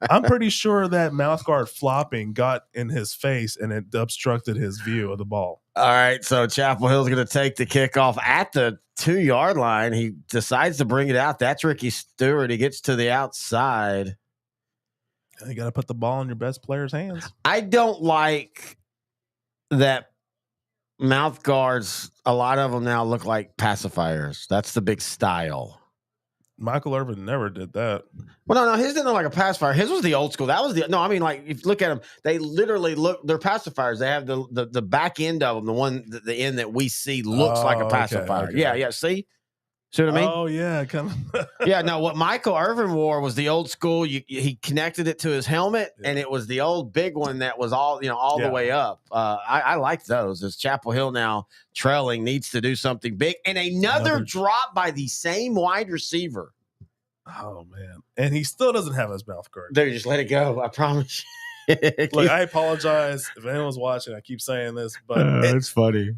S6: I'm pretty sure that mouth guard flopping got in his face and it obstructed his view of the ball.
S1: All right, so Chapel Hill's going to take the kickoff at the 2-yard line. He decides to bring it out. That's Ricky Stewart. He gets to the outside.
S6: You got to put the ball in your best player's hands.
S1: I don't like that mouth guards. A lot of them now look like pacifiers. That's the big style.
S6: Michael Irvin never did that.
S1: Well, no, his didn't look like a pacifier. His was the old school. That was if you look at them, they literally they're pacifiers. They have the back end of them, the end that we see looks like a pacifier. Okay. Yeah. See what I mean?
S6: Oh yeah, kind of.
S1: Yeah. No, what Michael Irvin wore was the old school. He connected it to his helmet, and it was the old big one that was all the way up. I like those. As Chapel Hill now trailing needs to do something big, and another drop by the same wide receiver.
S6: Oh man, and he still doesn't have his mouth guard.
S1: Dude, just let it go. I promise.
S6: Look, I apologize if anyone's watching. I keep saying this, but
S1: it's funny.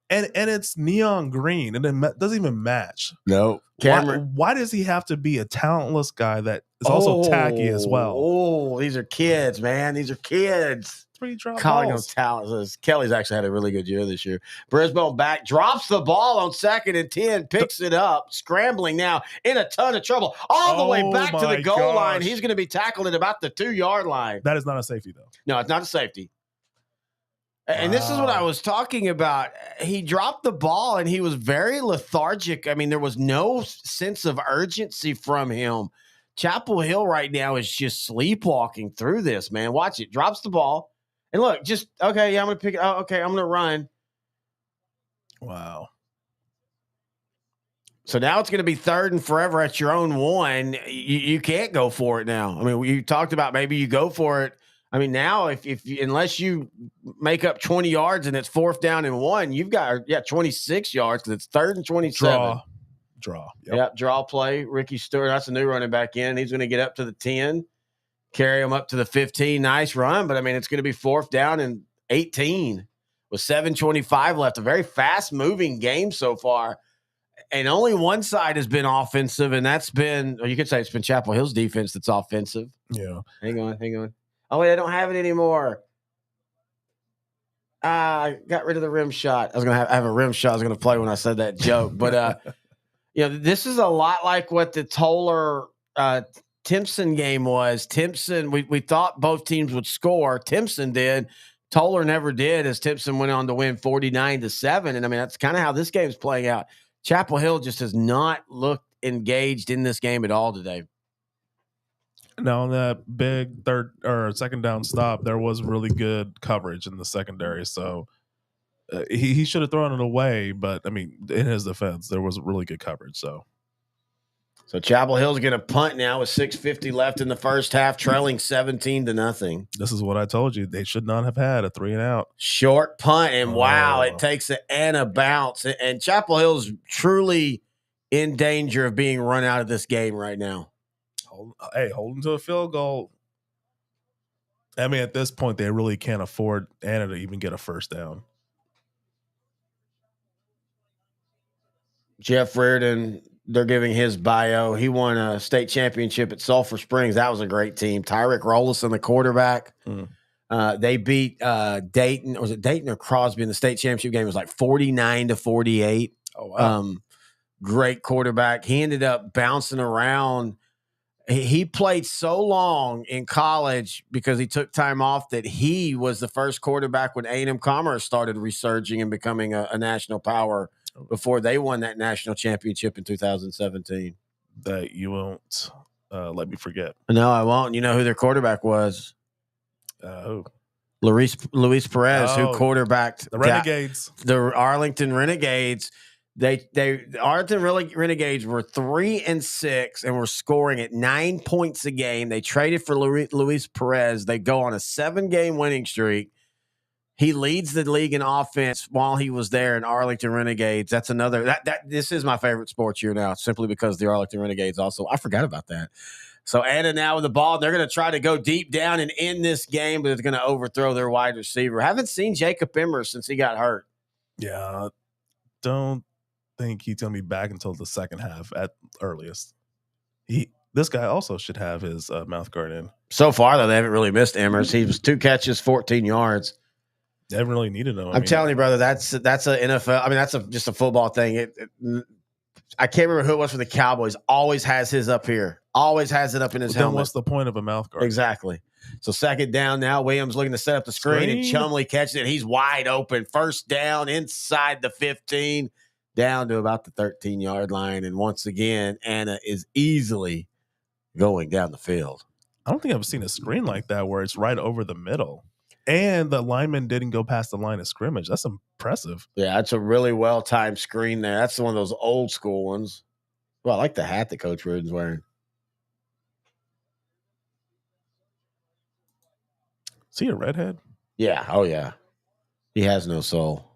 S6: And it's neon green, and it doesn't even match.
S1: No.
S6: Why does he have to be a talentless guy that is also tacky as well?
S1: Oh, these are kids, man. These are kids.
S6: 3 drop
S1: calling
S6: balls.
S1: them talents. Kelly's actually had a really good year this year. Brisbane back, drops the ball on 2nd and 10, picks it up, scrambling now in a ton of trouble. All the way back to the goal line. He's going to be tackled at about the 2-yard line.
S6: That is not a safety, though.
S1: No, it's not a safety. And this is what I was talking about. He dropped the ball and he was very lethargic. I mean, there was no sense of urgency from him. Chapel Hill right now is just sleepwalking through this, man. Watch it. Drops the ball. And look, just, okay, yeah, I'm going to pick it. Oh, okay, I'm going to run.
S6: Wow.
S1: So now it's going to be 3rd and forever at your own 1. You can't go for it now. I mean, you talked about maybe you go for it. I mean, now if unless you make up 20 yards and it's 4th down and 1, you've got 26 yards because it's 3rd and 27.
S6: Draw.
S1: Yep, draw play. Ricky Stewart, that's a new running back in. He's going to get up to the 10, carry him up to the 15. Nice run, but I mean, it's going to be 4th down and 18 with 7:25 left. A very fast-moving game so far. And only one side has been offensive, and that's been, or you could say it's been Chapel Hill's defense that's offensive.
S6: Yeah.
S1: Hang on. Oh, wait, I don't have it anymore. I got rid of the rim shot. I was going to have a rim shot I was going to play when I said that joke. But, this is a lot like what the Toller Timpson game was. Timpson, we thought both teams would score. Timpson did. Toller never did, as Timpson went on to win 49-7. And, I mean, that's kind of how this game's playing out. Chapel Hill just has not looked engaged in this game at all today.
S6: Now, on that big 3rd or 2nd down stop, there was really good coverage in the secondary. So he should have thrown it away. But, I mean, in his defense, there was really good coverage. So
S1: Chapel Hill's going to punt now with 6:50 left in the first half, trailing 17-0.
S6: This is what I told you. They should not have had a 3-and-out.
S1: Short punt, and wow, it takes a bounce. And Chapel Hill's truly in danger of being run out of this game right now.
S6: Holding to a field goal. I mean, at this point, they really can't afford Anna to even get a 1st down.
S1: Jeff Reardon, they're giving his bio. He won a state championship at Sulphur Springs. That was a great team. Tyrick Rollison, the quarterback. They beat Dayton. Was it Dayton or Crosby in the state championship game? It was like 49-48.
S6: Oh, wow.
S1: Great quarterback. He ended up bouncing around. He played so long in college because he took time off that he was the first quarterback when A&M Commerce started resurging and becoming a national power before they won that national championship in 2017.
S6: That you won't let me forget.
S1: No, I won't. You know who their quarterback was?
S6: Who?
S1: Luis Perez, who quarterbacked
S6: the Renegades.
S1: The Arlington Renegades. The Arlington Renegades were 3-6 and were scoring at 9 points a game. They traded for Luis Perez. They go on a 7-game winning streak. He leads the league in offense while he was there in Arlington Renegades. That's another this is my favorite sports year now, simply because the Arlington Renegades also. I forgot about that. So Anna now with the ball. They're going to try to go deep down and end this game, but it's going to overthrow their wide receiver. Haven't seen Jacob Emmer since he got hurt.
S6: Yeah, don't think he's going to be back until the second half at earliest. This guy also should have his mouth guard in.
S1: So far, though, they haven't really missed Emmers. He was 2 catches, 14 yards.
S6: They haven't really needed him.
S1: I'm telling you, brother, that's an NFL. I mean, that's just a football thing. I can't remember who it was for the Cowboys. Always has his up here. Always has it up in his helmet.
S6: Then what's the point of a mouth guard?
S1: Exactly. So 2nd down now. Williams looking to set up the screen. And Chumley catches it. He's wide open. 1st down inside the 15, down to about the 13-yard line. And once again, Anna is easily going down the field.
S6: I don't think I've seen a screen like that where it's right over the middle. And the lineman didn't go past the line of scrimmage. That's impressive.
S1: Yeah, that's a really well-timed screen there. That's one of those old school ones. Well, I like the hat that Coach Reardon's wearing.
S6: Is he a redhead?
S1: Yeah. Oh, yeah. He has no soul.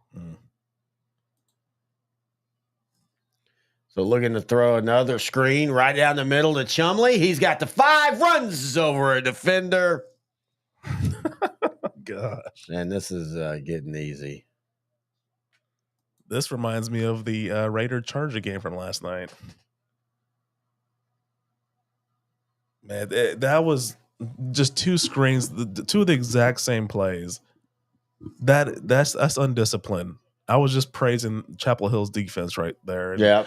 S1: So looking to throw another screen right down the middle to Chumley. He's got the 5, runs over a defender.
S6: Gosh.
S1: And this is getting easy.
S6: This reminds me of the Raider-Charger game from last night. Man, that was just two screens, two of the exact same plays. That's undisciplined. I was just praising Chapel Hill's defense right there.
S1: Yeah.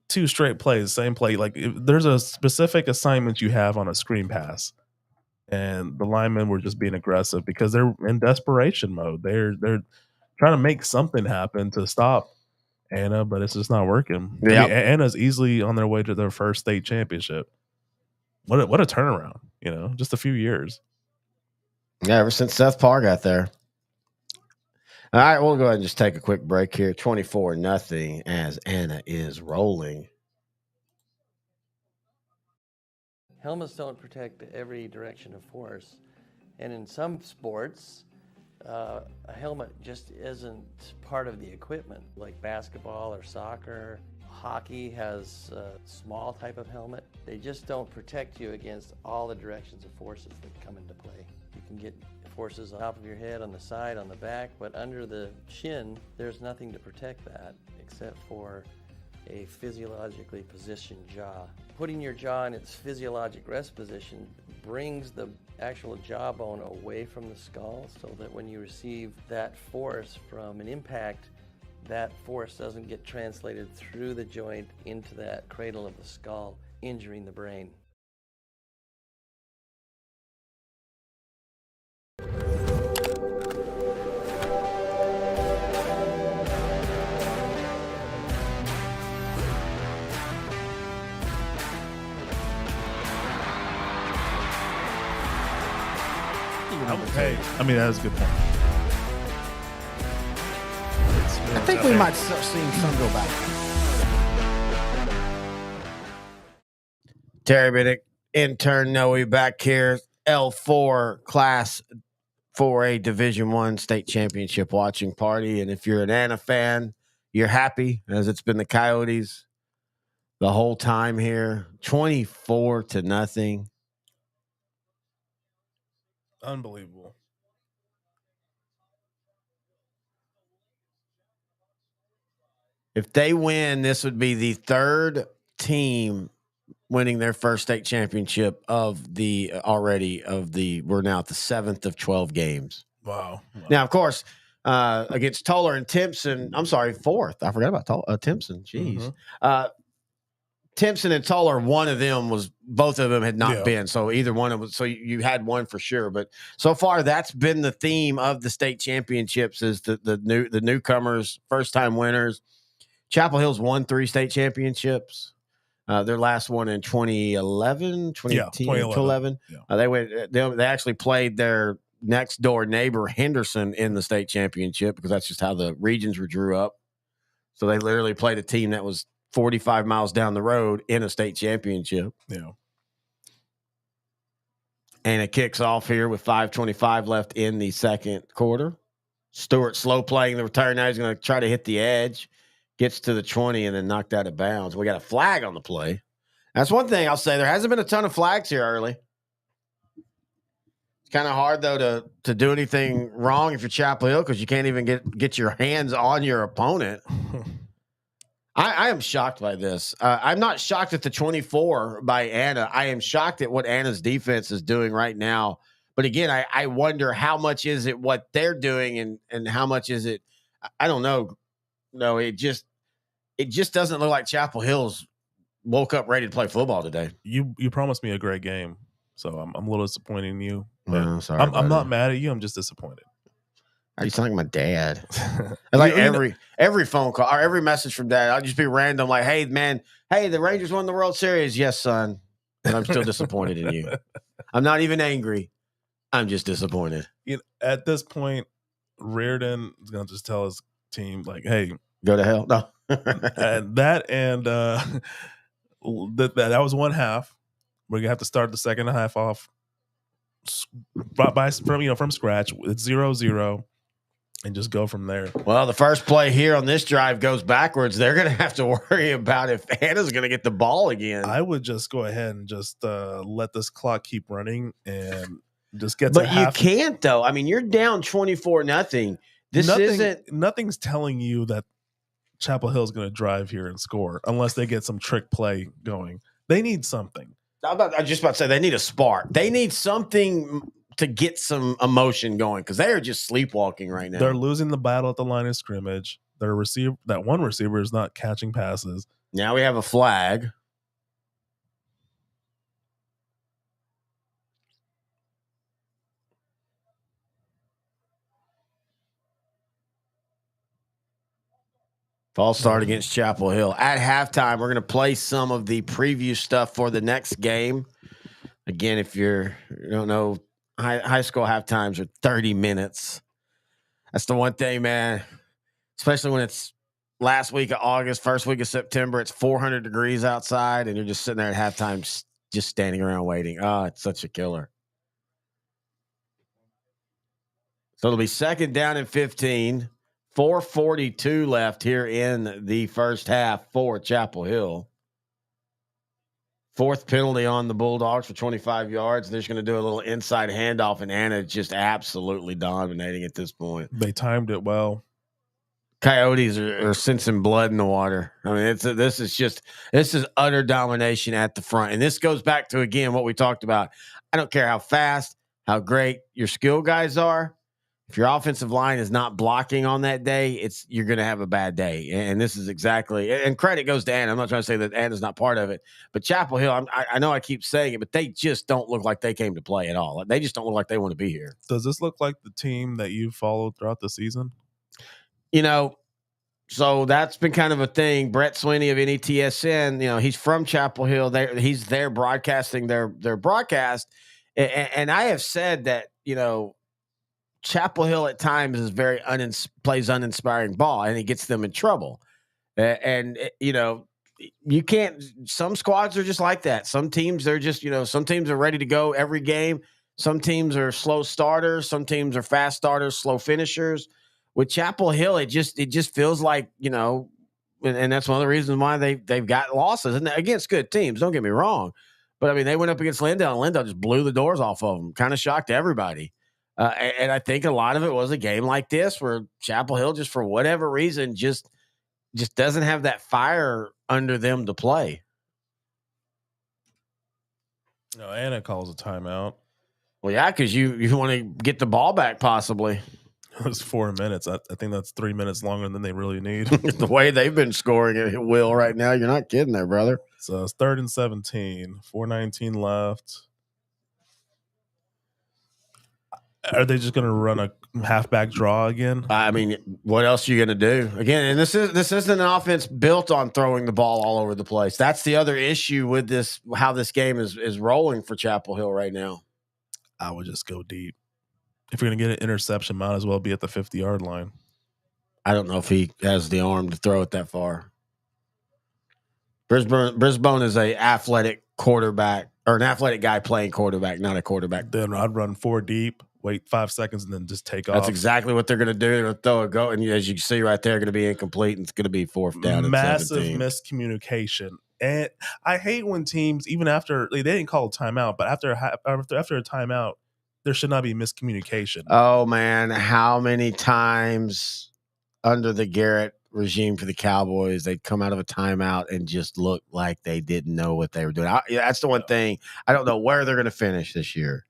S6: Two straight plays, same play. Like if there's a specific assignment you have on a screen pass, and the linemen were just being aggressive because they're in desperation mode. They're trying to make something happen to stop Anna, but it's just not working.
S1: Yeah.
S6: I mean, Anna's easily on their way to their first state championship. What a turnaround, just a few years.
S1: Yeah, ever since Seth Parr got there. All right, we'll go ahead and just take a quick break here. 24-0 as Anna is rolling.
S12: Helmets don't protect every direction of force. And in some sports, a helmet just isn't part of the equipment, like basketball or soccer. Hockey has a small type of helmet. They just don't protect you against all the directions of forces that come into play. You can get forces on top of your head, on the side, on the back, but under the chin, there's nothing to protect that except for a physiologically positioned jaw. Putting your jaw in its physiologic rest position brings the actual jawbone away from the skull so that when you receive that force from an impact, that force doesn't get translated through the joint into that cradle of the skull, injuring the brain.
S6: Hey, I mean, that's a good point.
S1: I think we might start seeing some go back. Terry Bennett, intern Noe back here. L4 Class 4A Division I State Championship watching party. And if you're an Anna fan, you're happy, as it's been the Coyotes the whole time here. 24-0.
S6: Unbelievable.
S1: If they win, this would be the third team winning their first state championship we're now at the 7th of 12 games.
S6: Wow.
S1: Now, of course, against Toller and Timpson, I'm sorry, 4th. I forgot about Timpson. Jeez. Timpson and Toller, both of them had not been. So either one of them, so you had one for sure. But so far, that's been the theme of the state championships is the newcomers, first time winners. Chapel Hill's won 3 state championships. Their last one in 2011. Yeah. They actually played their next door neighbor Henderson in the state championship because that's just how the regions were drew up. So they literally played a team that was 45 miles down the road in a state championship.
S6: Yeah.
S1: And it kicks off here with 5:25 left in the second quarter. Stewart slow playing the return. Now he's going to try to hit the edge. Gets to the 20 and then knocked out of bounds. We got a flag on the play. That's one thing I'll say. There hasn't been a ton of flags here early. It's kind of hard, though, to do anything wrong if you're Chapel Hill because you can't even get your hands on your opponent. I am shocked by this. I'm not shocked at the 24 by Anna. I am shocked at what Anna's defense is doing right now. But again, I wonder how much is it what they're doing and how much is it – I don't know. No, it just doesn't look like Chapel Hill's woke up ready to play football today.
S6: You promised me a great game, so I'm a little disappointed in you.
S1: Sorry,
S6: I'm not mad at you. I'm just disappointed.
S1: You sound like my dad. Like every phone call or every message from dad, I'll just be random. Like, hey man, the Rangers won the World Series. Yes, son, and I'm still disappointed in you. I'm not even angry. I'm just disappointed.
S6: At this point, Reardon is gonna just tell his team like, "Hey,
S1: go to hell." No,
S6: that was one half. We're gonna have to start the second half off from scratch. It's 0-0, and just go from there.
S1: Well, the first play here on this drive goes backwards. They're gonna have to worry about if Anna's gonna get the ball again.
S6: I would just go ahead and just let this clock keep running and just get.
S1: But you can't though. I mean, you're down 24-0.
S6: Nothing's telling you that Chapel Hill's going to drive here and score unless they get some trick play going. They need something.
S1: I'm just about to say they need a spark. They need something to get some emotion going because they are just sleepwalking right now.
S6: They're losing the battle at the line of scrimmage. That one receiver is not catching passes.
S1: Now we have a flag. False start against Chapel Hill. At halftime, we're going to play some of the preview stuff for the next game. Again, if you don't know, high school halftimes are 30 minutes. That's the one thing, man, especially when it's last week of August, first week of September, it's 400 degrees outside, and you're just sitting there at halftime just standing around waiting. Oh, it's such a killer. So it'll be 2nd down and 15. 4:42 left here in the first half for Chapel Hill. 4th penalty on the Bulldogs for 25 yards. They're just going to do a little inside handoff, and Anna just absolutely dominating at this point.
S6: They timed it well.
S1: Coyotes are sensing blood in the water. I mean, this is utter domination at the front. And this goes back to, again, what we talked about. I don't care how fast, how great your skill guys are. If your offensive line is not blocking on that day, you're going to have a bad day. And this is exactly, and credit goes to Anna. I'm not trying to say that Anna's not part of it, but Chapel Hill, I know I keep saying it, but they just don't look like they came to play at all. They just don't look like they want to be here.
S6: Does this look like the team that you've followed throughout the season?
S1: So that's been kind of a thing. Brett Sweeney of NETSN, he's from Chapel Hill. He's there broadcasting their broadcast. And I have said that, Chapel Hill at times is plays uninspiring ball, and it gets them in trouble. You can't. Some squads are just like that. Some teams are just, some teams are ready to go every game. Some teams are slow starters. Some teams are fast starters, slow finishers. With Chapel Hill, it just feels like, and that's one of the reasons why they've got losses and against good teams. Don't get me wrong, but I mean they went up against Lindale, and Lindale just blew the doors off of them. Kind of shocked everybody. And I think a lot of it was a game like this where Chapel Hill, just for whatever reason, just doesn't have that fire under them to play.
S6: No, Anna calls a timeout.
S1: Well, yeah, because you want to get the ball back possibly.
S6: It was 4 minutes. I think that's 3 minutes longer than they really need.
S1: The way they've been scoring at will right now, you're not kidding there, brother.
S6: So it's 3rd and 17, 4:19 left. Are they just going to run a halfback draw again?
S1: I mean, what else are you going to do? Again, and this isn't an offense built on throwing the ball all over the place. That's the other issue with this, how this game is rolling for Chapel Hill right now.
S6: I would just go deep. If you're going to get an interception, might as well be at the 50-yard line.
S1: I don't know if he has the arm to throw it that far. Brisbane is a athletic quarterback, or an athletic guy playing quarterback, not a quarterback.
S6: Then I'd run 4 deep, wait 5 seconds, and then just take off.
S1: That's exactly what they're going to do. They're going to throw a go, and as you can see right there, going to be incomplete, and it's going to be 4th down.
S6: Massive miscommunication. And I hate when teams, even after they didn't call a timeout, but after a timeout, there should not be miscommunication.
S1: Oh man, how many times under the Garrett regime for the Cowboys they'd come out of a timeout and just look like they didn't know what they were doing? That's the one thing. I don't know where they're going to finish this year.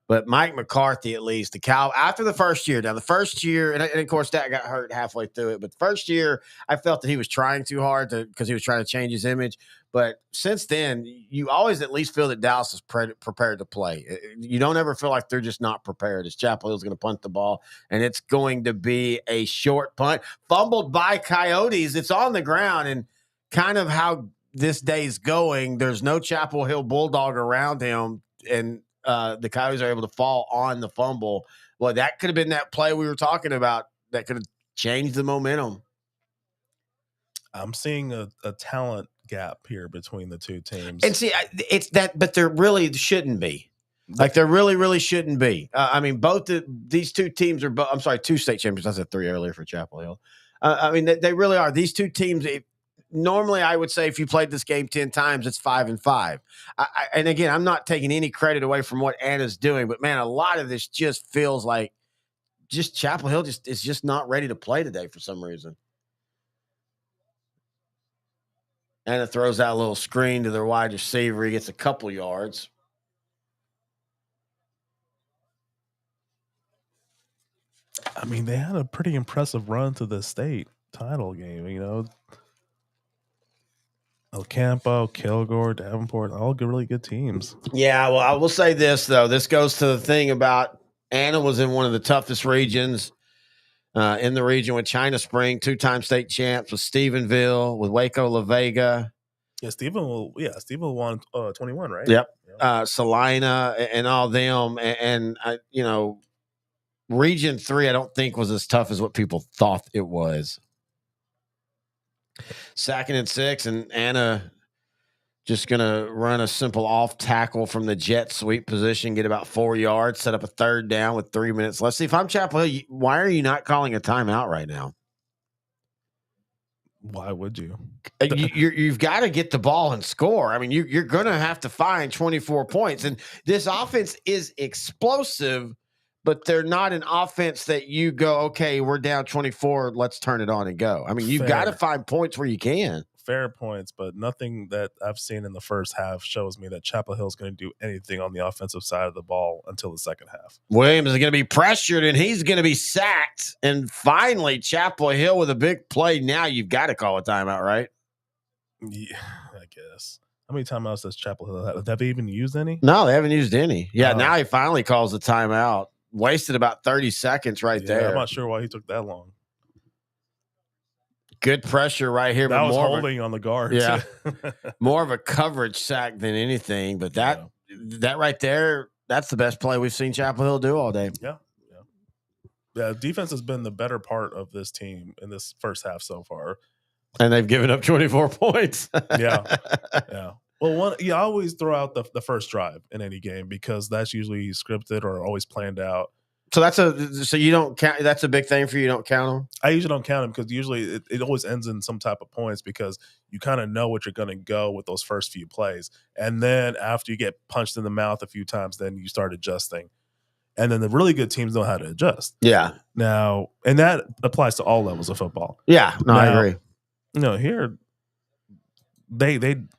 S1: But Mike McCarthy, at least, after the first year, and of course, that got hurt halfway through it. But the first year, I felt that he was trying too hard because he was trying to change his image. But since then, you always at least feel that Dallas is prepared to play. You don't ever feel like they're just not prepared. As Chapel Hill's going to punt the ball, and it's going to be a short punt, fumbled by Coyotes. It's on the ground, and kind of how this day's going, there's no Chapel Hill Bulldog around him, and the Coyotes are able to fall on the fumble. Well, that could have been that play we were talking about that could have changed the momentum.
S6: I'm seeing a talent gap here between the two teams.
S1: And see, it's that, but there really shouldn't be. Like, there really, really shouldn't be. I mean, these two teams are, I'm sorry, 2 state champions. I said 3 earlier for Chapel Hill. I mean, they really are. These two teams, normally, I would say if you played this game 10 times, it's 5-5. And again, I'm not taking any credit away from what Anna's doing, but man, a lot of this just feels like just Chapel Hill is just not ready to play today for some reason. Anna throws out a little screen to their wide receiver. He gets a couple yards.
S6: I mean, they had a pretty impressive run to the state title game, you know. Ocampo, Kilgore, Davenport, all good, really good teams.
S1: Yeah, well, I will say this, though. This goes to the thing about Anna was in one of the toughest regions in the region with China Spring, 2-time state champs, with Stephenville, with Waco La Vega.
S6: Yeah, Stephenville won 21, right?
S1: Yep. Salina and all them. And you know, Region 3, I don't think was as tough as what people thought it was. 2nd and 6, and Anna just going to run a simple off tackle from the jet sweep position, get about 4 yards, set up a 3rd down with 3 minutes. Let's see, if I'm Chapel Hill, why are you not calling a timeout right now?
S6: Why would you?
S1: You've got to get the ball and score. I mean, you're going to have to find 24 points. And this offense is explosive, but they're not an offense that you go, okay, we're down 24, let's turn it on and go. I mean, you've got to find points where you can.
S6: Fair points, but nothing that I've seen in the first half shows me that Chapel Hill is going to do anything on the offensive side of the ball until the second half.
S1: Williams is going to be pressured, and he's going to be sacked. And finally, Chapel Hill with a big play. Now you've got to call a timeout, right?
S6: Yeah, I guess. How many timeouts does Chapel Hill have? Have they even used any?
S1: No, they haven't used any. Yeah, now he finally calls the timeout. Wasted about 30 seconds right there.
S6: I'm not sure why he took that long.
S1: Good pressure right here.
S6: That was holding on the guards.
S1: Yeah. More of a coverage sack than anything. But that right there, that's the best play we've seen Chapel Hill do all day.
S6: Yeah, defense has been the better part of this team in this first half so far.
S1: And they've given up 24 points.
S6: Yeah. Well, I always throw out the first drive in any game because that's usually scripted or always planned out.
S1: So you don't count. That's a big thing for you. You don't count them.
S6: I usually don't count them because usually it always ends in some type of points because you kind of know what you're going to go with those first few plays, and then after you get punched in the mouth a few times, then you start adjusting, and then the really good teams know how to adjust.
S1: Yeah.
S6: Now, and that applies to all levels of football.
S1: Yeah. No, I agree.
S6: Here they had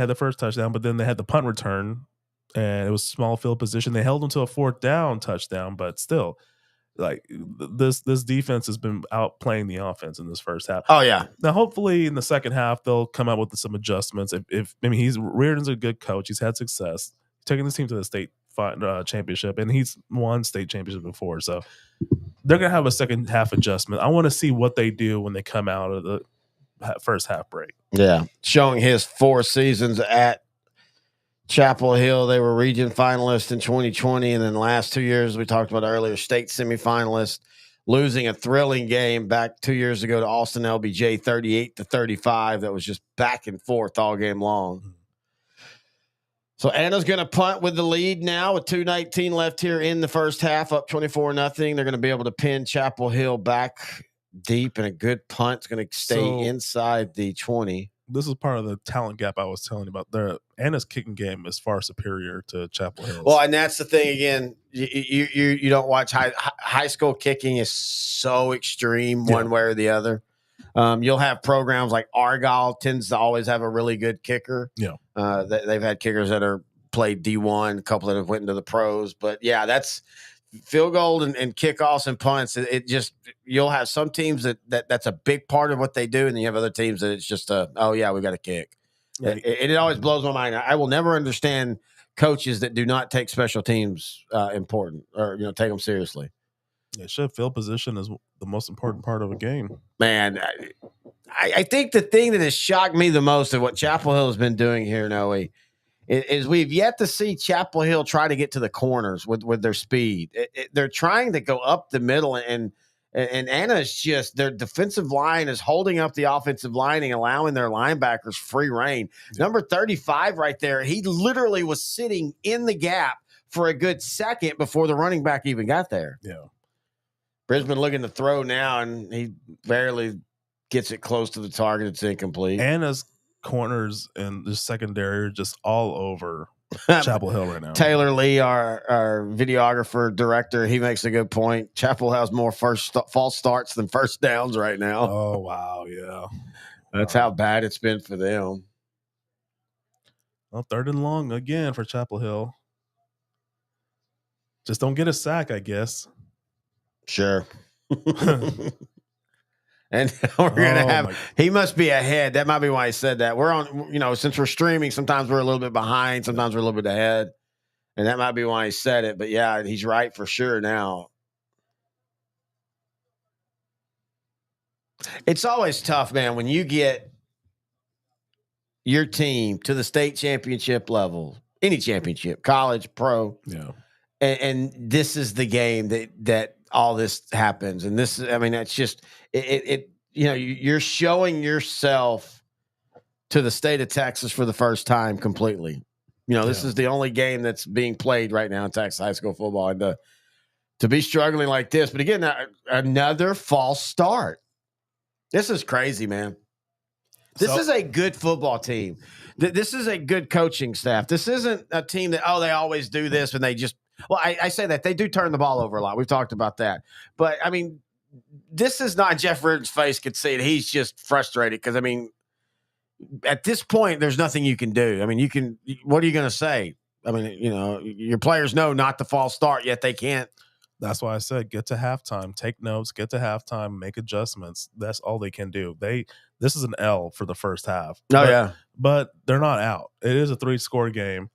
S6: the first touchdown, but then they had the punt return. And it was small field position. They held them to a 4th down touchdown, but still, like this defense has been outplaying the offense in this first half.
S1: Oh yeah.
S6: Now, hopefully, in the second half, they'll come out with some adjustments. Reardon's a good coach. He's had success taking this team to the state championship, and he's won state championship before. So they're gonna have a second half adjustment. I want to see what they do when they come out of the first half break.
S1: Yeah, showing his 4 seasons at Chapel Hill, they were region finalists in 2020, and then the last 2 years we talked about earlier, state semifinalists, losing a thrilling game back 2 years ago to Austin LBJ, 38-35. That was just back and forth all game long. So Anna's going to punt with the lead now with 2:19 left here in the first half, up 24-0. They're going to be able to pin Chapel Hill back deep, and a good punt is going to stay inside the 20.
S6: This is part of the talent gap I was telling you about. Anna's kicking game is far superior to Chapel Hill's.
S1: Well, and that's the thing again. You don't watch high school kicking is so extreme one way or the other. You'll have programs like Argyle tends to always have a really good kicker.
S6: Yeah,
S1: they've had kickers that are played D1, a couple that have went into the pros. But yeah, that's field goal and kickoffs and punts. It just, you'll have some teams that's a big part of what they do, and then you have other teams that it's just we got to kick. Yeah. It always blows my mind. I will never understand coaches that do not take special teams important or take them seriously.
S6: Yeah, field position is the most important part of a game.
S1: Man, I think the thing that has shocked me the most of what Chapel Hill has been doing here, Noe, is we've yet to see Chapel Hill try to get to the corners with their speed. They're trying to go up the middle, and Anna's just, their defensive line is holding up the offensive line and allowing their linebackers free reign. Yeah. Number 35 right there, he literally was sitting in the gap for a good second before the running back even got there.
S6: Yeah.
S1: Brisbane looking to throw now, and he barely gets it close to the target. It's incomplete.
S6: Anna's corners and the secondary are just all over Chapel Hill right now.
S1: Taylor Lee, our videographer director, he makes a good point. Chapel has more false starts than first downs right now.
S6: Oh wow, yeah,
S1: that's how bad it's been for them.
S6: Well, 3rd and long again for Chapel Hill. Just don't get a sack, I guess.
S1: Sure. And we're going to have, he must be ahead. That might be why he said that. We're on, since we're streaming, sometimes we're a little bit behind, sometimes we're a little bit ahead. And that might be why he said it. But yeah, he's right for sure now. It's always tough, man, when you get your team to the state championship level, any championship, college, pro.
S6: Yeah.
S1: And this is the game that all this happens. And this, I mean, that's just you're showing yourself to the state of Texas for the first time completely. This is the only game that's being played right now in Texas high school football. And to be struggling like this, but again, another false start. This is crazy, man. This is a good football team. This is a good coaching staff. This isn't a team that, they always do this and they just, I say that. They do turn the ball over a lot. We've talked about that. But, I mean, this is not Jeff Reardon's face could see it. He's just frustrated because, I mean, at this point, there's nothing you can do. I mean, what are you going to say? I mean, your players know not to false start, yet they can't.
S6: That's why I said get to halftime, take notes, get to halftime, make adjustments. That's all they can do. This is an L for the first half. But they're not out. It is a 3-score game.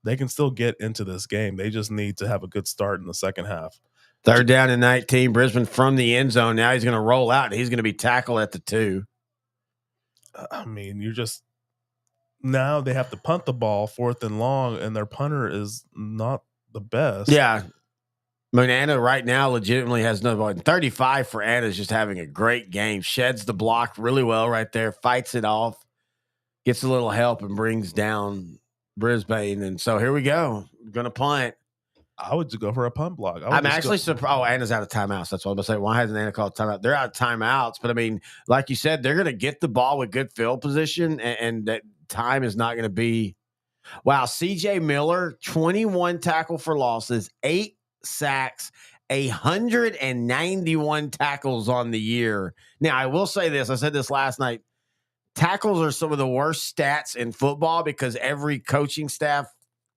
S6: They can still get into this game. They just need to have a good start in the second half.
S1: 3rd down and 19. Brisbane from the end zone. Now he's going to roll out. And he's going to be tackled at the 2.
S6: I mean, now they have to punt the ball 4th and long, and their punter is not the best.
S1: Yeah. I mean, Anna right now legitimately has no ball. 35 for Anna is just having a great game. Sheds the block really well right there. Fights it off. Gets a little help and brings down Brisbane. And so here we go. Going to punt.
S6: I would just go for a punt block.
S1: I'm actually surprised. Oh, Anna's out of timeouts. That's what I'm going to say. Why hasn't Anna called timeout? They're out of timeouts. But, I mean, like you said, they're going to get the ball with good field position, and that time is not going to be. Wow, C.J. Miller, 21 tackle for losses, 8 sacks, 191 tackles on the year. Now, I will say this. I said this last night. Tackles are some of the worst stats in football because every coaching staff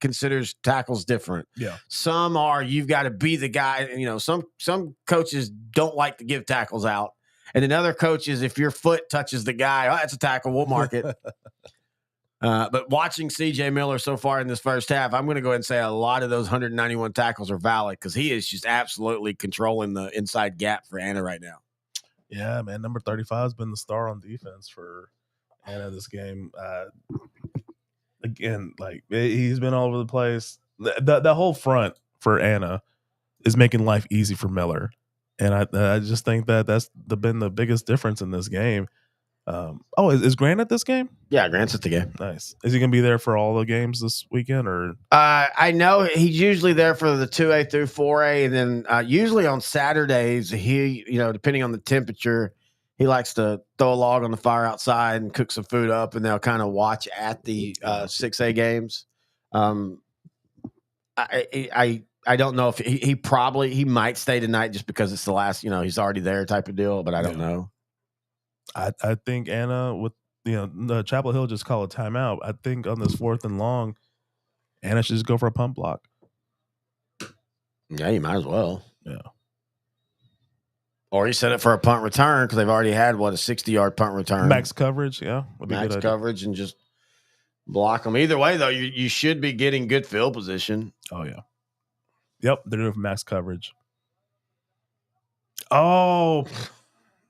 S1: considers tackles different.
S6: Yeah.
S1: Some are you've got to be the guy. Some coaches don't like to give tackles out. And then other coaches, if your foot touches the guy, that's a tackle. We'll mark it. But watching C.J. Miller so far in this first half, I'm going to go ahead and say a lot of those 191 tackles are valid because he is just absolutely controlling the inside gap for Anna right now.
S6: Yeah, man. Number 35 has been the star on defense for Anna this game. Again, he's been all over the place. The whole front for Anna is making life easy for Miller. And I just think that's been the biggest difference in this game. Is Grant at this game?
S1: Yeah, Grant's at the game.
S6: Nice. Is he going to be there for all the games this weekend? Or
S1: I know he's usually there for the 2A through 4A, and then usually on Saturdays he, depending on the temperature, he likes to throw a log on the fire outside and cook some food up, and they'll kind of watch at the 6A games. I don't know if he might stay tonight just because it's the last, he's already there type of deal, but I don't know.
S6: I think Anna with the Chapel Hill just call a timeout. I think on this 4th and long, Anna should just go for a punt block.
S1: Yeah, you might as well.
S6: Yeah.
S1: Or he set it for a punt return because they've already had a 60-yard punt return.
S6: Max coverage, yeah.
S1: Max coverage and just block them. Either way, though, you should be getting good field position.
S6: Oh, yeah. Yep, they're doing max coverage. Oh,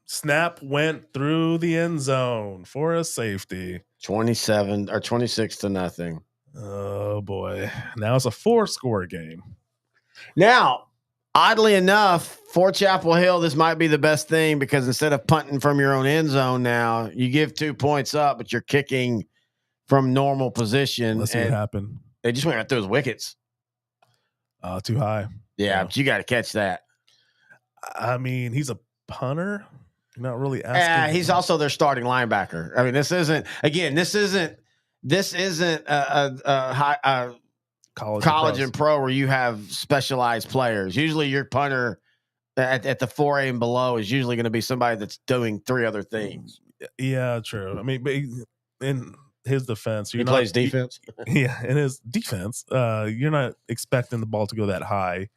S6: snap went through the end zone for a safety.
S1: 26-0.
S6: Oh, boy. Now it's a 4-score game.
S1: Now, oddly enough, for Chapel Hill, this might be the best thing because instead of punting from your own end zone now, you give 2 points up, but you're kicking from normal position.
S6: Let's see what happened.
S1: They just went right through his wickets.
S6: Too high.
S1: Yeah, but you got to catch that.
S6: I mean, he's a punter. Not really asking.
S1: He's also their starting linebacker. I mean, this isn't a high college and pro where you have specialized players. Usually your punter at the 4A and below is usually going to be somebody that's doing 3 other things.
S6: Yeah, true. I mean, and his defense,
S1: he plays defense.
S6: Yeah, in his defense, you're not expecting the ball to go that high.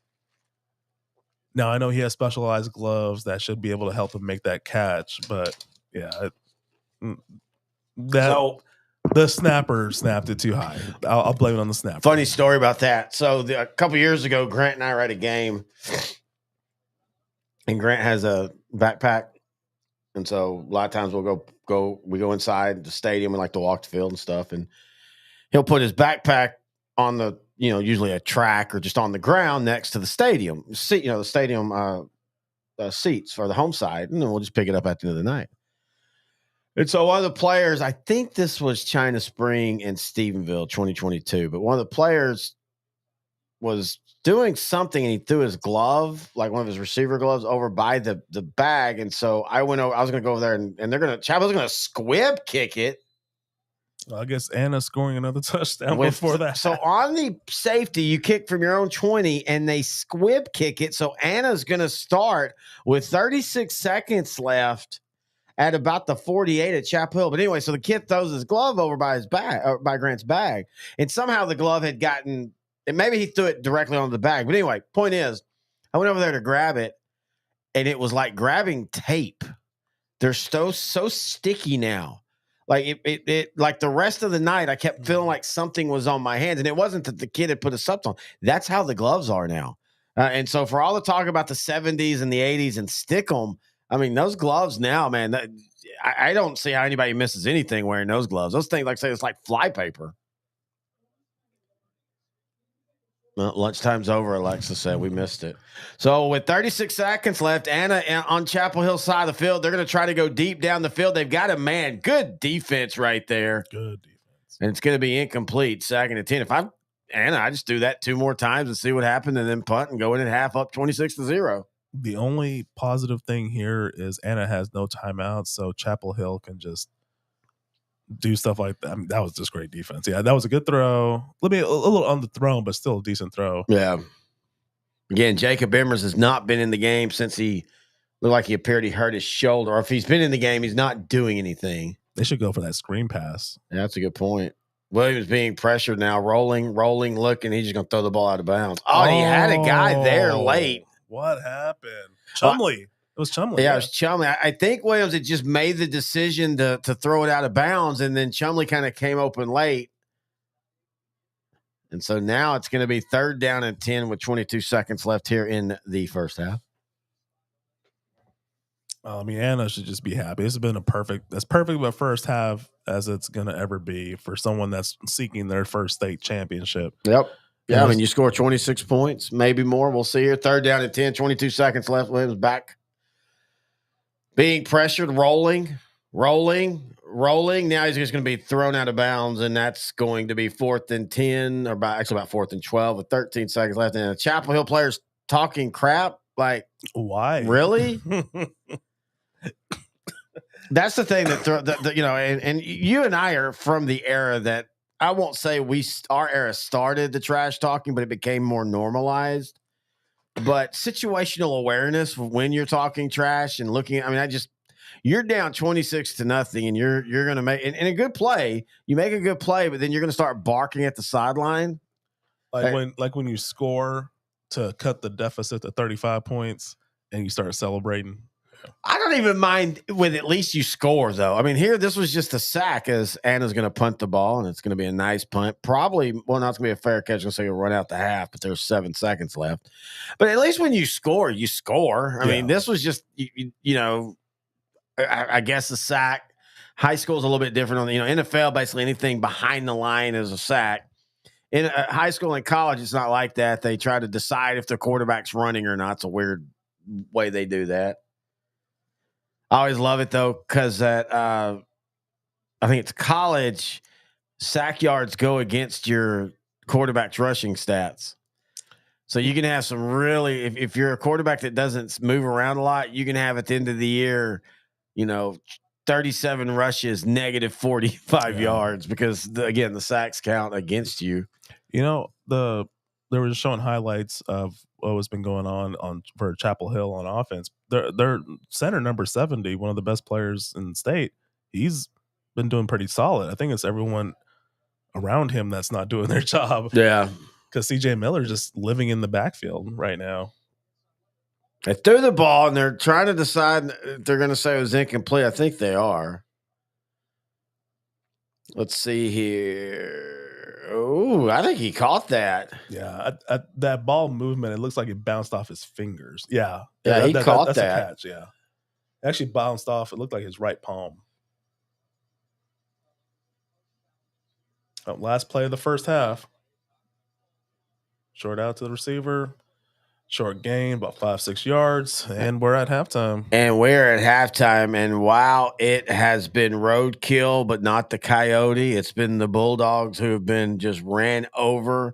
S6: Now, I know he has specialized gloves that should be able to help him make that catch, but yeah, the snapper snapped it too high. I'll blame it on the snapper.
S1: Funny story about that. So a couple years ago, Grant and I were at a game, and Grant has a backpack, and so a lot of times we go inside the stadium and like to walk the field and stuff, and he'll put his backpack on the usually a track or just on the ground next to the stadium seat, the stadium seats for the home side, and then we'll just pick it up at the end of the night. And so one of the players, I think this was China Spring and Stephenville 2022, but one of the players was doing something and he threw his glove, like one of his receiver gloves, over by the bag. And so I went over, I was going to go over there and Chapel's going to squib kick it.
S6: Well, I guess Anna's scoring another touchdown before that.
S1: So on the safety, you kick from your own 20 and they squib kick it. So Anna's going to start with 36 seconds left at about the 48 at Chapel Hill. But anyway, so the kid throws his glove over by his bag, or by Grant's bag. And somehow the glove had gotten, and maybe he threw it directly onto the bag. But anyway, point is, I went over there to grab it, and it was like grabbing tape. They're so sticky now. Like it like the rest of the night, I kept feeling like something was on my hands. And it wasn't that the kid had put a subs on. That's how the gloves are now. And so for all the talk about the 70s and the 80s and stick 'em, I mean, those gloves now, man, I don't see how anybody misses anything wearing those gloves. Those things, like I say, it's like flypaper. Well, lunchtime's over, Alexa said. We missed it. So with 36 seconds left, Anna on Chapel Hill side of the field, they're going to try to go deep down the field. They've got a man. Good defense right there.
S6: Good defense.
S1: And it's going to be incomplete, 2nd and 10. If I'm Anna, I just do that 2 more times and see what happened and then punt and go in at half up 26-0.
S6: The only positive thing here is Anna has no timeouts, so Chapel Hill can just do stuff like that. I mean, that was just great defense. Yeah, that was a good throw. A little underthrown, but still a decent throw.
S1: Yeah. Again, Jacob Emmers has not been in the game since he looked like he appeared he hurt his shoulder. Or if he's been in the game, he's not doing anything.
S6: They should go for that screen pass.
S1: Yeah, that's a good point. Williams being pressured now, rolling, looking. He's just going to throw the ball out of bounds. Oh, he had a guy there late.
S6: What happened? Chumley. It was Chumley.
S1: Yeah, it was Chumley. I think Williams had just made the decision to throw it out of bounds, and then Chumley kind of came open late. And so now it's going to be 3rd down and 10 with 22 seconds left here in the first half.
S6: I mean, Anna should just be happy. This has been as perfect of a first half as it's going to ever be for someone that's seeking their first state championship.
S1: Yep. Yeah, I mean, you score 26 points, maybe more. We'll see here. 3rd down and 10, 22 seconds left. Williams back. Being pressured, rolling. Now he's just going to be thrown out of bounds, and that's going to be 4th and 10, or about 4th and 12 with 13 seconds left. And the Chapel Hill players talking crap. Like,
S6: why?
S1: Really? That's the thing and you and I are from the era that, I won't say our era started the trash talking, but it became more normalized. But situational awareness when you're talking trash and looking, I mean, you're down 26-0 and you're going to make, and a good play, you make a good play, but then you're going to start barking at the sideline.
S6: Like when you score to cut the deficit to 35 points and you start celebrating.
S1: I don't even mind with at least you score, though. I mean, here, this was just a sack as Anna's going to punt the ball, and it's going to be a nice punt. Probably, well, not going to be a fair catch. Going to say you'll run out the half, but there's 7 seconds left. But at least when you score, you score. I mean, this was just, I guess a sack. High school is a little bit different on the, NFL, basically anything behind the line is a sack. In high school and college, it's not like that. They try to decide if the quarterback's running or not. It's a weird way they do that. I always love it, though, because I think it's college, sack yards go against your quarterback's rushing stats. So you can have some really, if you're a quarterback that doesn't move around a lot, you can have at the end of the year, 37 rushes, negative 45 yards because, the sacks count against you.
S6: They were just showing highlights of what has been going on for Chapel Hill on offense. Their center number 70, one of the best players in the state, he's been doing pretty solid. I think it's everyone around him that's not doing their job.
S1: Yeah.
S6: Because CJ Miller's just living in the backfield right now.
S1: They threw the ball, and they're trying to decide if they're going to say it was incomplete. I think they are. Let's see here. Oh, I think he caught that.
S6: Yeah, that ball movement, it looks like it bounced off his fingers. Yeah.
S1: Yeah, he caught
S6: that's
S1: that.
S6: a catch, yeah. It actually bounced off. It looked like his right palm. Last play of the first half. Short out to the receiver. Short gain, about 5-6 yards, and we're at halftime.
S1: And wow, it has been roadkill, but not the Coyote. It's been the Bulldogs who have been just ran over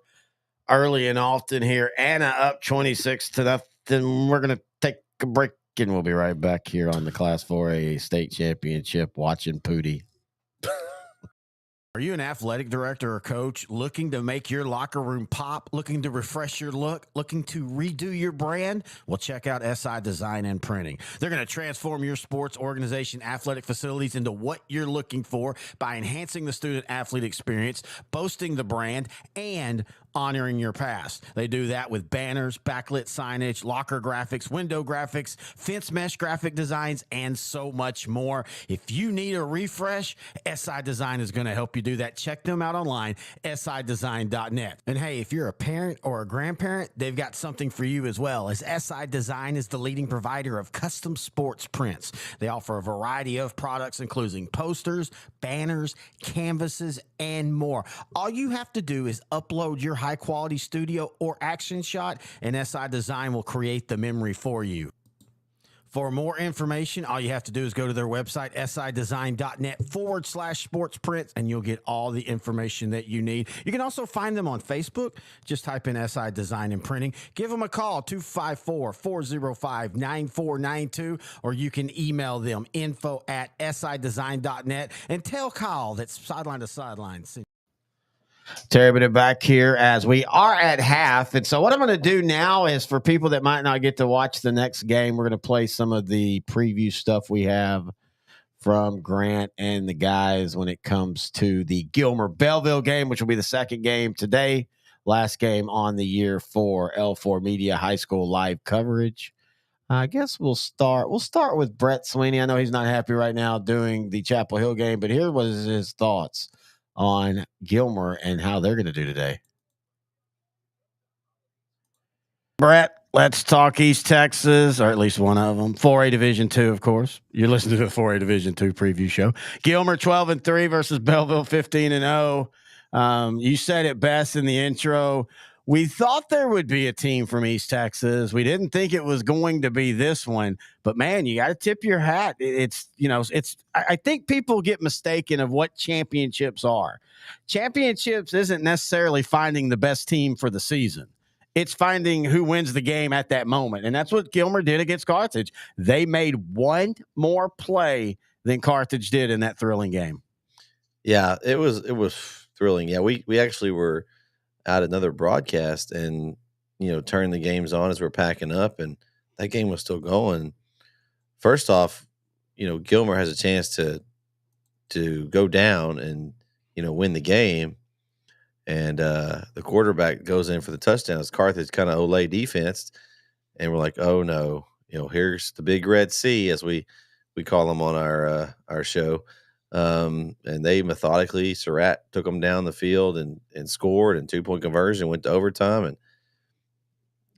S1: early and often here. Anna up 26-0. We're going to take a break, and we'll be right back here on the Class 4A State Championship watching Pootie. Are you an athletic director or coach looking to make your locker room pop, looking to refresh your look, looking to redo your brand? Well, check out SI Design and Printing. They're going to transform your sports organization athletic facilities into what you're looking for by enhancing the student athlete experience, boasting the brand, and honoring your past. They do that with banners, backlit signage, locker graphics, window graphics, fence mesh graphic designs, and so much more. If you need a refresh, SI Design is going to help you do that. Check them out online, sidesign.net. And hey, if you're a parent or a grandparent, they've got something for you as well, as SI Design is the leading provider of custom sports prints. They offer a variety of products, including posters, banners, canvases, and more. All you have to do is upload your high-quality studio or action shot, and SI Design will create the memory for you. For more information, all you have to do is go to their website, sidesign.net/sports prints, and you'll get all the information that you need. You can also find them on Facebook. Just type in SI Design and Printing. Give them a call, 254-405-9492, or you can email them, info@sidesign.net, and tell Kyle that's Sideline to Sideline. Terry, but back here as we are at half. And so what I'm going to do now is, for people that might not get to watch the next game, we're going to play some of the preview stuff we have from Grant and the guys when it comes to the Gilmer-Belleville game, which will be the second game today, last game on the year for L4 Media High School live coverage. I guess we'll start with Brett Sweeney. I know he's not happy right now doing the Chapel Hill game, but here was his thoughts on Gilmer and how they're going to do today. Brett, let's talk East Texas, or at least one of them. 4A Division II, of course. You're listening to the 4A Division II preview show. Gilmer 12-3 versus Belleville 15-0. You said it best in the intro. We thought there would be a team from East Texas. We didn't think it was going to be this one, but man, you got to tip your hat. I think people get mistaken of what championships are. Championships isn't necessarily finding the best team for the season. It's finding who wins the game at that moment. And that's what Gilmer did against Carthage. They made one more play than Carthage did in that thrilling game.
S3: Yeah, it was thrilling. Yeah, we actually were out another broadcast and turned the games on as we're packing up, and that game was still going. First off, Gilmer has a chance to go down and win the game, and the quarterback goes in for the touchdown. It's Carthage kind of Olay defense, and we're like, oh no, here's the Big Red Sea, as we call them on our show. And they methodically, Surratt took them down the field and scored, and 2-point conversion, went to overtime,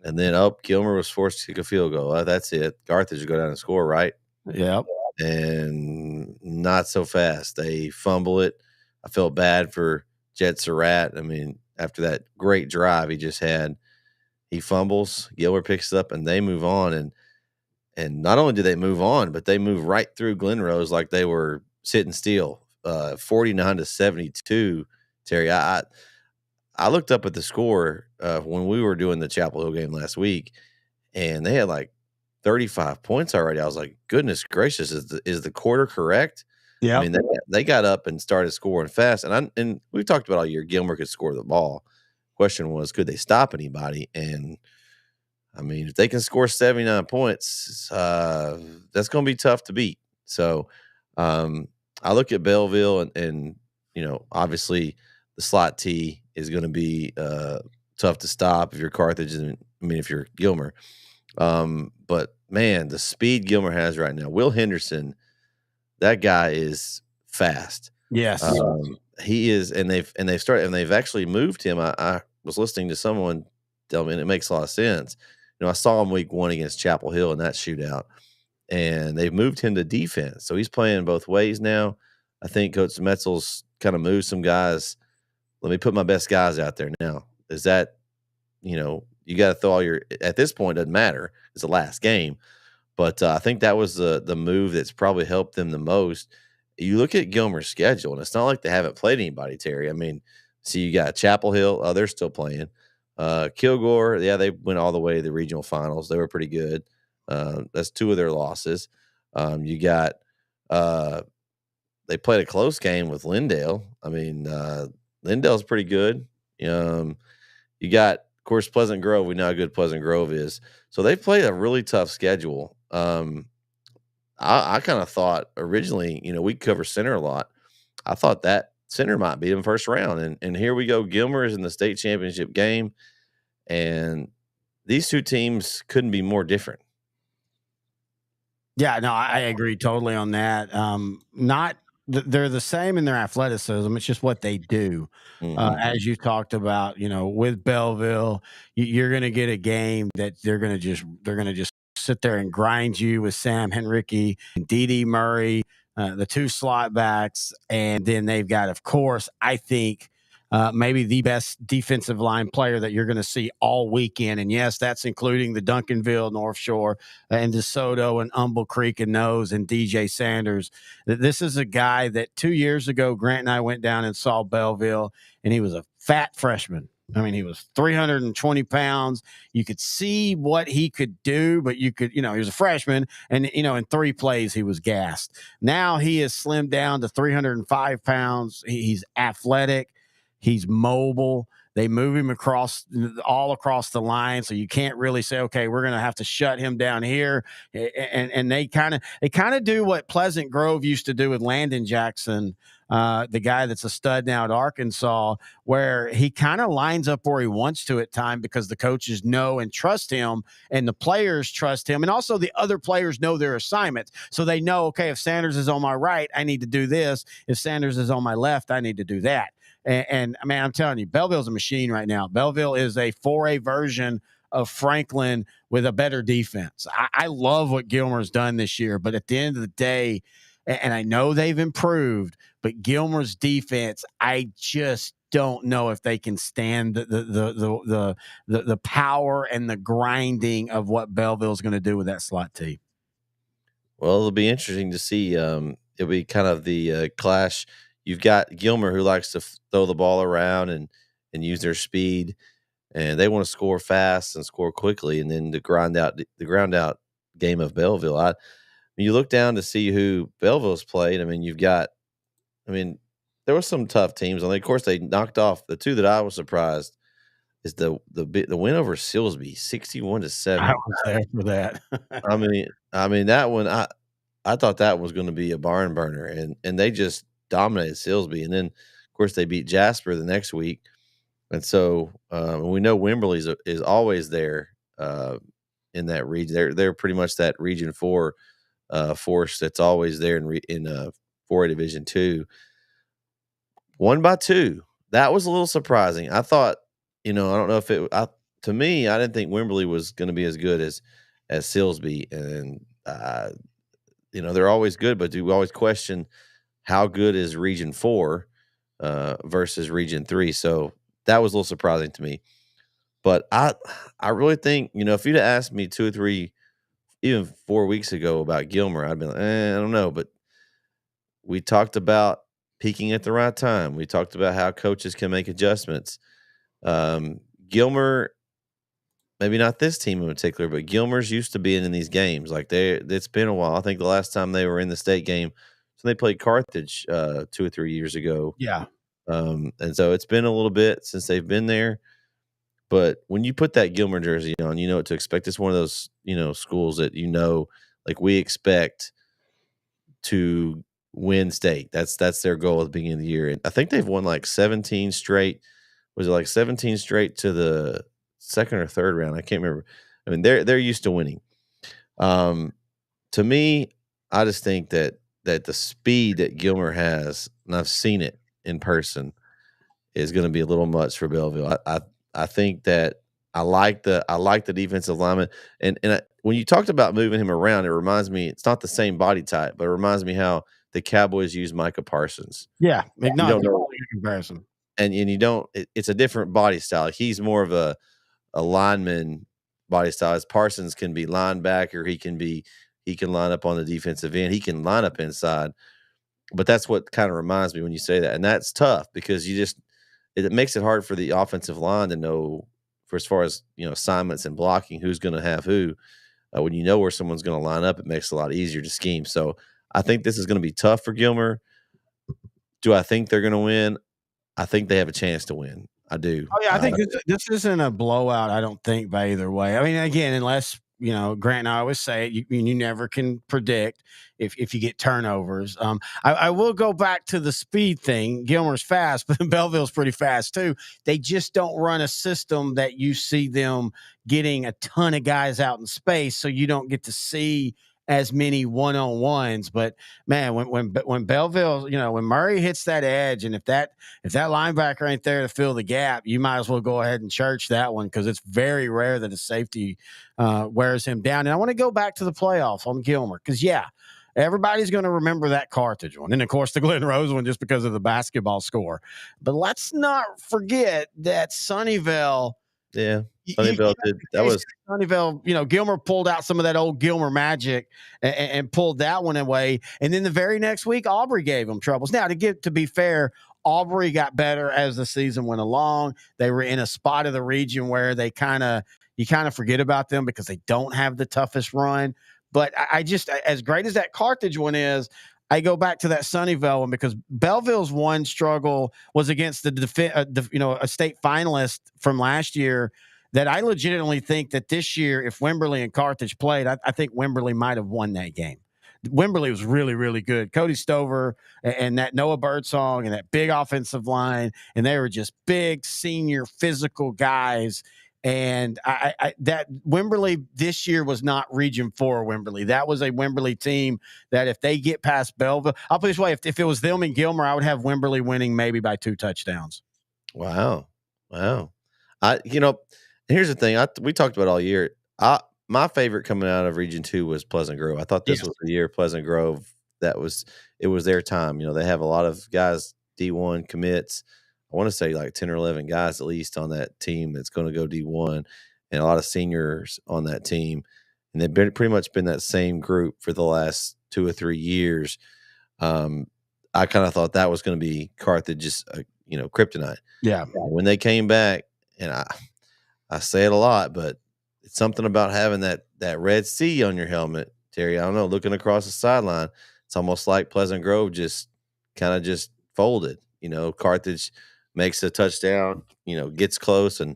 S3: and then Gilmer was forced to kick a field goal. That's it. Carthage would go down and score, right?
S1: Yep.
S3: And not so fast. They fumble it. I felt bad for Jet Surratt. I mean, after that great drive he just had, he fumbles, Gilmer picks it up, and they move on. And not only do they move on, but they move right through Glen Rose like they were sitting still, 49-72. Terry, I looked up at the score when we were doing the Chapel Hill game last week, and they had like 35 points already. I was like, goodness gracious, is the quarter correct?
S1: Yeah.
S3: I mean, they got up and started scoring fast, and we've talked about all year Gilmer could score the ball. Question was, could they stop anybody? And I mean, if they can score 79 points, that's going to be tough to beat. So, I look at Belleville and obviously the slot T is going to be tough to stop if you're Carthage and if you're Gilmer. But man, the speed Gilmer has right now, Will Henderson, that guy is fast.
S1: Yes.
S3: He is, and they've actually moved him. I was listening to someone tell me, and it makes a lot of sense. I saw him week 1 against Chapel Hill in that shootout, and they've moved him to defense. So he's playing both ways now. I think Coach Metzel's kind of moved some guys. Let me put my best guys out there now. Is that, you got to throw all your, at this point, doesn't matter. It's the last game. But I think that was the move that's probably helped them the most. You look at Gilmer's schedule, and it's not like they haven't played anybody, Terry. See, you got Chapel Hill. They're still playing. Kilgore, yeah, they went all the way to the regional finals. They were pretty good. That's 2 of their losses. You got they played a close game with Lindale. Lindale's pretty good. You got, of course, Pleasant Grove. We know how good Pleasant Grove is. So they played a really tough schedule. I kind of thought originally, we cover center a lot. I thought that center might beat them first round. And here we go. Gilmer is in the state championship game. And these 2 teams couldn't be more different.
S1: Yeah, no, I agree totally on that. They're the same in their athleticism. It's just what they do. As you talked about, with Belleville, you're going to get a game that they're going to just sit there and grind you with Sam Henrique and D.D. Murray, the 2 slot backs. And then they've got, of course, I think, maybe the best defensive line player that you're going to see all weekend. And yes, that's including the Duncanville, North Shore, and DeSoto and Humble Creek and Nose and DJ Sanders. This is a guy that 2 years ago, Grant and I went down and saw Belleville, and he was a fat freshman. He was 320 pounds. You could see what he could do, but he was a freshman, and, in 3 plays, he was gassed. Now he is slimmed down to 305 pounds. He's athletic. He's mobile. They move him all across the line, so you can't really say, okay, we're going to have to shut him down here. And they kind of do what Pleasant Grove used to do with Landon Jackson, the guy that's a stud now at Arkansas, where he kind of lines up where he wants to at time because the coaches know and trust him, and the players trust him, and also the other players know their assignments, so they know, okay, if Sanders is on my right, I need to do this. If Sanders is on my left, I need to do that. And I'm telling you, Belleville's a machine right now. Belleville is a 4A version of Franklin with a better defense. I love what Gilmer's done this year, but at the end of the day, and I know they've improved, but Gilmer's defense, I just don't know if they can stand the power and the grinding of what Belleville's going to do with that slot team.
S3: Well, it'll be interesting to see. It'll be kind of the clash. You've got Gilmer, who likes to throw the ball around and use their speed, and they want to score fast and score quickly, and then the ground out game of Belleville. You look down to see who Belleville's played. There were some tough teams. Of course, they knocked off the 2 that I was surprised is the win over Silsbee, 61-7.
S1: I was there for that.
S3: That one, I thought that was going to be a barn burner, and they just dominated Silsbee. And then, of course, they beat Jasper the next week. And so we know Wimberley is always there in that region. They're pretty much that Region 4 force that's always there in 4A Division 2. 1 by 2. That was a little surprising. I thought, I don't know if to me, I didn't think Wimberley was going to be as good as Silsbee. And, they're always good, but do we always question how good is Region 4 versus Region 3? So that was a little surprising to me. But I really think, if you'd asked me 2 or 3, even 4 weeks ago about Gilmer, I'd been like, I don't know. But we talked about peaking at the right time. We talked about how coaches can make adjustments. Gilmer, maybe not this team in particular, but Gilmer's used to being in these games. It's been a while. I think the last time they were in the state game, so they played Carthage 2 or 3 years ago.
S1: Yeah.
S3: And so it's been a little bit since they've been there. But when you put that Gilmer jersey on, you know what to expect. It's one of those, schools that we expect to win state. That's their goal at the beginning of the year. And I think they've won like 17 straight. Was it like 17 straight to the second or third round? I can't remember. I mean, they're used to winning. To me, I just think that the speed that Gilmer has, and I've seen it in person, is going to be a little much for Belleville. I think that I like the defensive lineman, and when you talked about moving him around, it reminds me, it's not the same body type, but it reminds me how the Cowboys use Micah Parsons.
S1: Yeah,
S3: You don't know,
S1: comparison.
S3: and you don't. It's a different body style. He's more of a lineman body style. As Parsons can be linebacker, he can line up on the defensive end, he can line up inside. But that's what kind of reminds me when you say that, and that's tough because it makes it hard for the offensive line to know, for as far as assignments and blocking, who's going to have who. When you know where someone's going to line up, it makes it a lot easier to scheme. So I think this is going to be tough for Gilmer. Do I think they're going to win? I think they have a chance to win. I do.
S1: Oh yeah, I think this isn't a blowout. I don't think by either way. I mean, again, unless Grant and I always say it, you never can predict if you get turnovers. I will go back to the speed thing. Gilmer's fast, but Belleville's pretty fast too. They just don't run a system that you see them getting a ton of guys out in space, so you don't get to see as many one-on-ones. But man, when Belleville, when Murray hits that edge, and if that linebacker ain't there to fill the gap, you might as well go ahead and church that one, because it's very rare that a safety wears him down. And I want to go back to the playoffs on Gilmer, because everybody's going to remember that Carthage one, and of course the Glen Rose one, just because of the basketball score. But let's not forget that Sunnyvale.
S3: Yeah, Sunnyvale did. That was
S1: Sunnyvale. Gilmer pulled out some of that old Gilmer magic and pulled that one away. And then the very next week, Aubrey gave them troubles. Now, to be fair, Aubrey got better as the season went along. They were in a spot of the region where you kind of forget about them because they don't have the toughest run. But I just, as great as that Carthage one is, I go back to that Sunnyvale one, because Belleville's one struggle was against a state finalist from last year, that I legitimately think that this year, if Wimberley and Carthage played, I think Wimberley might have won that game. Wimberley was really, really good. Cody Stover and that Noah Birdsong and that big offensive line, and they were just big, senior, physical guys. And that Wimberley this year was not Region 4 Wimberley. That was a Wimberley team that if they get past Belleville, I'll put it this way, if it was them and Gilmer, I would have Wimberley winning maybe by 2 touchdowns.
S3: Wow. Here's the thing. We talked about all year. My favorite coming out of Region 2 was Pleasant Grove. I thought this was the year Pleasant Grove, it was their time. They have a lot of guys, D1 commits. I want to say like 10 or 11 guys at least on that team that's going to go D1, and a lot of seniors on that team. And they've pretty much been that same group for the last 2 or 3 years. I kind of thought that was going to be Carthage's, kryptonite.
S1: Yeah.
S3: When they came back, and I say it a lot, but it's something about having that red C on your helmet, Terry. I don't know, looking across the sideline, it's almost like Pleasant Grove just folded. Carthage makes a touchdown, gets close, and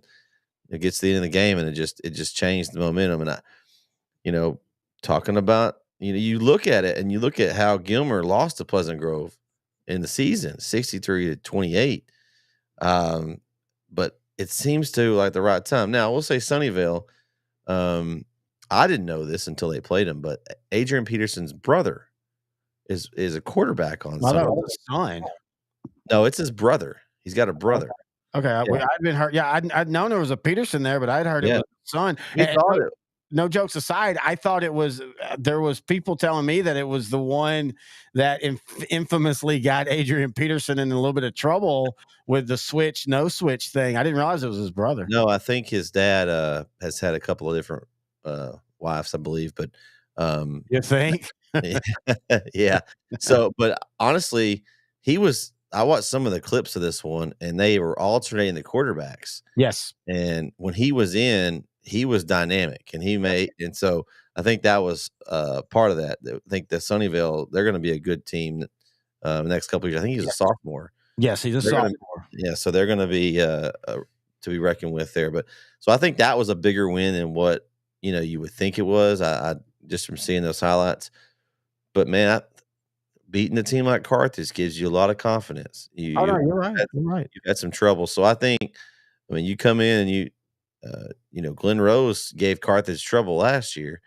S3: it gets to the end of the game, and it just changed the momentum. And talking about, you look at it, and you look at how Gilmer lost to Pleasant Grove in the season, 63-28. But it seems to like the right time. Now, we'll say Sunnyvale. I didn't know this until they played him, but Adrian Peterson's brother is a quarterback on Sunnyvale.
S1: Son.
S3: No, it's his brother. He's got a brother.
S1: Okay. I'd been heard. Yeah, I'd known there was a Peterson there, but I'd heard it was his son. No jokes aside, I thought it was. There was people telling me that it was the one that infamously got Adrian Peterson in a little bit of trouble with the switch, no switch thing. I didn't realize it was his brother.
S3: No, I think his dad has had a couple of different wives, I believe. But
S1: you think?
S3: Yeah. So, but honestly, I watched some of the clips of this one, and they were alternating the quarterbacks.
S1: Yes.
S3: And when he was in, he was dynamic, and and so I think that was part of that. I think that Sunnyvale, they're going to be a good team the next couple of years. I think he's a sophomore.
S1: Yes, he's a sophomore.
S3: So they're going to be to be reckoned with there. But so I think that was a bigger win than what you would think it was. I just from seeing those highlights. But man, beating a team like Carthage gives you a lot of confidence.
S1: Oh, no, you're right. You're right.
S3: You've had some trouble. So I think when you come in and Glen Rose gave Carthage trouble last year,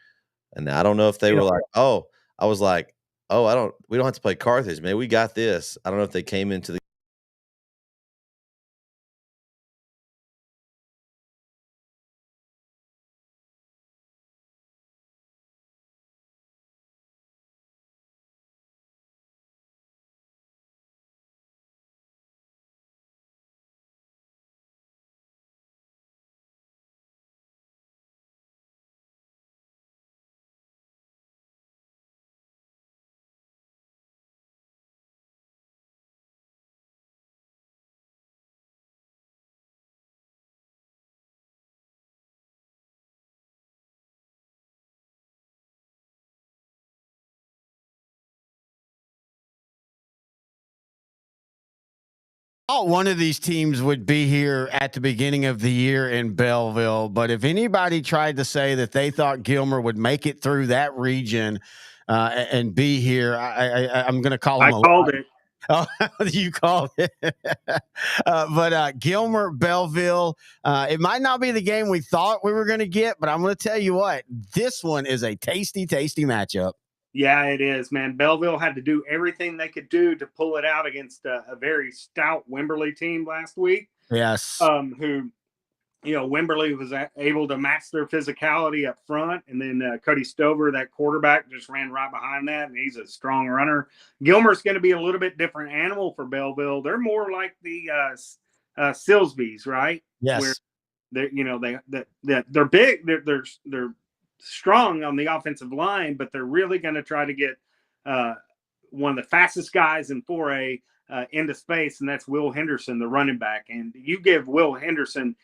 S3: and I don't know if they were like, oh, I was like, oh, we don't have to play Carthage, man. We got this. I don't know if they came into the
S1: one of these teams would be here at the beginning of the year in Belleville. But if anybody tried to say that they thought Gilmer would make it through that region and be here, I'm going to call him.
S2: I called it.
S1: Oh, you called it. But Gilmer, Belleville, it might not be the game we thought we were going to get, but I'm going to tell you what, this one is a tasty, tasty matchup.
S2: Yeah, it is, man. Belleville had to do everything they could do to pull it out against a very stout Wimberley team last week.
S1: Yes.
S2: Who, Wimberley was able to match their physicality up front. And then Cody Stover, that quarterback, just ran right behind that, and he's a strong runner. Gilmer's going to be a little bit different animal for Belleville. They're more like the Silsbees, right?
S1: Yes.
S2: Where they're big. They're strong on the offensive line, but they're really going to try to get one of the fastest guys in 4A into space, and that's Will Henderson, the running back. And you give Will Henderson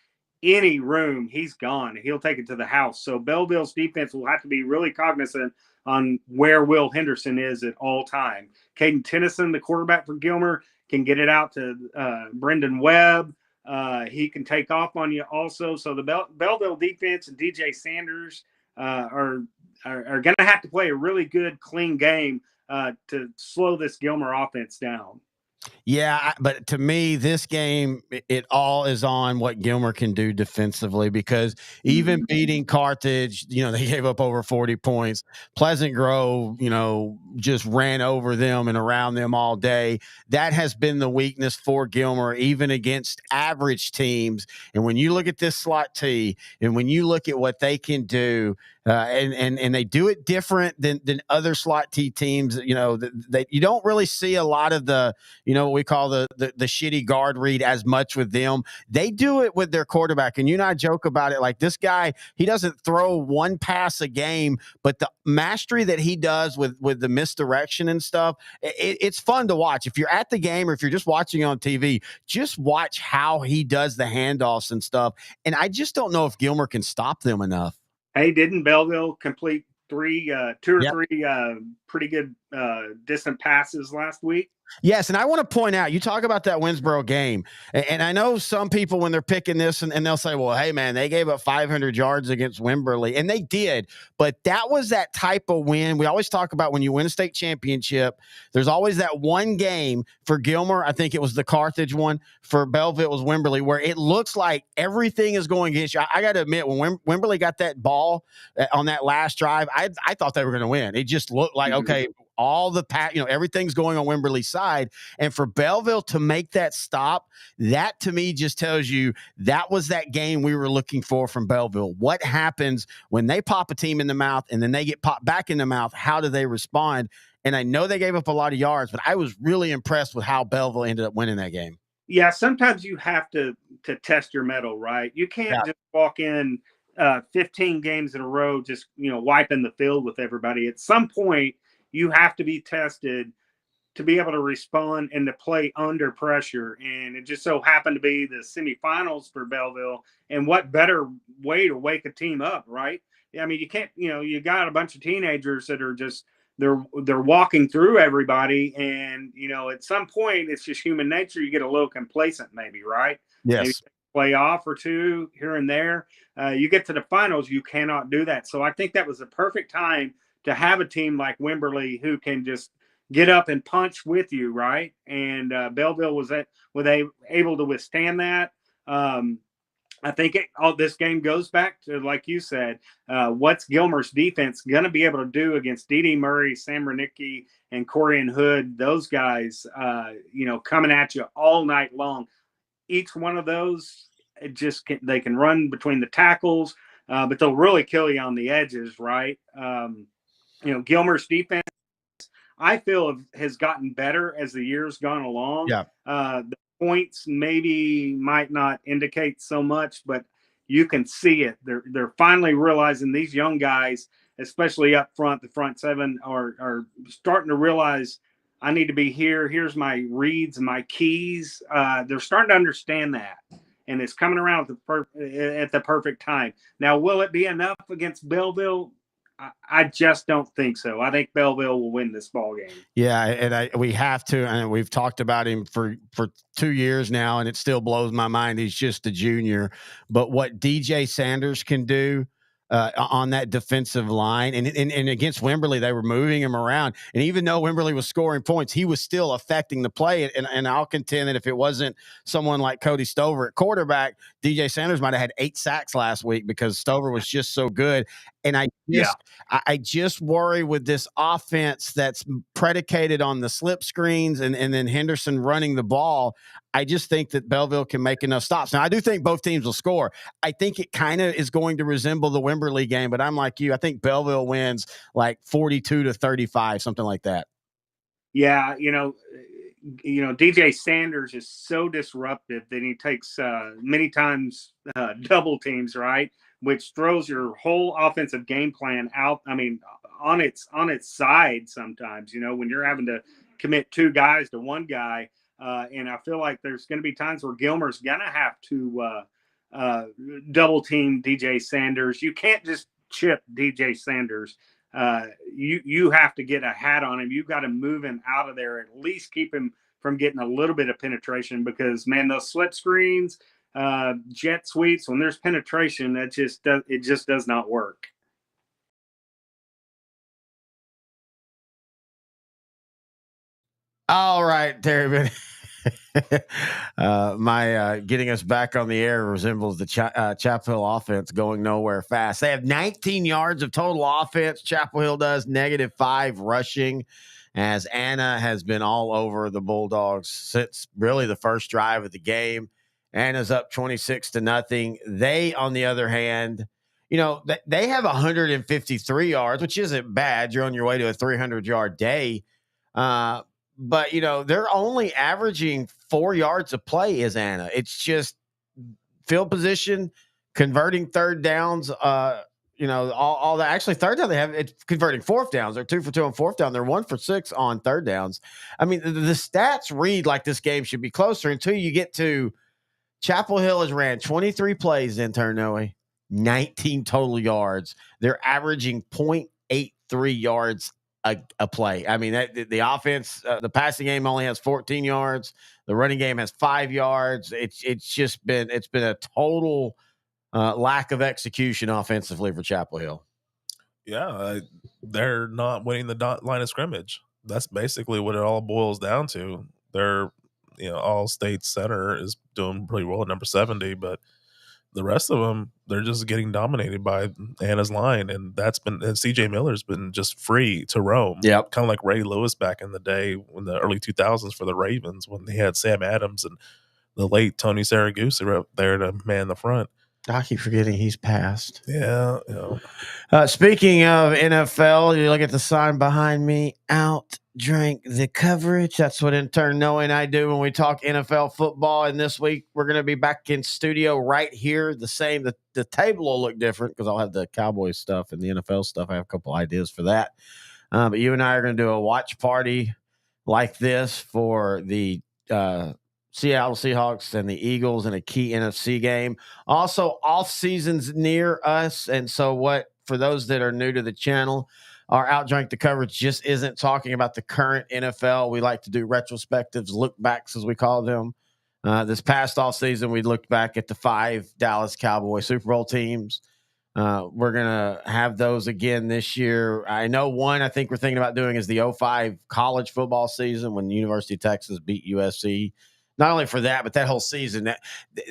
S2: any room, he's gone. He'll take it to the house. So Belleville's defense will have to be really cognizant on where Will Henderson is at all time. Caden Tennyson, the quarterback for Gilmer, can get it out to Brendan Webb. He can take off on you also. So the Belleville defense and DJ Sanders are going to have to play a really good, clean game to slow this Gilmer offense down.
S1: Yeah, but to me, this game, it all is on what Gilmer can do defensively, because even beating Carthage, they gave up over 40 points. Pleasant Grove, just ran over them and around them all day. That has been the weakness for Gilmer, even against average teams. And when you look at this slot T, and when you look at what they can do, and they do it different than other slot T teams, that you don't really see a lot of the, what we call the shitty guard read as much with them. They do it with their quarterback. And you and I joke about it. Like, this guy, he doesn't throw one pass a game, but the mastery that he does with the misdirection and stuff, it's fun to watch. If you're at the game or if you're just watching on TV, just watch how he does the handoffs and stuff. And I just don't know if Gilmer can stop them enough.
S2: Hey, didn't Belleville complete two or three pretty good distant passes last week?
S1: Yes, and I want to point out, you talk about that Winsboro game, and I know some people, when they're picking this, and they'll say, well, hey, man, they gave up 500 yards against Wimberley, and they did, but that was that type of win. We always talk about when you win a state championship, there's always that one game for Gilmer. I think it was the Carthage one. For Belleville, it was Wimberley, where it looks like everything is going against you. I got to admit, when Wimberley got that ball on that last drive, I thought they were going to win. It just looked like, okay, all the everything's going on Wimberley's side. And for Belleville to make that stop, that to me just tells you that was that game we were looking for from Belleville. What happens when they pop a team in the mouth and then they get popped back in the mouth? How do they respond? And I know they gave up a lot of yards, but I was really impressed with how Belleville ended up winning that game.
S2: Yeah, sometimes you have to test your mettle, right? You can't just walk in 15 games in a row just, wiping the field with everybody. At some point, you have to be tested to be able to respond and to play under pressure. And it just so happened to be the semifinals for Belleville. And what better way to wake a team up, right? I mean, you can't, you got a bunch of teenagers that are just, they're walking through everybody. And, at some point, it's just human nature. You get a little complacent maybe, right?
S1: Yes.
S2: Maybe play off or two here and there. You get to the finals, you cannot do that. So I think that was the perfect time to have a team like Wimberley who can just, get up and punch with you, right? And Belleville was able to withstand that. I think this game goes back to, like you said, what's Gilmer's defense going to be able to do against D.D. Murray, Sam Renicky, and Corian Hood? Those guys, coming at you all night long. Each one of those, they can run between the tackles, but they'll really kill you on the edges, right? Gilmer's defense, I feel, has gotten better as the year's gone along.
S1: Yeah.
S2: The points maybe might not indicate so much, but you can see it. They're finally realizing, these young guys, especially up front, the front seven, are starting to realize, I need to be here. Here's my reads and my keys. They're starting to understand that, and it's coming around at the perfect time. Now, will it be enough against Belleville? I just don't think so. I think Belleville will win this ball game.
S1: Yeah, and we have to, and we've talked about him for 2 years now, and it still blows my mind. He's just a junior, but what DJ Sanders can do on that defensive line, and against Wimberley, they were moving him around, and even though Wimberley was scoring points, he was still affecting the play. And I'll contend that if it wasn't someone like Cody Stover at quarterback, DJ Sanders might have had 8 sacks last week because Stover was just so good. And I just worry with this offense that's predicated on the slip screens and then Henderson running the ball. I just think that Belleville can make enough stops. Now, I do think both teams will score. I think it kind of is going to resemble the Wimberley game, but I'm like you. I think Belleville wins like 42-35, something like that.
S2: Yeah, DJ Sanders is so disruptive that he takes many times double teams, right? Which throws your whole offensive game plan out. I mean, on its side sometimes, when you're having to commit 2 guys to 1 guy. And I feel like there's going to be times where Gilmer's going to have to double team DJ Sanders. You can't just chip DJ Sanders. You have to get a hat on him. You've got to move him out of there, at least keep him from getting a little bit of penetration, because, man, those slip screens, jet sweeps, when there's penetration, it just does not work.
S1: All right, Terry. My getting us back on the air resembles the Chapel Hill offense going nowhere fast. They have 19 yards of total offense. Chapel Hill does -5 rushing, as Anna has been all over the Bulldogs since really the first drive of the game. Anna's up 26-0. They, on the other hand, they have 153 yards, which isn't bad. You're on your way to a 300-yard day. But, they're only averaging 4 yards of play as Anna. It's just field position, converting third downs, all that. Actually, third down, it's converting fourth downs. They're 2 for 2 on fourth down. They're 1 for 6 on third downs. I mean, the stats read like this game should be closer until you get to Chapel Hill has ran 23 plays in Noe, 19 total yards. They're averaging 0.83 yards a play. I mean, the offense, the passing game only has 14 yards. The running game has 5 yards. It's been a total lack of execution offensively for Chapel Hill.
S6: Yeah, they're not winning the line of scrimmage. That's basically what it all boils down to. They're, all-state center is doing pretty well at number 70, but the rest of them, they're just getting dominated by Anna's line, and CJ Miller's been just free to roam.
S1: Yeah,
S6: kind of like Ray Lewis back in the day in the early 2000s for the Ravens when they had Sam Adams and the late Tony Saragusa up there to man the front.
S1: I keep forgetting he's passed.
S6: Yeah.
S1: Speaking of NFL, you look at the sign behind me. Outdrank the coverage. That's what intern Noah and I do when we talk NFL football. And this week we're going to be back in studio right here. The same. The table will look different because I'll have the Cowboys stuff and the NFL stuff. I have a couple ideas for that. But you and I are going to do a watch party like this for the Seattle Seahawks and the Eagles in a key NFC game. Also, off seasons near us. And so for those that are new to the channel, our Outdrank the Coverage just isn't talking about the current NFL. We like to do retrospectives, look backs as we call them. This past off season, we looked back at the 5 Dallas Cowboy Super Bowl teams. We're going to have those again this year. I know one I think we're thinking about doing is the 05 college football season when University of Texas beat USC. Not only for that, but that whole season.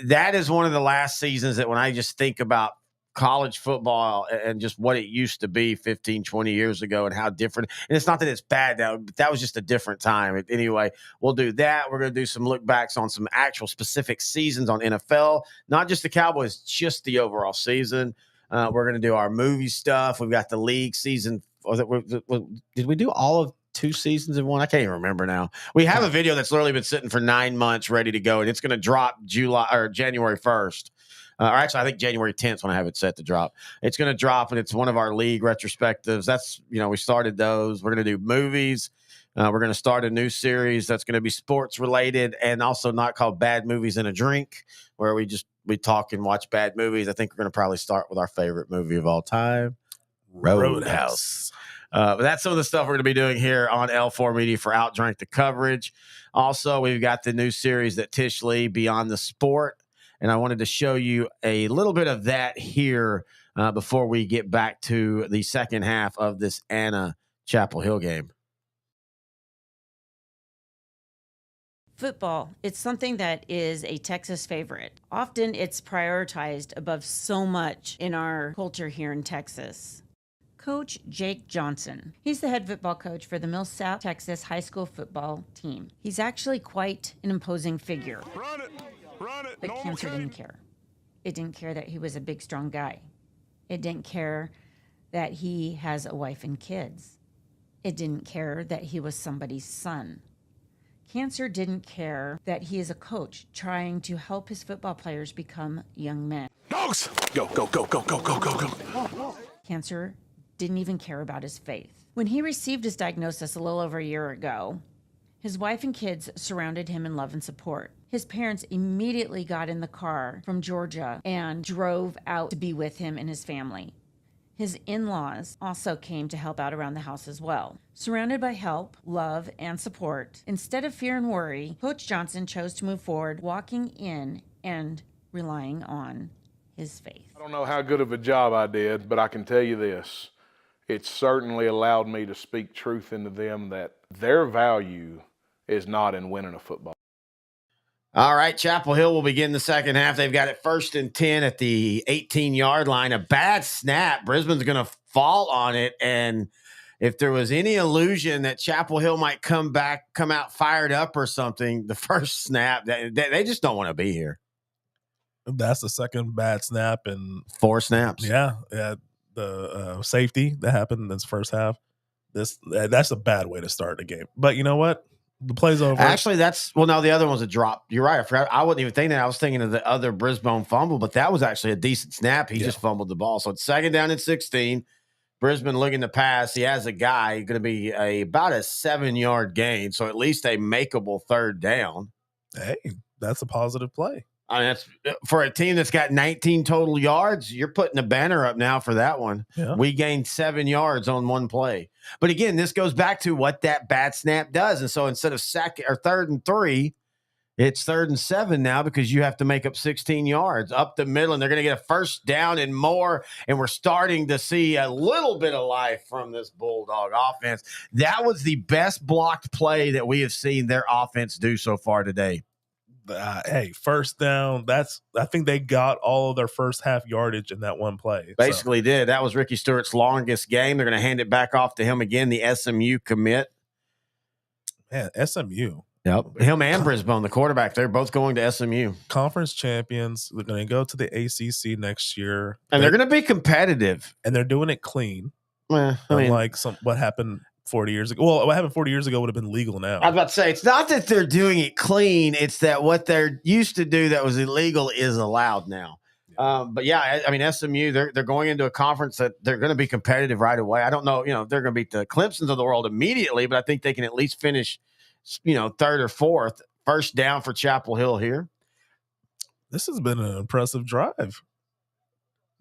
S1: That is one of the last seasons that when I just think about college football and just what it used to be 15, 20 years ago and how different. And it's not that it's bad now, but that was just a different time. Anyway, we'll do that. We're going to do some look backs on some actual specific seasons on NFL, not just the Cowboys, just the overall season. We're going to do our movie stuff. We've got the league season. Did we do all of 2 seasons in one? I can't even remember now. We have a video that's literally been sitting for 9 months ready to go, and it's going to drop January 1st. Or actually, I think January 10th when I have it set to drop. It's going to drop, and it's one of our league retrospectives. That's, we started those. We're going to do movies. We're going to start a new series that's going to be sports related and also not called Bad Movies and a Drink, where we talk and watch bad movies. I think we're going to probably start with our favorite movie of all time, Roadhouse. But that's some of the stuff we're going to be doing here on L4 Media for Outdrank the coverage. Also, we've got the new series that Tish Lee, Beyond the Sport. And I wanted to show you a little bit of that here before we get back to the second half of this Anna Chapel Hill game.
S7: Football, it's something that is a Texas favorite. Often it's prioritized above so much in our culture here in Texas. Coach Jake Johnson. He's the head football coach for the Mill South Texas high school football team. He's actually quite an imposing figure.
S8: Run it.
S7: But
S8: No
S7: cancer didn't care. It didn't care that he was a big, strong guy. It didn't care that he has a wife and kids. It didn't care that he was somebody's son. Cancer didn't care that he is a coach trying to help his football players become young men.
S8: Dogs! Go, go, go, go, go, go, go, go.
S7: Cancer didn't even care about his faith. When he received his diagnosis a little over a year ago, his wife and kids surrounded him in love and support. His parents immediately got in the car from Georgia and drove out to be with him and his family. His in-laws also came to help out around the house as well. Surrounded by help, love, and support, instead of fear and worry, Coach Johnson chose to move forward, walking in and relying on his faith.
S9: I don't know how good of a job I did, but I can tell you this. It certainly allowed me to speak truth into them that their value is not in winning a football.
S1: All right, Chapel Hill will begin the second half. They've got it 1st and 10 at the 18-yard line. A bad snap. Brisbane's going to fall on it. And if there was any illusion that Chapel Hill might come out fired up or something, the first snap, they just don't want to be here.
S6: That's the second bad snap in
S1: 4 snaps.
S6: Yeah. The safety that happened in this first half. That's a bad way to start the game. But you know what? The play's over.
S1: Actually, no, the other one's a drop. You're right. I forgot. I wasn't even thinking that. I was thinking of the other Brisbane fumble, but that was actually a decent snap. He just fumbled the ball. So it's 2nd down and 16. Brisbane looking to pass. He has a guy going to be about a 7-yard gain. So at least a makeable 3rd down.
S6: Hey, that's a positive play.
S1: I mean, that's for a team that's got 19 total yards. You're putting a banner up now for that one.
S6: Yeah.
S1: We gained 7 yards on one play. But again, this goes back to what that bad snap does. And so instead of 3rd and 3, it's 3rd and 7 now because you have to make up 16 yards up the middle, and they're going to get a 1st down and more. And we're starting to see a little bit of life from this Bulldog offense. That was the best blocked play that we have seen their offense do so far today.
S6: Hey, 1st down. I think they got all of their first half yardage in that one play.
S1: Basically did. That was Ricky Stewart's longest game. They're going to hand it back off to him again, the SMU commit.
S6: Man, SMU.
S1: Yep. Him and Brisbane, the quarterback, they're both going to SMU.
S6: Conference champions. They're going to go to the ACC next year.
S1: And they're going to be competitive.
S6: And they're doing it clean.
S1: Unlike
S6: what happened 40 years ago. Well, what happened 40 years ago would have been legal now.
S1: I was about to say, it's not that they're doing it clean. It's that what they're used to do that was illegal is allowed now. But yeah, I mean, SMU, they're going into a conference that they're going to be competitive right away. I don't know, they're going to beat the Clemsons of the world immediately, but I think they can at least finish, 3rd or 4th. 1st down for Chapel Hill here.
S6: This has been an impressive drive.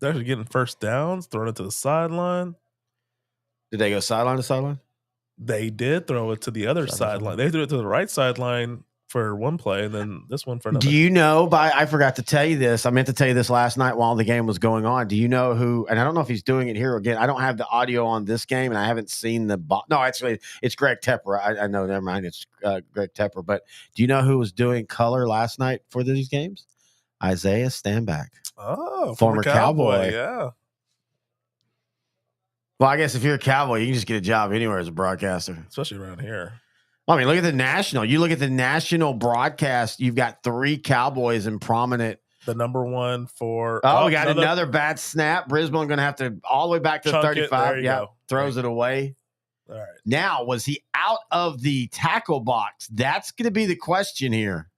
S6: They're actually getting 1st downs, throwing it to the sideline.
S1: Did they go sideline to sideline?
S6: They did throw it to the other sideline. They threw it to the right sideline for one play, and then this one for another.
S1: Do you know? I forgot to tell you this. I meant to tell you this last night while the game was going on. Do you know who? And I don't know if he's doing it here again. I don't have the audio on this game, and I haven't seen the. No, actually, it's Greg Tepper. I know. Never mind. It's Greg Tepper. But do you know who was doing color last night for these games? Isaiah Stanback.
S6: Oh,
S1: former Cowboy.
S6: Yeah.
S1: Well, I guess if you're a Cowboy, you can just get a job anywhere as a broadcaster,
S6: especially around here.
S1: I mean, look at the national. You look at the national broadcast. You've got 3 Cowboys in prominent.
S6: The number one for.
S1: We got another bad snap. Brisbane going to have to all the way back to 35. Yeah, throws it away.
S6: All right.
S1: Now, was he out of the tackle box? That's going to be the question here.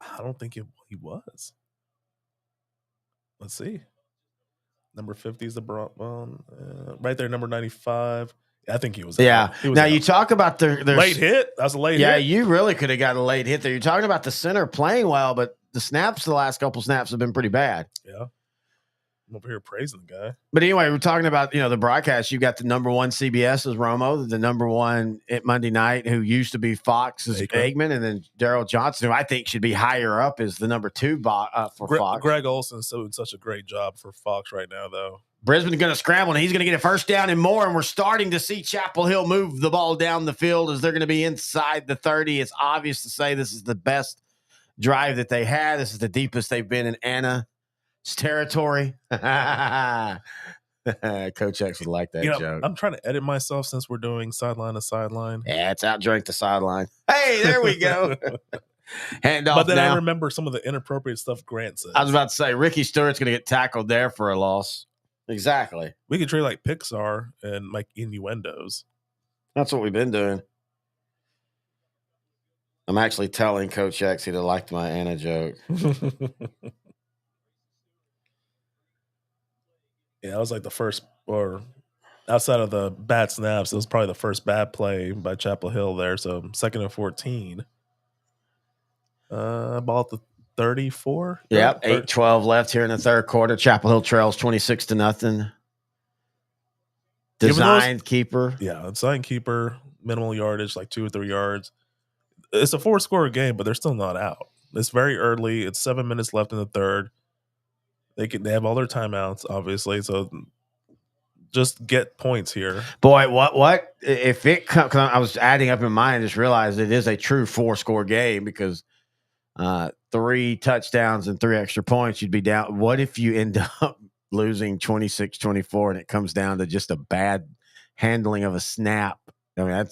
S6: I don't think he was. Let's see. Number 50 is the right there. Number 95. I think he was.
S1: Yeah.
S6: He was
S1: now
S6: out.
S1: You talk about the
S6: late hit. That was a late hit.
S1: Yeah, you really could have got a late hit there. You're talking about the center playing well, but the snaps, the last couple snaps have been pretty bad.
S6: Yeah. I'm over here praising the guy.
S1: But anyway, we're talking about, the broadcast. You've got the number 1 CBS is Romo, the number 1 at Monday night, who used to be Fox is Aikman, and then Daryl Johnson, who I think should be higher up, is the number 2 for Fox.
S6: Greg Olson's doing such a great job for Fox right now, though.
S1: Brisbane's going to scramble, and he's going to get a first down and more, and we're starting to see Chapel Hill move the ball down the field as they're going to be inside the 30. It's obvious to say this is the best drive that they had. This is the deepest they've been in Anna's territory. Coach X would like that joke.
S6: I'm trying to edit myself since we're doing sideline to sideline.
S1: Yeah, it's out drink the sideline. Hey, there we go. Hand off.
S6: But then
S1: now.
S6: I remember some of the inappropriate stuff Grant said.
S1: I was about to say Ricky Stewart's going to get tackled there for a loss. Exactly.
S6: We could trade like Pixar and like innuendos.
S1: That's what we've been doing. I'm actually telling Coach X he liked my Anna joke.
S6: Yeah, that was like the first, or outside of the bad snaps, it was probably the first bad play by Chapel Hill there. So 2nd and 14. Ball at the 34.
S1: Yep, 8:12 left here in the third quarter. Chapel Hill trails 26-0. Designed keeper.
S6: Yeah, designed keeper, minimal yardage, like 2 or 3 yards. It's a 4-score game, but they're still not out. It's very early. It's 7 minutes left in the third. They have all their timeouts, obviously, so just get points here.
S1: Boy, what if it comes? I was adding up in mind, just realized it is a true 4-score game because 3 touchdowns and 3 extra points, you'd be down. What if you end up losing 26-24 and it comes down to just a bad handling of a snap? Hey,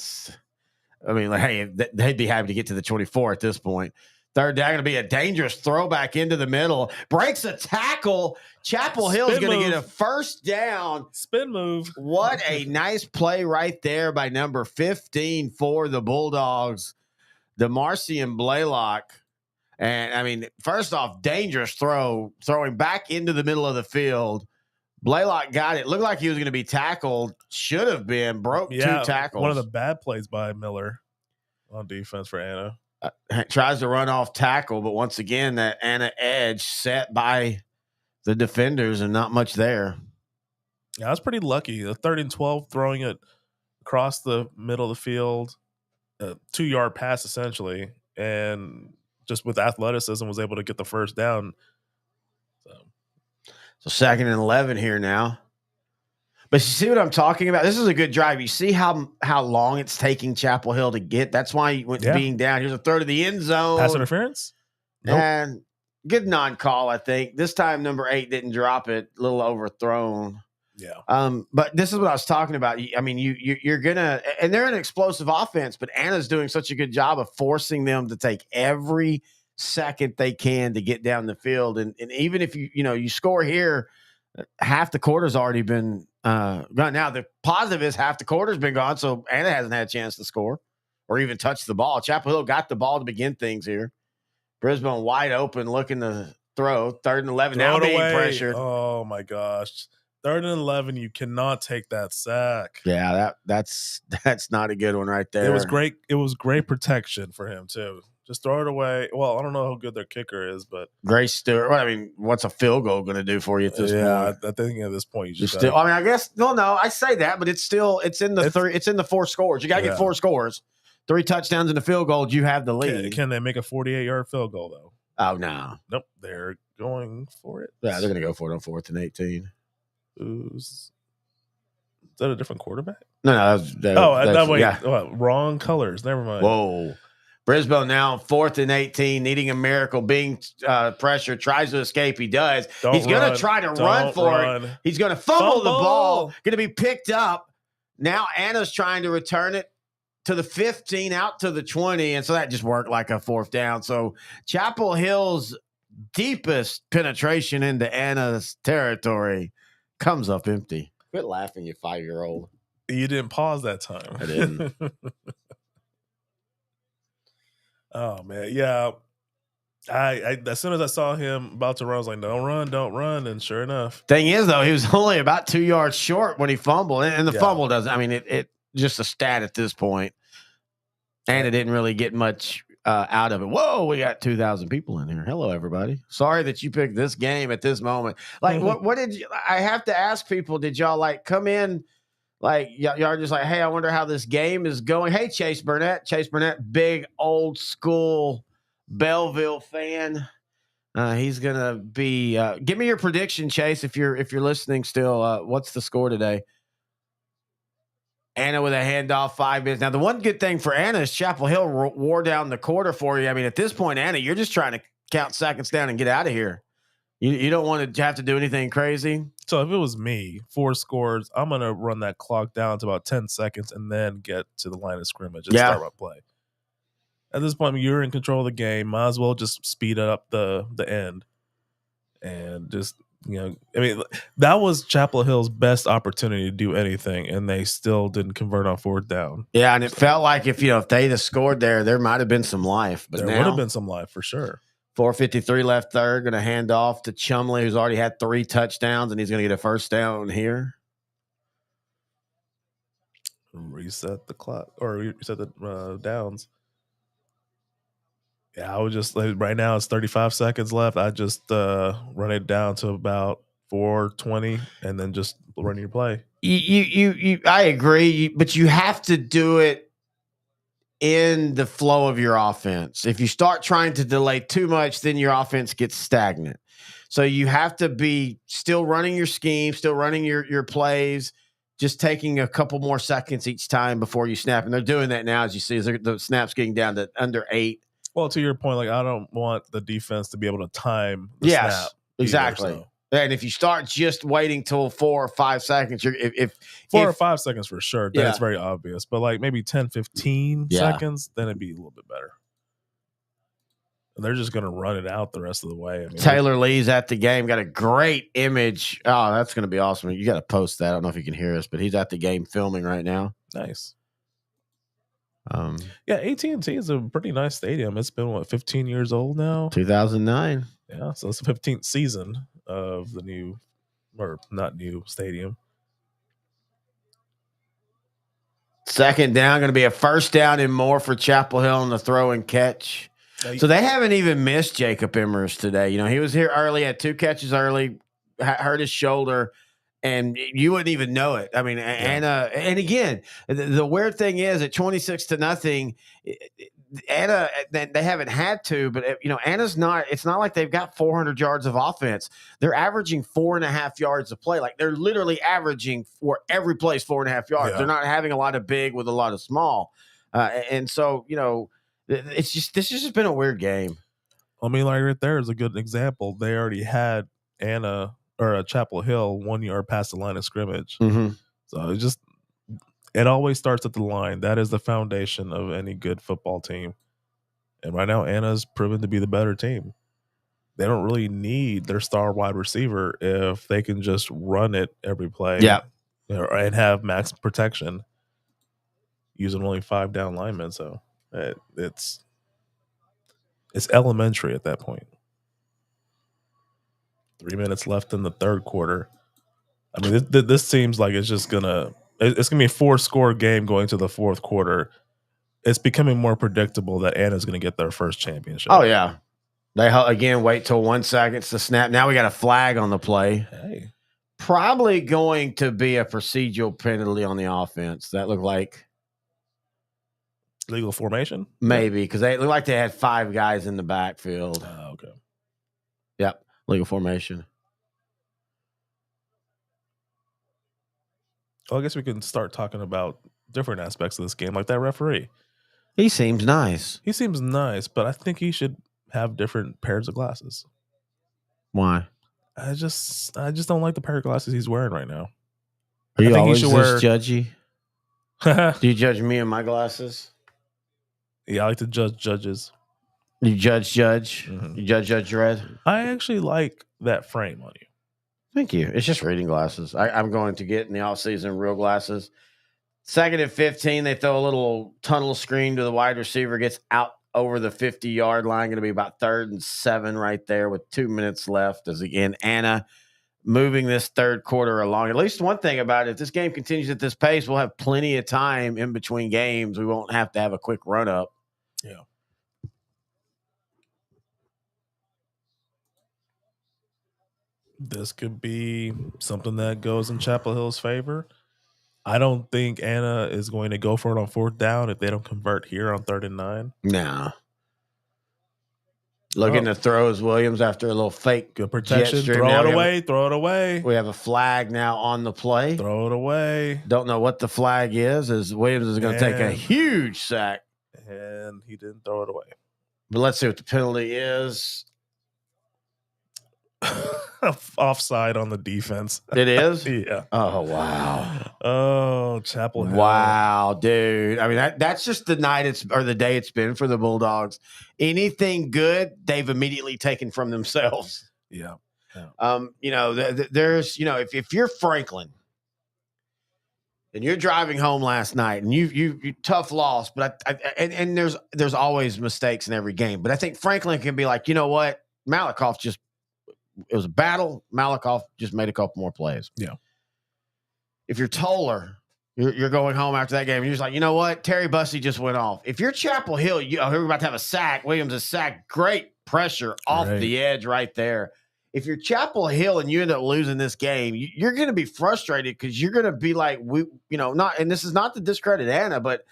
S1: they'd be happy to get to the 24 at this point. Third down, going to be a dangerous throwback into the middle. Breaks a tackle. Chapel Hill is going to get a first down.
S6: Spin move.
S1: What a nice play right there by number 15 for the Bulldogs, DeMarcian Blaylock. And, first off, dangerous throwing back into the middle of the field. Blaylock got it. Looked like he was going to be tackled. Should have been. Broke 2 tackles.
S6: One of the bad plays by Miller on defense for Anna.
S1: Tries to run off tackle, but once again, that Anna edge set by the defenders and not much there.
S6: Yeah, I was pretty lucky. The 3rd and 12, throwing it across the middle of the field, a 2-yard pass essentially, and just with athleticism was able to get the first down.
S1: So 2nd and 11 here now. But you see what I'm talking about? This is a good drive. You see how long it's taking Chapel Hill to get. That's why you went being down. Here's a throw to the end zone.
S6: Pass interference? Nope.
S1: And good non-call, I think. This time number 8 didn't drop it. A little overthrown.
S6: Yeah.
S1: But this is what I was talking about. You're gonna, and they're an explosive offense, but Anna's doing such a good job of forcing them to take every second they can to get down the field. And even if you score here, half the quarter's already been gone. Now the positive is half the quarter's been gone, so Anna hasn't had a chance to score or even touch the ball. Chapel Hill got the ball to begin things here. Brisbane wide open, looking to throw. 3rd and 11 now being pressured.
S6: Oh my gosh. 3rd and 11, you cannot take that sack.
S1: Yeah, that's not a good one right there.
S6: It was great. It was great protection for him too. Just throw it away. Well, I don't know how good their kicker is, but
S1: Grace Stewart. What's a field goal going to do for you at this point?
S6: Yeah, I think at this point you just
S1: still. I guess no. I say that, but it's in the 4 scores. You got to get 4 scores. 3 touchdowns and a field goal, you have the lead.
S6: Can they make a 48-yard field goal, though?
S1: Oh, no.
S6: Nope. They're going for it.
S1: Yeah, they're going to go for it on 4th and 18.
S6: Is that a different quarterback?
S1: No,
S6: wrong colors. Never mind.
S1: Whoa. Brisbane now 4th and 18, needing a miracle, being pressured, tries to escape. He does. He's going to try to run for it. He's going to fumble the ball, going to be picked up. Now Anna's trying to return it to the 15, out to the 20, and so that just worked like a 4th down. So Chapel Hill's deepest penetration into Anna's territory comes up empty. Quit laughing, you 5-year-old.
S6: You didn't pause that time.
S1: I didn't.
S6: Oh man, yeah. I as soon as I saw him about to run, I was like, don't run. And sure enough.
S1: Thing is, though, he was only about 2 yards short when he fumbled. And the fumble doesn't, I mean, it just a stat at this point. And it didn't really get much out of it. Whoa, we got 2,000 people in here. Hello, everybody. Sorry that you picked this game at this moment. Like, what did you, I have to ask people, did y'all like come in? Like, y'all are just like, hey, I wonder how this game is going. Hey, Chase Burnett, big old school Belleville fan. He's gonna be. Give me your prediction, Chase, if you're listening still. What's the score today? Anna with a handoff, 5 minutes. Now, the one good thing for Anna is Chapel Hill wore down the quarter for you. I mean, at this point, Anna, you're just trying to count seconds down and get out of here. You don't want to have to do anything crazy.
S6: So if it was me, 4 scores, I'm going to run that clock down to about 10 seconds and then get to the line of scrimmage and start my play. At this point, you're in control of the game. Might as well just speed up the end. And just, I mean, that was Chapel Hill's best opportunity to do anything, and they still didn't convert on 4th down.
S1: Yeah, and it felt like if they'd have scored there might have been some life. But
S6: there would have been some life for sure.
S1: 4:53 left third. Going to hand off to Chumley, who's already had 3 touchdowns, and he's going to get a first down here.
S6: Reset the clock or reset the downs. Yeah, I would just right now it's 35 seconds left. I just run it down to about 4:20 and then just run your play.
S1: I agree, but you have to do it in the flow of your offense. If you start trying to delay too much, then your offense gets stagnant. So you have to be still running your scheme, still running your plays, just taking a couple more seconds each time before you snap. And they're doing that now, as you see, the snaps getting down to under 8.
S6: Well, to your point, I don't want the defense to be able to time the snap.
S1: Exactly.
S6: Either, so.
S1: And if you start just waiting till 4 or 5 seconds, if
S6: 4 or 5 seconds for sure, then it's very obvious. But maybe 10, 15 seconds, then it'd be a little bit better. And they're just going to run it out the rest of the way. I mean,
S1: Taylor Lee's at the game, got a great image. Oh, that's going to be awesome. You got to post that. I don't know if you can hear us, but he's at the game filming right now.
S6: Nice. Yeah, AT&T is a pretty nice stadium. It's been 15 years old now.
S1: 2009.
S6: Yeah, so it's the 15th season of the new, or not new, stadium.
S1: Second down, going to be a first down and more for Chapel Hill on the throw and catch. So they haven't even missed Jacob Emmers today. He was here early, had 2 catches early, hurt his shoulder, and you wouldn't even know it. I mean, Anna, and again, the weird thing is at 26-0, Anna, they haven't had to, but Anna's not. It's not like they've got 400 yards of offense. They're averaging 4.5 yards a play. Like they're literally averaging for every play is 4.5 yards. Yeah. They're not having a lot of big with a lot of small, and so this has just been a weird game.
S6: I mean, right there is a good example. They already had Anna or Chapel Hill 1 yard past the line of scrimmage.
S1: Mm-hmm.
S6: So it always starts at the line. That is the foundation of any good football team. And right now, Anna's proven to be the better team. They don't really need their star wide receiver if they can just run it every play.
S1: Yeah.
S6: And have max protection using only 5 down linemen. So it's elementary at that point. 3 minutes left in the third quarter. I mean, this seems like it's just gonna be a 4-score game going to the fourth quarter. It's becoming more predictable that Anna's going to get their first championship.
S1: Oh yeah, they again wait till 1 second to snap. Now we got a flag on the play.
S6: Hey,
S1: probably going to be a procedural penalty on the offense. That looked like.
S6: Legal formation?
S1: Maybe, because they look like they had 5 guys in the backfield.
S6: Okay.
S1: Yep, legal formation.
S6: Well, I guess we can start talking about different aspects of this game, like that referee.
S1: He seems nice.
S6: He seems nice, but I think he should have different pairs of glasses.
S1: Why?
S6: I just don't like the pair of glasses he's wearing right now.
S1: Are you
S6: I think
S1: always
S6: he should wear
S1: judgy? Do you judge me and my glasses?
S6: Yeah, I like to judge judges.
S1: You judge? Mm-hmm. You judge Red?
S6: I actually like that frame on you.
S1: Thank you. It's just reading glasses. I'm going to get in the offseason real glasses. 2nd and 15, they throw a little tunnel screen to the wide receiver, gets out over the 50-yard line. Going to be about 3rd and 7 right there with 2 minutes left. As again, Anna moving this third quarter along. At least one thing about it, if this game continues at this pace, we'll have plenty of time in between games. We won't have to have a quick run-up.
S6: Yeah. This could be something that goes in Chapel Hill's favor. I don't think Anna is going to go for it on 4th down if they don't convert here on 3rd and 9.
S1: No. Looking to throw as Williams after a little fake.
S6: Good protection. Throw it away. Throw it away.
S1: We have a flag now on the play.
S6: Throw it away.
S1: Don't know what the flag is, as Williams is going to take a huge sack.
S6: And he didn't throw it away.
S1: But let's see what the penalty is.
S6: Offside on the defense.
S1: It is?
S6: Yeah.
S1: Oh, wow.
S6: Oh, Chapel Hill.
S1: Wow, dude. I mean, that's just the night or the day it's been for the Bulldogs. Anything good, they've immediately taken from themselves.
S6: Yeah.
S1: There's, if you're Franklin and you're driving home last night and you tough loss, but and there's always mistakes in every game. But I think Franklin can be like, you know what? Malikoff it was a battle. Malikoff just made a couple more plays.
S6: Yeah.
S1: If you're Toller, you're going home after that game, and you're just like, you know what? Terry Bussey just went off. If you're Chapel Hill, we're about to have a sack. Williams is sacked. Great pressure off the edge right there. If you're Chapel Hill and you end up losing this game, you're going to be frustrated because you're going to be like, not. And this is not to discredit Anna, but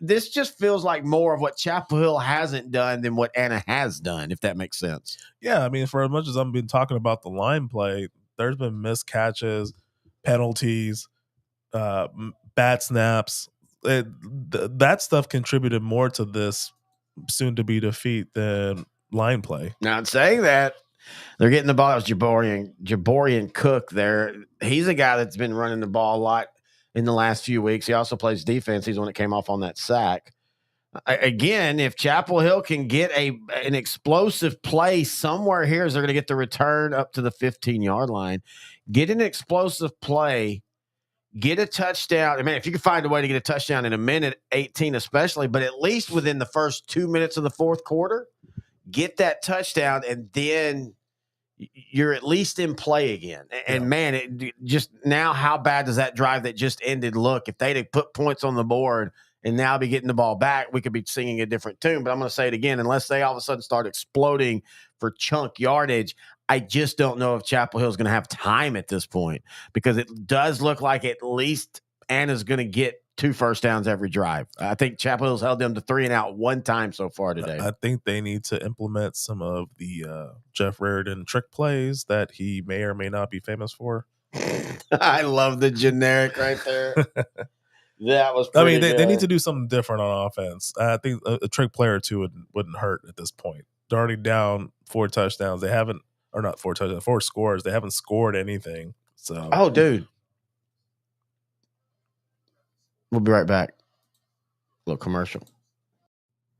S1: this just feels like more of what Chapel Hill hasn't done than what Anna has done, if that makes sense.
S6: Yeah, I mean, for as much as I've been talking about the line play, there's been missed catches, penalties, bad snaps. That stuff contributed more to this soon-to-be defeat than line play.
S1: Now, in saying that, they're getting the ball. It was Jaborian Cook there. He's a guy that's been running the ball a lot in the last few weeks. He also plays defense. He's the one that came off on that sack. Again, if Chapel Hill can get an explosive play somewhere here, as they're going to get the return up to the 15-yard line, get an explosive play, get a touchdown. I mean, if you can find a way to get a touchdown in a minute 18 especially, but at least within the first 2 minutes of the fourth quarter, get that touchdown, and then you're at least in play again. And man, it just now, how bad does that drive that just ended look? If they'd have put points on the board and now be getting the ball back, we could be singing a different tune. But I'm going to say it again, unless they all of a sudden start exploding for chunk yardage, I just don't know if Chapel Hill is going to have time at this point, because it does look like at least Anna's going to get 2 first downs every drive. I think Chapel Hill's held them to 3 and out one time so far today.
S6: I think they need to implement some of the Jeff Reardon trick plays that he may or may not be famous for.
S1: I love the generic right there. That was
S6: pretty they need to do something different on offense. I think a trick play or two wouldn't hurt at this point. They're already down 4 touchdowns. They haven't, or not 4 touchdowns, 4 scores. They haven't scored anything. So,
S1: oh, dude. We'll be right back. A little commercial.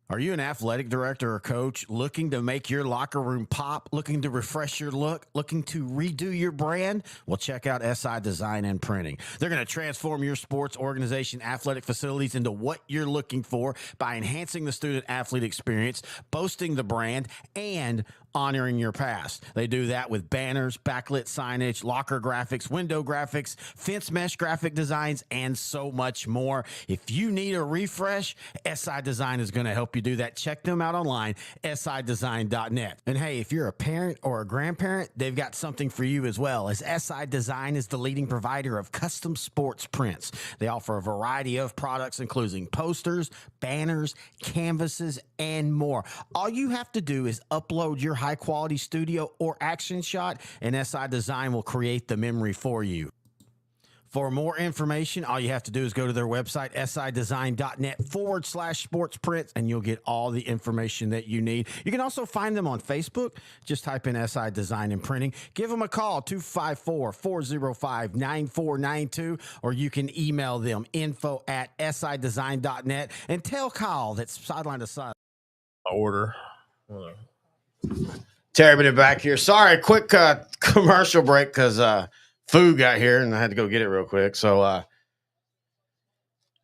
S1: Are you an athletic director or coach looking to make your locker room pop, looking to refresh your look, looking to redo your brand? Well, check out SI Design and Printing. They're going to transform your sports organization, athletic facilities into what you're looking for by enhancing the student-athlete experience, boasting the brand, and
S11: honoring your past. They do that with banners, backlit signage, locker graphics, window graphics, fence mesh graphic designs, and so much more. If you need a refresh, SI Design is going to help you do that. Check them out online, sidesign.net. And hey, if you're a parent or a grandparent, they've got something for you as well, as SI Design is the leading provider of custom sports prints. They offer a variety of products, including posters, banners, canvases, and more. All you have to do is upload your high-quality studio or action shot, and SI Design will create the memory for you. For more information, all you have to do is go to their website, sidesign.net/sports prints, and you'll get all the information that you need. You can also find them on Facebook. Just type in SI Design and Printing. Give them a call, 254-405-9492, or you can email them, info@sidesign.net, and tell Kyle that's Sideline to Sideline.
S6: Order.
S1: Terry, been back here. Sorry, quick commercial break because food got here and I had to go get it real quick. So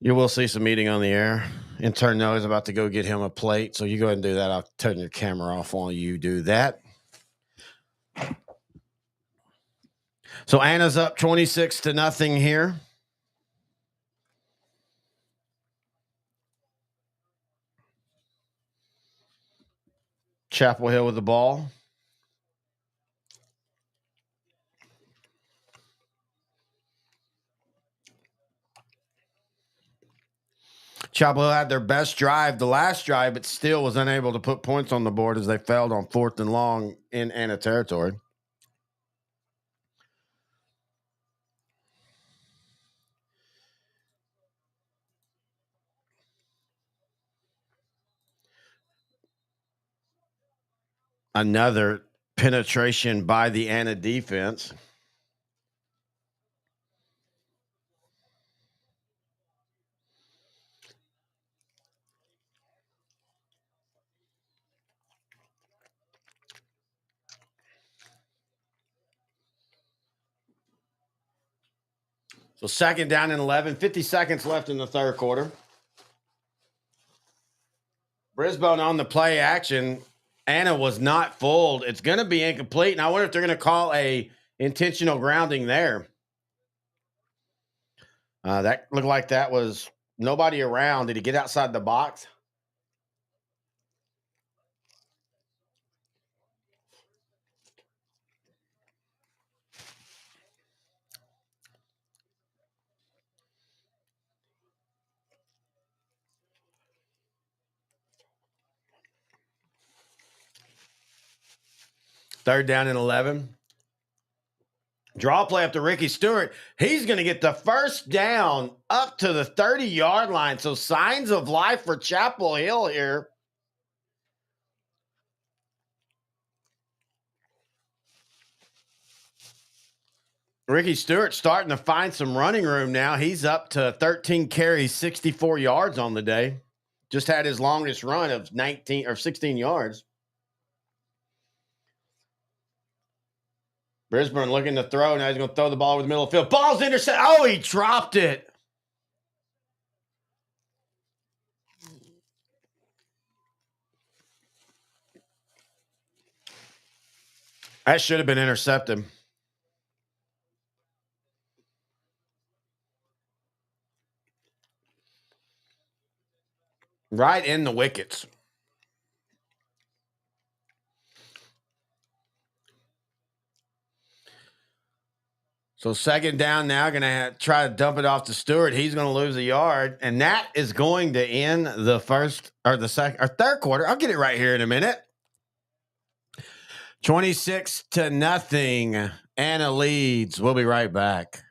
S1: you will see some eating on the air. Intern Noah is about to go get him a plate. So you go ahead and do that. I'll turn your camera off while you do that. So Anna's up 26-0 here. Chapel Hill with the ball. Chapel Hill had their best drive, the last drive, but still was unable to put points on the board as they failed on 4th and long in Anna territory. Another penetration by the Anna defense. So 2nd down and 11, 50 seconds left in the third quarter. Brisbane on the play action. Anna was not fooled. It's going to be incomplete. And I wonder if they're going to call a intentional grounding there. That looked like that was nobody around. Did he get outside the box? Third down and 11. Draw play up to Ricky Stewart. He's going to get the first down up to the 30-yard line. So signs of life for Chapel Hill here. Ricky Stewart starting to find some running room now. He's up to 13 carries, 64 yards on the day. Just had his longest run of 19 or 16 yards. Brisbane looking to throw. Now he's going to throw the ball over the middle of the field. Ball's intercepted. Oh, he dropped it. That should have been intercepted. Right in the wickets. So 2nd down now, going to try to dump it off to Stewart. He's going to lose a yard, and that is going to end the third quarter. I'll get it right here in a minute. 26-0. Anna leads. We'll be right back.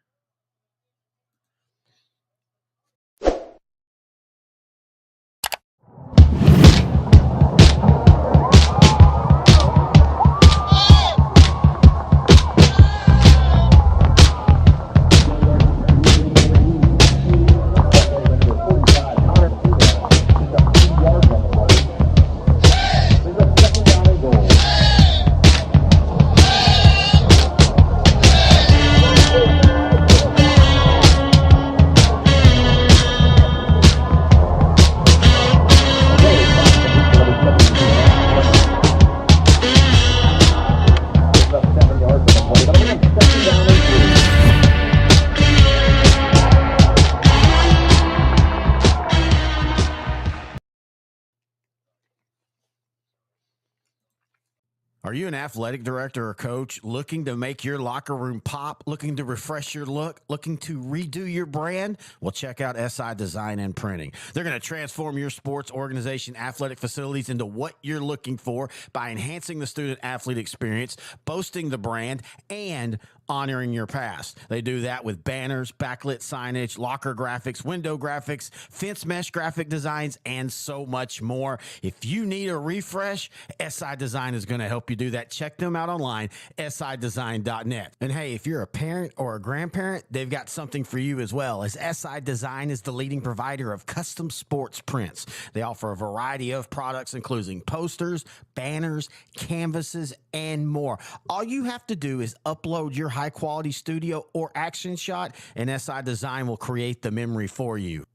S11: Are you an athletic director or coach looking to make your locker room pop, looking to refresh your look, looking to redo your brand? Well, check out SI Design and Printing. They're going to transform your sports organization, athletic facilities into what you're looking for by enhancing the student athlete experience, boasting the brand, and honoring your past. They do that with banners, backlit signage, locker graphics, window graphics, fence mesh graphic designs, and so much more. If you need a refresh, SI Design is going to help you do that. Check them out online, sidesign.net. And hey, if you're a parent or a grandparent, they've got something for you as well, as SI Design is the leading provider of custom sports prints. They offer a variety of products, including posters, banners, canvases, and more. All you have to do is upload your high-quality studio or action shot, and SI Design will create the memory for you.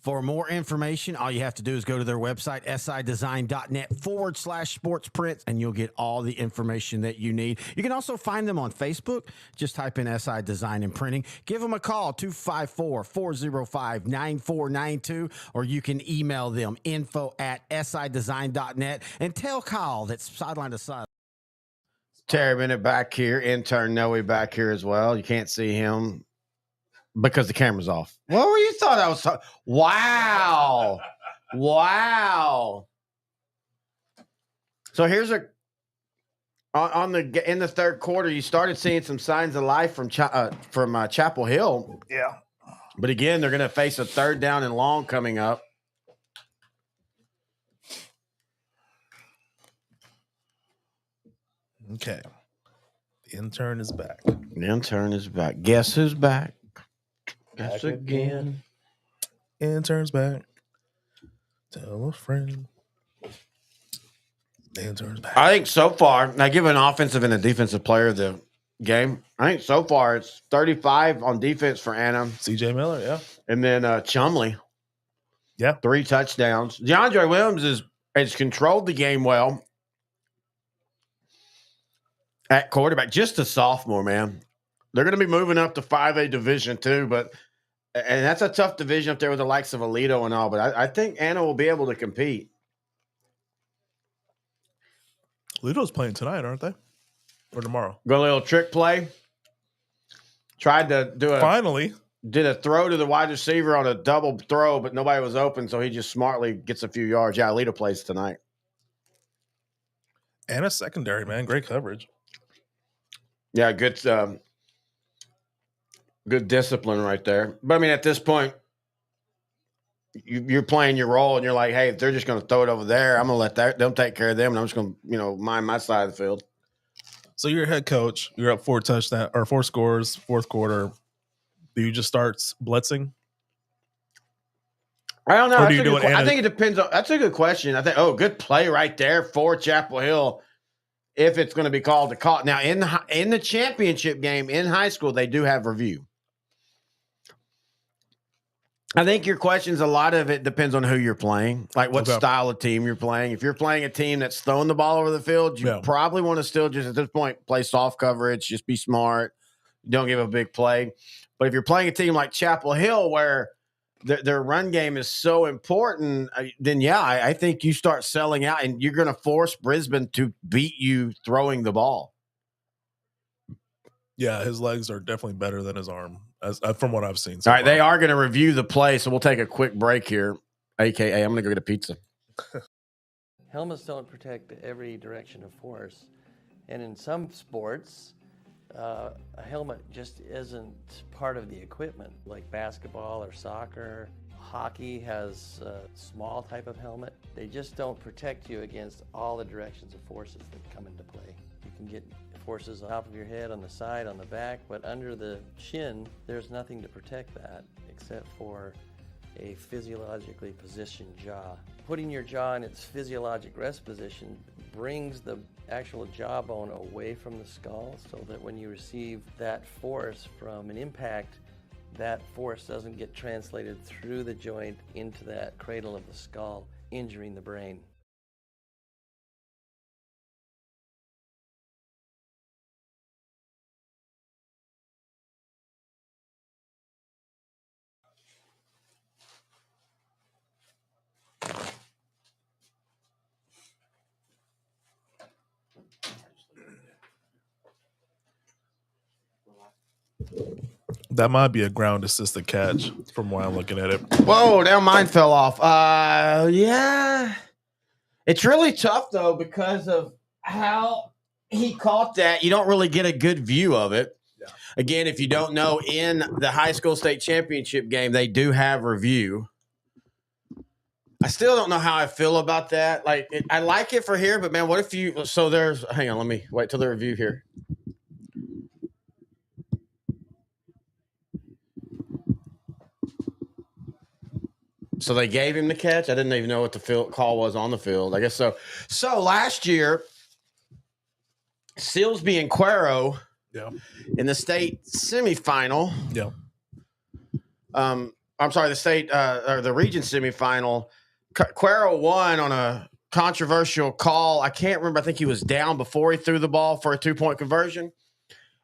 S11: For more information, all you have to do is go to their website, sidesign.net/sports prints, and you'll get all the information that you need. You can also find them on Facebook. Just type in SI Design and Printing. Give them a call, 254-405-9492, or you can email them, info@sidesign.net, and tell Kyle that's Sideline to Sideline.
S1: Terry Bennett back here, intern Noe back here as well. You can't see him because the camera's off. What were you thought I was talking? Wow. Wow. So here's in the third quarter, you started seeing some signs of life from Chapel Hill.
S6: Yeah.
S1: But again, they're going to face a third down and long coming up.
S6: Okay. The intern is back.
S1: The intern is back. Guess who's back? Guess again.
S6: Intern's back. Tell a friend. The intern's back.
S1: I think so far, I give an offensive and a defensive player of the game. I think so far it's 35 on defense for Anna.
S6: CJ Miller, yeah.
S1: And then Chumley.
S6: Yeah.
S1: 3 touchdowns. DeAndre Williams has controlled the game well at quarterback. Just a sophomore, man. They're going to be moving up to 5A Division II, and that's a tough division up there with the likes of Alito and all, but I think Anna will be able to compete.
S6: Alito's playing tonight, aren't they? Or tomorrow?
S1: Go a little trick play. Tried to do did a throw to the wide receiver on a double throw, but nobody was open, so he just smartly gets a few yards. Yeah, Alito plays tonight.
S6: And a secondary, man. Great coverage.
S1: Yeah, good discipline right there. But, I mean, at this point, you're playing your role, and you're like, hey, if they're just going to throw it over there, I'm going to let them take care of them, and I'm just going to, mind my side of the field.
S6: So you're a head coach. You're up 4 scores, fourth quarter. Do you just start blitzing?
S1: I don't know.
S6: Or do you do it?
S1: I think it depends. That's a good question. I think, good play right there for Chapel Hill. If it's going to be called a call. Now, in the championship game in high school, they do have review. I think your questions, a lot of it depends on who you're playing, like what style of team you're playing. If you're playing a team that's throwing the ball over the field, you probably want to still just at this point play soft coverage, just be smart, don't give a big play. But if you're playing a team like Chapel Hill where their run game is so important, then I think you start selling out, and you're going to force Brisbane to beat you throwing the ball.
S6: Yeah, his legs are definitely better than his arm, from what I've seen.
S1: All right, they are going to review the play, so we'll take a quick break here. AKA, I'm going to go get a pizza.
S12: Helmets don't protect every direction of force, and in some sports, a helmet just isn't part of the equipment, like basketball or soccer. Hockey has a small type of helmet. They just don't protect you against all the directions of forces that come into play. You can get forces on top of your head, on the side, on the back, but under the chin, there's nothing to protect that except for a physiologically positioned jaw. Putting your jaw in its physiologic rest position brings the actual jawbone away from the skull so that when you receive that force from an impact, that force doesn't get translated through the joint into that cradle of the skull, injuring the brain.
S6: That might be a ground assisted catch from why I'm looking at it.
S1: Whoa, now mine fell off. Yeah. It's really tough, though, because of how he caught that. You don't really get a good view of it.
S6: Yeah.
S1: Again, if you don't know, in the high school state championship game, they do have review. I still don't know how I feel about that. Like, I like it for here, but man, what if you? So there's. Hang on, let me wait till the review here. So they gave him the catch. I didn't even know what the field call was on the field. I guess so. So last year, Silsby and Cuero, in the state semifinal.
S6: Yeah.
S1: I'm sorry, the state or the region semifinal. Cuero won on a controversial call. I can't remember. I think he was down before he threw the ball for a 2-point conversion.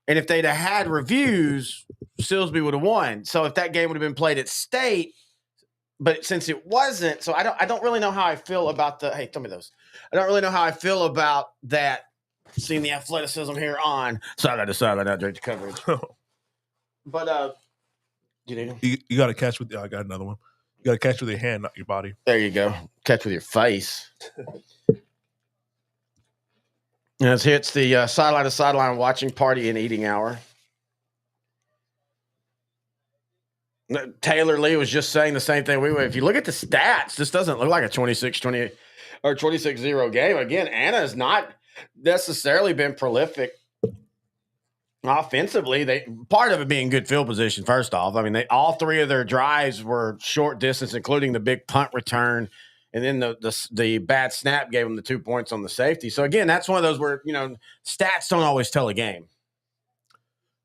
S1: And if they'd have had reviews, Silsby would have won. So if that game would have been played at state, but since it wasn't, so I don't really know how I feel about the. Hey, tell me those. I don't really know how I feel about that. Seeing the athleticism here on sideline to sideline, not direct coverage. But
S6: you got to catch with. I got another one. You got to catch with your hand, not your body.
S1: There you go. Catch with your face. As hits the sideline to sideline watching party and eating hour. Taylor Lee was just saying the same thing we were. If you look at the stats, this doesn't look like a 26-28 or 26-0 game. Again, Anna has not necessarily been prolific offensively. Part of it being good field position, first off. I mean, all three of their drives were short distance, including the big punt return. And then the bad snap gave them the 2 points on the safety. So, again, that's one of those where, stats don't always tell a game.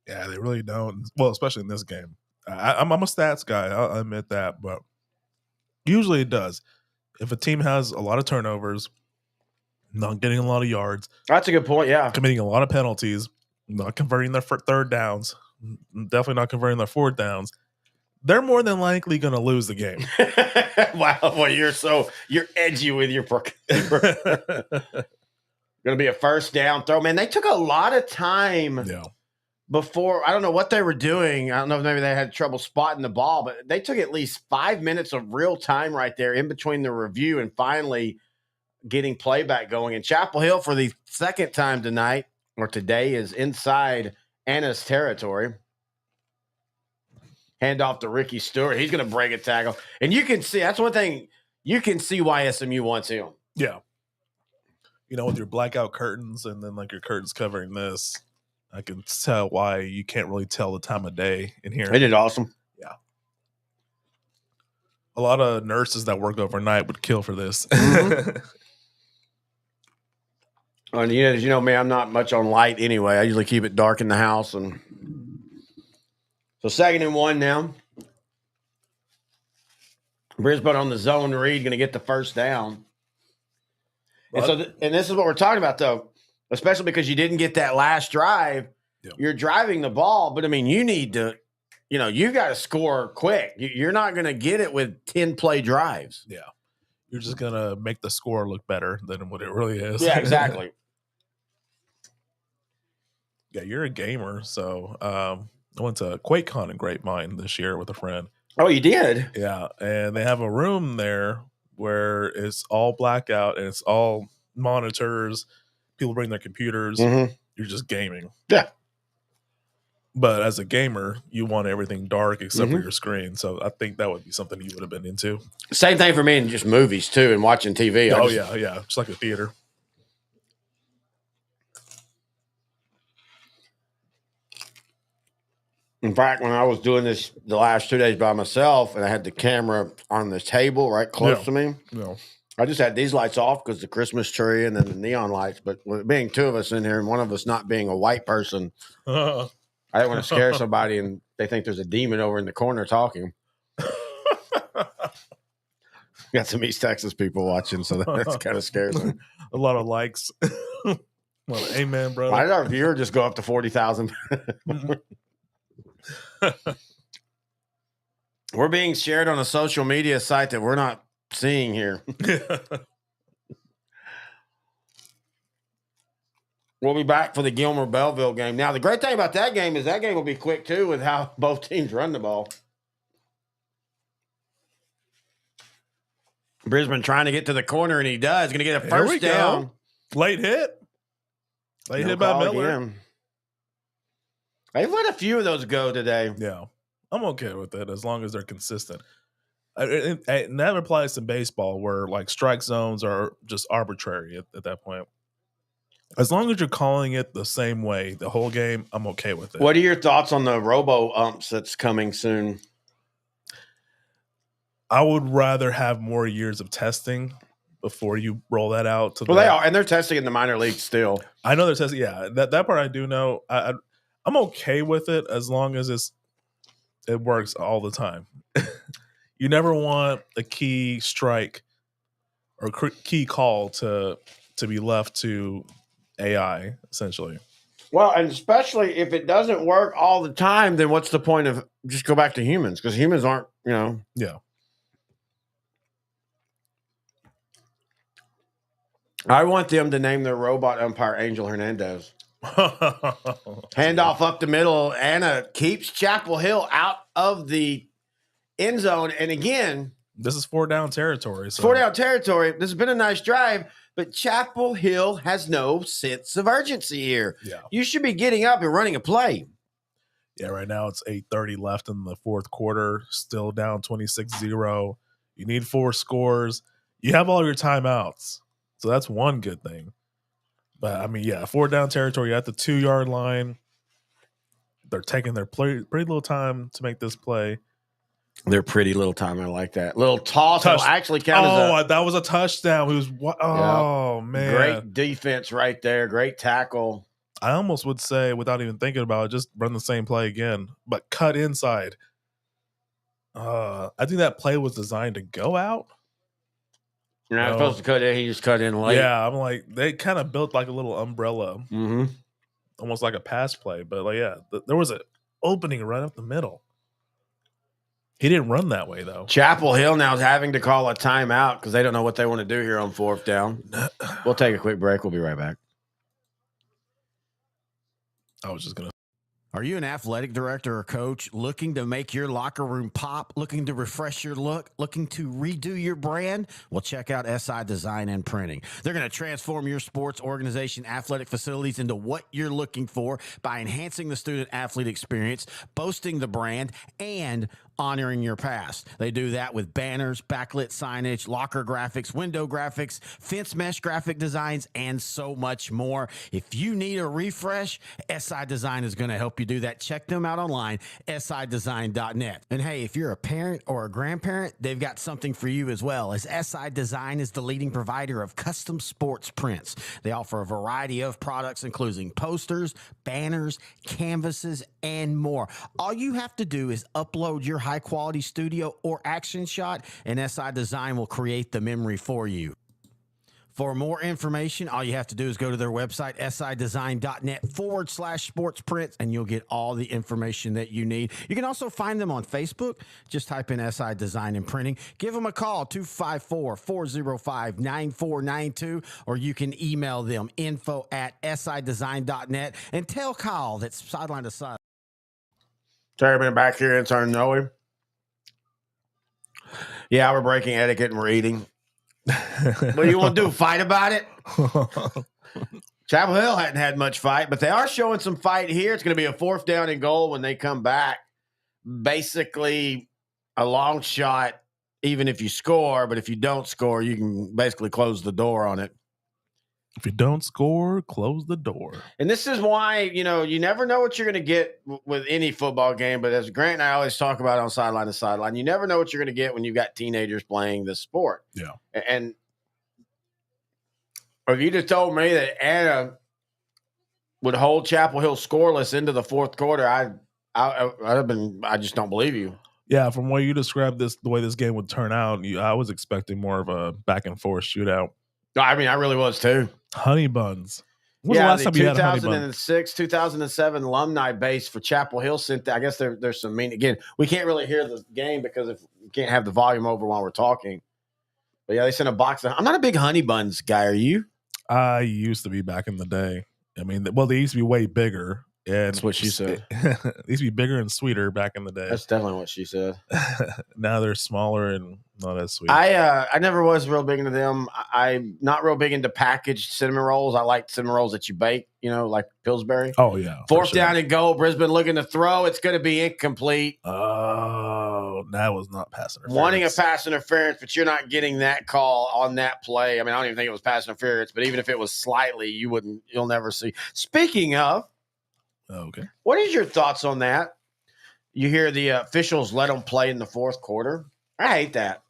S6: Yeah, they really don't. Well, especially in this game. I'm a stats guy. I'll admit that. But usually it does. If a team has a lot of turnovers, not getting a lot of yards.
S1: That's a good point, yeah.
S6: Committing a lot of penalties, not converting their third downs, definitely not converting their fourth downs, they're more than likely going to lose the game.
S1: Wow, well, you're edgy with your going to be a first down throw. Man, they took a lot of time before. I don't know what they were doing. I don't know if maybe they had trouble spotting the ball, but they took at least 5 minutes of real time right there in between the review and finally getting playback going. And Chapel Hill, for the second time tonight or today, is inside Anna's territory. Hand off to Ricky Stewart. He's going to break a tackle. And you can see, that's one thing, you can see why SMU wants him.
S6: Yeah. With your blackout curtains and then like your curtains covering this, I can tell why you can't really tell the time of day in here.
S1: They did awesome.
S6: Yeah. A lot of nurses that work overnight would kill for this.
S1: Mm-hmm. And as you know me, I'm not much on light anyway. I usually keep it dark in the house. And so 2nd and 1 now. Brisbane on the zone read, going to get the first down. And and this is what we're talking about, though, especially because you didn't get that last drive. Yep. You're driving the ball, but I mean, you need to, you got to score quick. You're not going to get it with 10 play drives.
S6: Yeah. You're just going to make the score look better than what it really is.
S1: Yeah, exactly.
S6: Yeah, you're a gamer. So I went to QuakeCon in Grapevine this year with a friend.
S1: Oh, you did?
S6: Yeah. And they have a room there where it's all blackout and it's all monitors. People bring their computers.
S1: Mm-hmm.
S6: You're just gaming.
S1: Yeah.
S6: But as a gamer, you want everything dark except for your screen. So I think that would be something you would have been into.
S1: Same thing for me in just movies, too, and watching TV.
S6: Yeah. Just like a theater.
S1: In fact, when I was doing this the last 2 days by myself and I had the camera on the table right close to me, I just had these lights off because the Christmas tree and then the neon lights. But with being two of us in here and one of us not being a white person, I didn't want to scare somebody and they think there's a demon over in the corner talking. Got some East Texas people watching, so that's kind of scares me.
S6: A lot of likes. Well, amen, brother.
S1: Why did our viewer just go up to 40,000? We're being shared on a social media site that we're not seeing here. We'll be back for the Gilmer-Belleville game. Now, the great thing about that game is that game will be quick, too, with how both teams run the ball. Brisbane trying to get to the corner, and he does. Going to get a first down.
S6: Late hit. Late hit by Miller. Again.
S1: They've let a few of those go today.
S6: Yeah. I'm okay with it as long as they're consistent. And that applies to baseball where, like, strike zones are just arbitrary at that point. As long as you're calling it the same way the whole game, I'm okay with it.
S1: What are your thoughts on the robo-umps that's coming soon?
S6: I would rather have more years of testing before you roll that out.
S1: They are, and they're testing in the minor leagues still.
S6: I know they're testing. Yeah, that part I do know. I'm okay with it as long as it works all the time. You never want a key strike or key call to be left to AI, essentially.
S1: Well, and especially if it doesn't work all the time, then what's the point of just go back to humans? Because humans aren't,
S6: Yeah.
S1: I want them to name their robot umpire Angel Hernandez. Handoff up the middle. Anna keeps Chapel Hill out of the end zone. And again,
S6: this is 4-down territory. So.
S1: 4-down territory. This has been a nice drive, but Chapel Hill has no sense of urgency here.
S6: Yeah.
S1: You should be getting up and running a play.
S6: Yeah, right now it's 8:30 left in the fourth quarter, still down 26-0. You need 4 scores. You have all your timeouts. So that's one good thing. But, 4-down territory at the 2-yard line. They're taking their pretty little time to make this play.
S1: They're pretty little time. I like that. Little toss will actually count as
S6: that was a touchdown. Man.
S1: Great defense right there. Great tackle.
S6: I almost would say, without even thinking about it, just run the same play again, but cut inside. I think that play was designed to go out.
S1: You're not supposed to cut in. He just cut in late.
S6: Yeah, I'm like, they kind of built like a little umbrella.
S1: Mm-hmm.
S6: Almost like a pass play. But, there was an opening right up the middle. He didn't run that way, though.
S1: Chapel Hill now is having to call a timeout because they don't know what they want to do here on 4th down. We'll take a quick break. We'll be right back.
S6: I was just going to.
S11: Are you an athletic director or coach looking to make your locker room pop, looking to refresh your look, looking to redo your brand? Well, check out SI Design and Printing. They're going to transform your sports organization, athletic facilities into what you're looking for by enhancing the student-athlete experience, boasting the brand, and honoring your past. They do that with banners, backlit signage, locker graphics, window graphics, fence mesh graphic designs, and so much more. If you need a refresh, SI Design is going to help you do that. Check them out online, sidesign.net. And hey, if you're a parent or a grandparent, they've got something for you as well, as SI Design is the leading provider of custom sports prints. They offer a variety of products, including posters, banners, canvases, and more. All you have to do is upload your high-quality studio or action shot, and SI Design will create the memory for you. For more information, all you have to do is go to their website, sidesign.net/sports prints, and you'll get all the information that you need. You can also find them on Facebook. Just type in SI Design and Printing. Give them a call, 254-405-9492, or you can email them, info@sidesign.net, and tell Kyle that's Sideline to Sideline.
S1: Terry been back here and turn Noe. Yeah, we're breaking etiquette and we're eating. What do you want to do? Fight about it? Chapel Hill hadn't had much fight, but they are showing some fight here. It's going to be a 4th down and goal when they come back. Basically, a long shot, even if you score, but if you don't score, you can basically close the door on it.
S6: If you don't score, close the door.
S1: And this is why, you never know what you're going to get with any football game. But as Grant and I always talk about on Sideline to Sideline, you never know what you're going to get when you've got teenagers playing this sport.
S6: Yeah.
S1: And if you just told me that Anna would hold Chapel Hill scoreless into the 4th quarter, I'd have been. I just don't believe you.
S6: Yeah, from what you described the way this game would turn out, I was expecting more of a back and forth shootout.
S1: I mean, I really was too.
S6: Honey buns. When was the last time you had a honey bun?
S1: 2006, 2007 alumni base for Chapel Hill sent. I guess there's some again. We can't really hear the game because if we can't have the volume over while we're talking. But yeah, they sent a box. I'm not a big honey buns guy. Are you?
S6: I used to be back in the day. I mean, well, they used to be way bigger. And
S1: that's what she said.
S6: They used to be bigger and sweeter back in the day.
S1: That's definitely what she said.
S6: Now they're smaller and not as sweet.
S1: I never was real big into them. I'm not real big into packaged cinnamon rolls. I like cinnamon rolls that you bake, like Pillsbury.
S6: Oh, yeah.
S1: Fourth down and goal. Brisbane looking to throw. It's going to be incomplete.
S6: Oh, that was not pass interference.
S1: Wanting a pass interference, but you're not getting that call on that play. I mean, I don't even think it was pass interference, but even if it was slightly, you'll never see. Speaking of,
S6: okay,
S1: what is your thoughts on that? You hear the officials let them play in the fourth quarter. I hate that.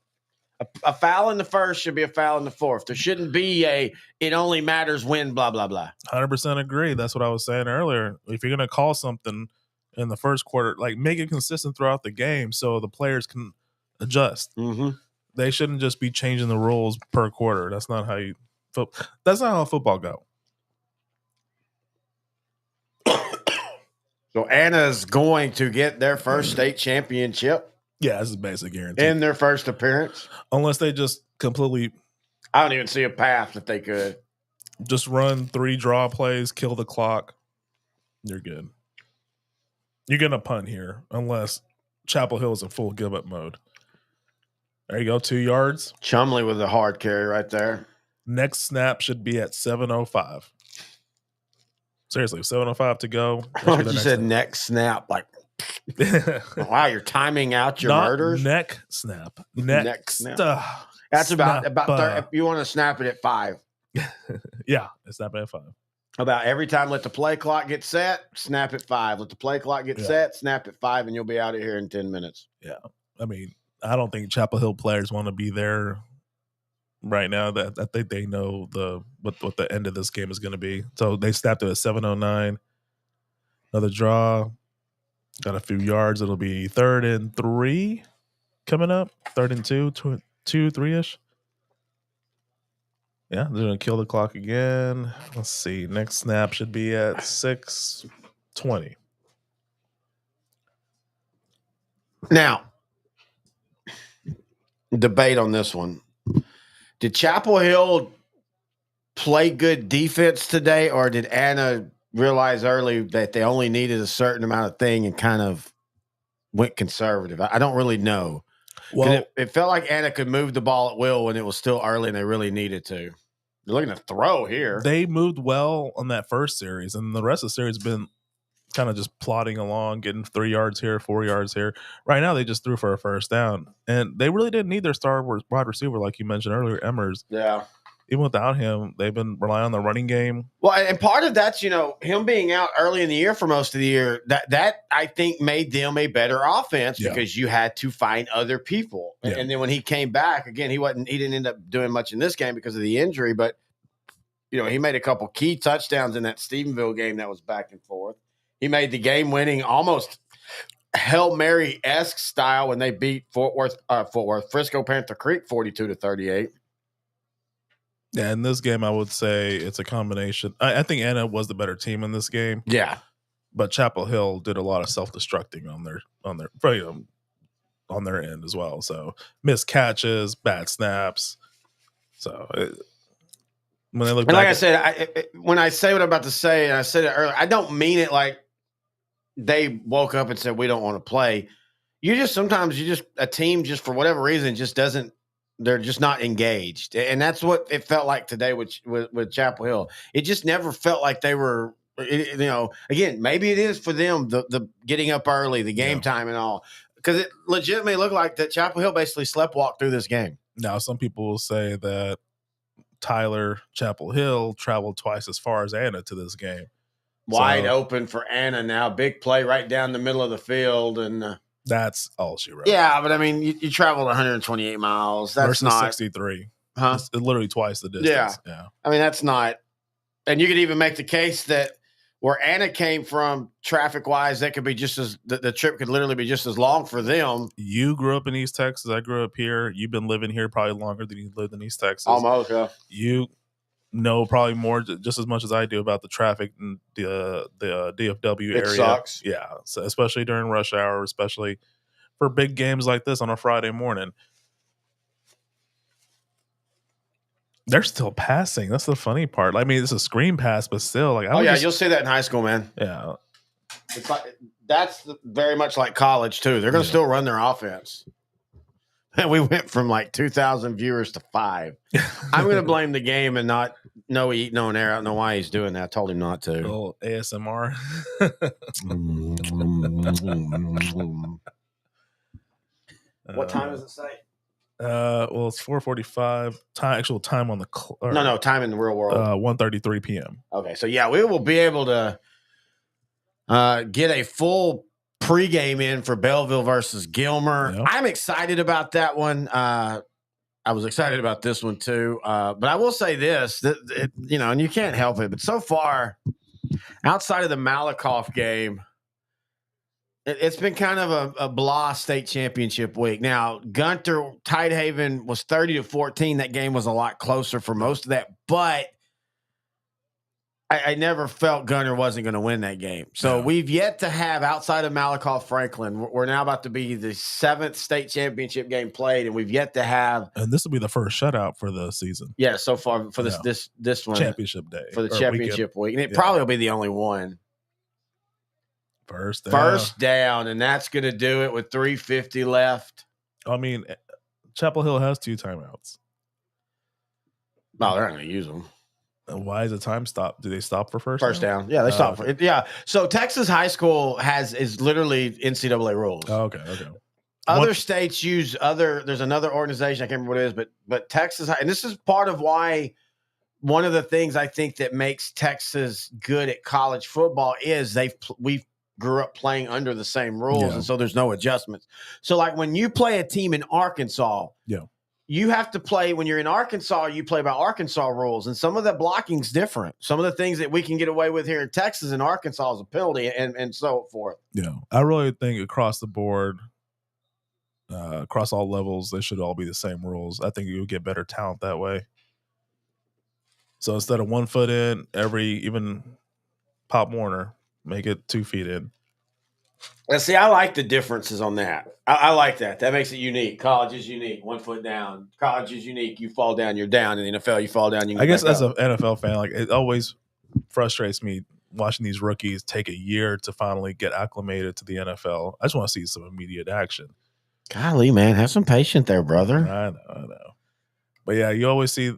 S1: A foul in the first should be a foul in the fourth. There shouldn't be it only matters when, blah, blah, blah.
S6: 100% agree. That's what I was saying earlier. If you're going to call something in the first quarter, like make it consistent throughout the game so the players can adjust.
S1: Mm-hmm.
S6: They shouldn't just be changing the rules per quarter. That's not how football go.
S1: So Anna's going to get their first state championship.
S6: Yeah, this is basic guarantee.
S1: In their first appearance.
S6: Unless they just completely...
S1: I don't even see a path that they could.
S6: Just run 3 draw plays, kill the clock. You're good. You're going to punt here unless Chapel Hill is in full give-up mode. There you go, 2 yards.
S1: Chumley with a hard carry right there.
S6: Next snap should be at 7:05. Seriously, 7:05 to go.
S1: You said next snap, like... Wow, you're timing out your murders.
S6: Neck snap. Neck snap.
S1: That's about 30. You want to snap it at 5.
S6: Yeah, it's snap it at 5.
S1: About every time, let the play clock get set, snap at 5. Let the play clock get set, snap at 5, and you'll be out of here in 10 minutes.
S6: Yeah, I mean, I don't think Chapel Hill players want to be there right now. That I think they know what the end of this game is going to be. So they snapped it at 7:09. Another draw. Got a few yards. It'll be 3rd and 3 coming up. 3rd and 2, 3-ish. Yeah, they're going to kill the clock again. Let's see. Next snap should be at 6:20.
S1: Now, debate on this one. Did Chapel Hill play good defense today, or did Anna realize early that they only needed a certain amount of thing and kind of went conservative? I don't really know. Well, it felt like Anna could move the ball at will when it was still early and they really needed to. They're looking to throw here.
S6: They moved well on that first series, and the rest of the series has been kind of just plodding along, getting 3 yards here, 4 yards here. Right now, they just threw for a first down, and they really didn't need their star wide receiver, like you mentioned earlier, Emmers.
S1: Yeah.
S6: Even without him, they've been relying on the running game.
S1: Well, and part of that's, him being out early in the year for most of the year, that I think made them a better offense because you had to find other people. Yeah. And then when he came back, again, he didn't end up doing much in this game because of the injury, but he made a couple key touchdowns in that Stephenville game that was back and forth. He made the game-winning, almost Hail Mary-esque style when they beat Frisco Panther Creek 42-38.
S6: Yeah, in this game, I would say it's a combination. I think Anna was the better team in this game.
S1: Yeah,
S6: but Chapel Hill did a lot of self-destructing on their end as well. So missed catches, bad snaps. So when they look,
S1: and like I said, when I say what I'm about to say, and I said it earlier, I don't mean it like they woke up and said we don't want to play. Sometimes a team just for whatever reason just doesn't. They're just not engaged. And that's what it felt like today with Chapel Hill. It just never felt like they were, again, maybe it is for them, the getting up early, the game time and all, because it legitimately looked like that Chapel Hill basically sleptwalked through this game.
S6: Now, some people will say that Chapel Hill traveled twice as far as Anna to this game.
S1: Wide open for Anna now. Big play right down the middle of the field. And
S6: that's all she wrote.
S1: Yeah, but I mean, you traveled 128 miles. That's
S6: versus
S1: not
S6: 63.
S1: Huh?
S6: It's literally twice the distance. Yeah.
S1: I mean, that's not. And you could even make the case that where Anna came from, traffic wise, that could be just as the trip could literally be just as long for them.
S6: You grew up in East Texas. I grew up here. You've been living here probably longer than you lived in East Texas.
S1: Almost. Yeah.
S6: You know probably more, just as much as I do, about the traffic in the DFW area.
S1: It sucks.
S6: Yeah, so especially during rush hour, especially for big games like this on a Friday morning. They're still passing. That's the funny part. I mean, it's a screen pass, but still, like,
S1: you'll see that in high school, man.
S6: Yeah,
S1: it's like that's very much like college too. They're going to still run their offense. And we went from like 2,000 viewers to 5. I'm going to blame the game and not no eat, no air. I don't know why he's doing that. I told him not to.
S6: little ASMR.
S1: What time does it say?
S6: Well, it's 4:45. Actual time on the
S1: no time in the real world.
S6: 1:33 p.m.
S1: Okay, so yeah, we will be able to get a full pregame in for Belleville versus Gilmer. Yep. I'm excited about that one. I was excited about this one too. But I will say this, and you can't help it, but so far, outside of the Malakoff game, it's been kind of a blah state championship week. Now, Gunter Tidehaven was 30-14. That game was a lot closer for most of that, but I never felt Gunter wasn't going to win that game. So we've yet to have, outside of Malakoff Franklin, we're now about to be the 7th state championship game played, and we've yet to have.
S6: And this will be the first shutout for the season.
S1: Yeah, so far for this one,
S6: championship day
S1: for the championship week, and it probably will be the only one.
S6: First
S1: down, and that's going to do it with 3:50 left.
S6: I mean, Chapel Hill has 2 timeouts.
S1: No, they're not going to use them.
S6: Why is the time stop? Do they stop for
S1: first down? Yeah, they stop for it. Yeah. So Texas high school is literally NCAA rules.
S6: Oh, okay.
S1: Other states use there's another organization, I can't remember what it is, but Texas, and this is part of why one of the things I think that makes Texas good at college football is we grew up playing under the same rules, and so there's no adjustments. So like when you play a team in Arkansas, you have to play, when you're in Arkansas, you play by Arkansas rules, and some of the blocking's different. Some of the things that we can get away with here in Texas and Arkansas is a penalty, and so forth.
S6: Yeah, I really think across the board, across all levels, they should all be the same rules. I think you'll get better talent that way. So instead of 1 foot in, even Pop Warner, make it 2 feet in.
S1: Let's see. I like the differences on that. I like that. That makes it unique. College is unique. 1 foot down. College is unique. You fall down, you're down. In the NFL, you fall down, you can
S6: I guess as an NFL fan, like, it always frustrates me watching these rookies take a year to finally get acclimated to the NFL. I just want to see some immediate action.
S1: Golly, man, have some patience there, brother.
S6: I know. But yeah, you always see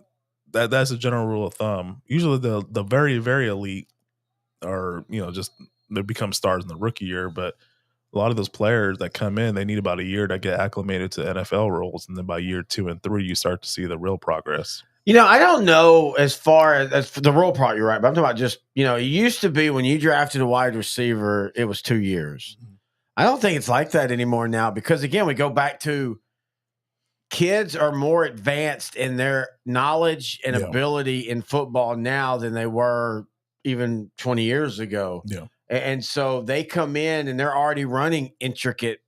S6: that's a general rule of thumb. Usually the very, very elite are, just they become stars in the rookie year, but a lot of those players that come in, they need about a year to get acclimated to NFL roles, and then by year 2 and 3, you start to see the real progress.
S1: I don't know as far as for the role part, you're right, but I'm talking about just, it used to be when you drafted a wide receiver, it was 2 years. I don't think it's like that anymore now because, again, we go back to kids are more advanced in their knowledge and ability in football now than they were even 20 years ago.
S6: Yeah.
S1: And so they come in and they're already running intricate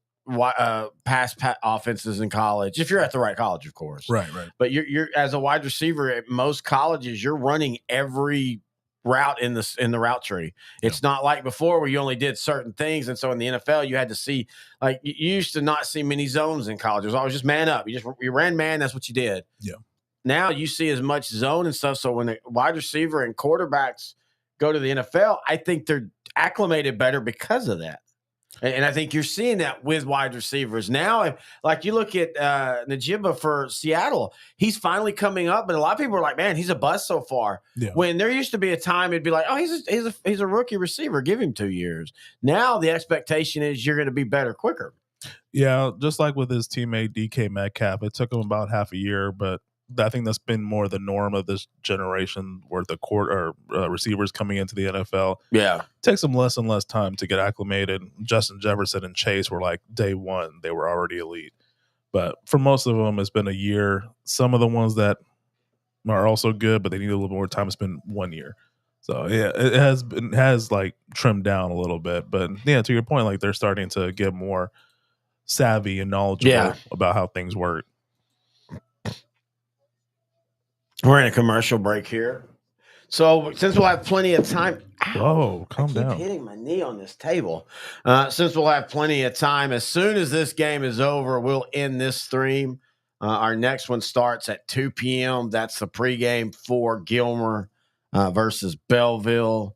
S1: pass offenses in college. If you're at the right college, of course.
S6: Right.
S1: But you're as a wide receiver at most colleges, you're running every route in the route tree. It's not like before where you only did certain things. And so in the NFL, you had to see, like, you used to not see many zones in college. It was always just man up. You ran man. That's what you did.
S6: Yeah.
S1: Now you see as much zone and stuff. So when the wide receiver and quarterbacks go to the NFL, I think they're acclimated better because of that. And I think you're seeing that with wide receivers. Now, like you look at Najiba for Seattle, he's finally coming up, but a lot of people are like, man, he's a bust so far.
S6: Yeah.
S1: When there used to be a time it'd be like, oh, he's a rookie receiver. Give him 2 years. Now the expectation is you're going to be better quicker.
S6: Yeah, just like with his teammate DK Metcalf, it took him about half a year, but I think that's been more the norm of this generation where the receivers coming into the NFL.
S1: Yeah.
S6: It takes them less and less time to get acclimated. Justin Jefferson and Chase were like day one. They were already elite. But for most of them, it's been a year. Some of the ones that are also good, but they need a little more time, it's been 1 year. So, yeah, it has like trimmed down a little bit. But, yeah, to your point, like they're starting to get more savvy and knowledgeable about how things work.
S1: We're in a commercial break here. So since we'll have plenty of time.
S6: Whoa, calm down.
S1: I keep hitting my knee on this table. Since we'll have plenty of time, as soon as this game is over, we'll end this stream. Our next one starts at 2 p.m. That's the pregame for Gilmer versus Belleville.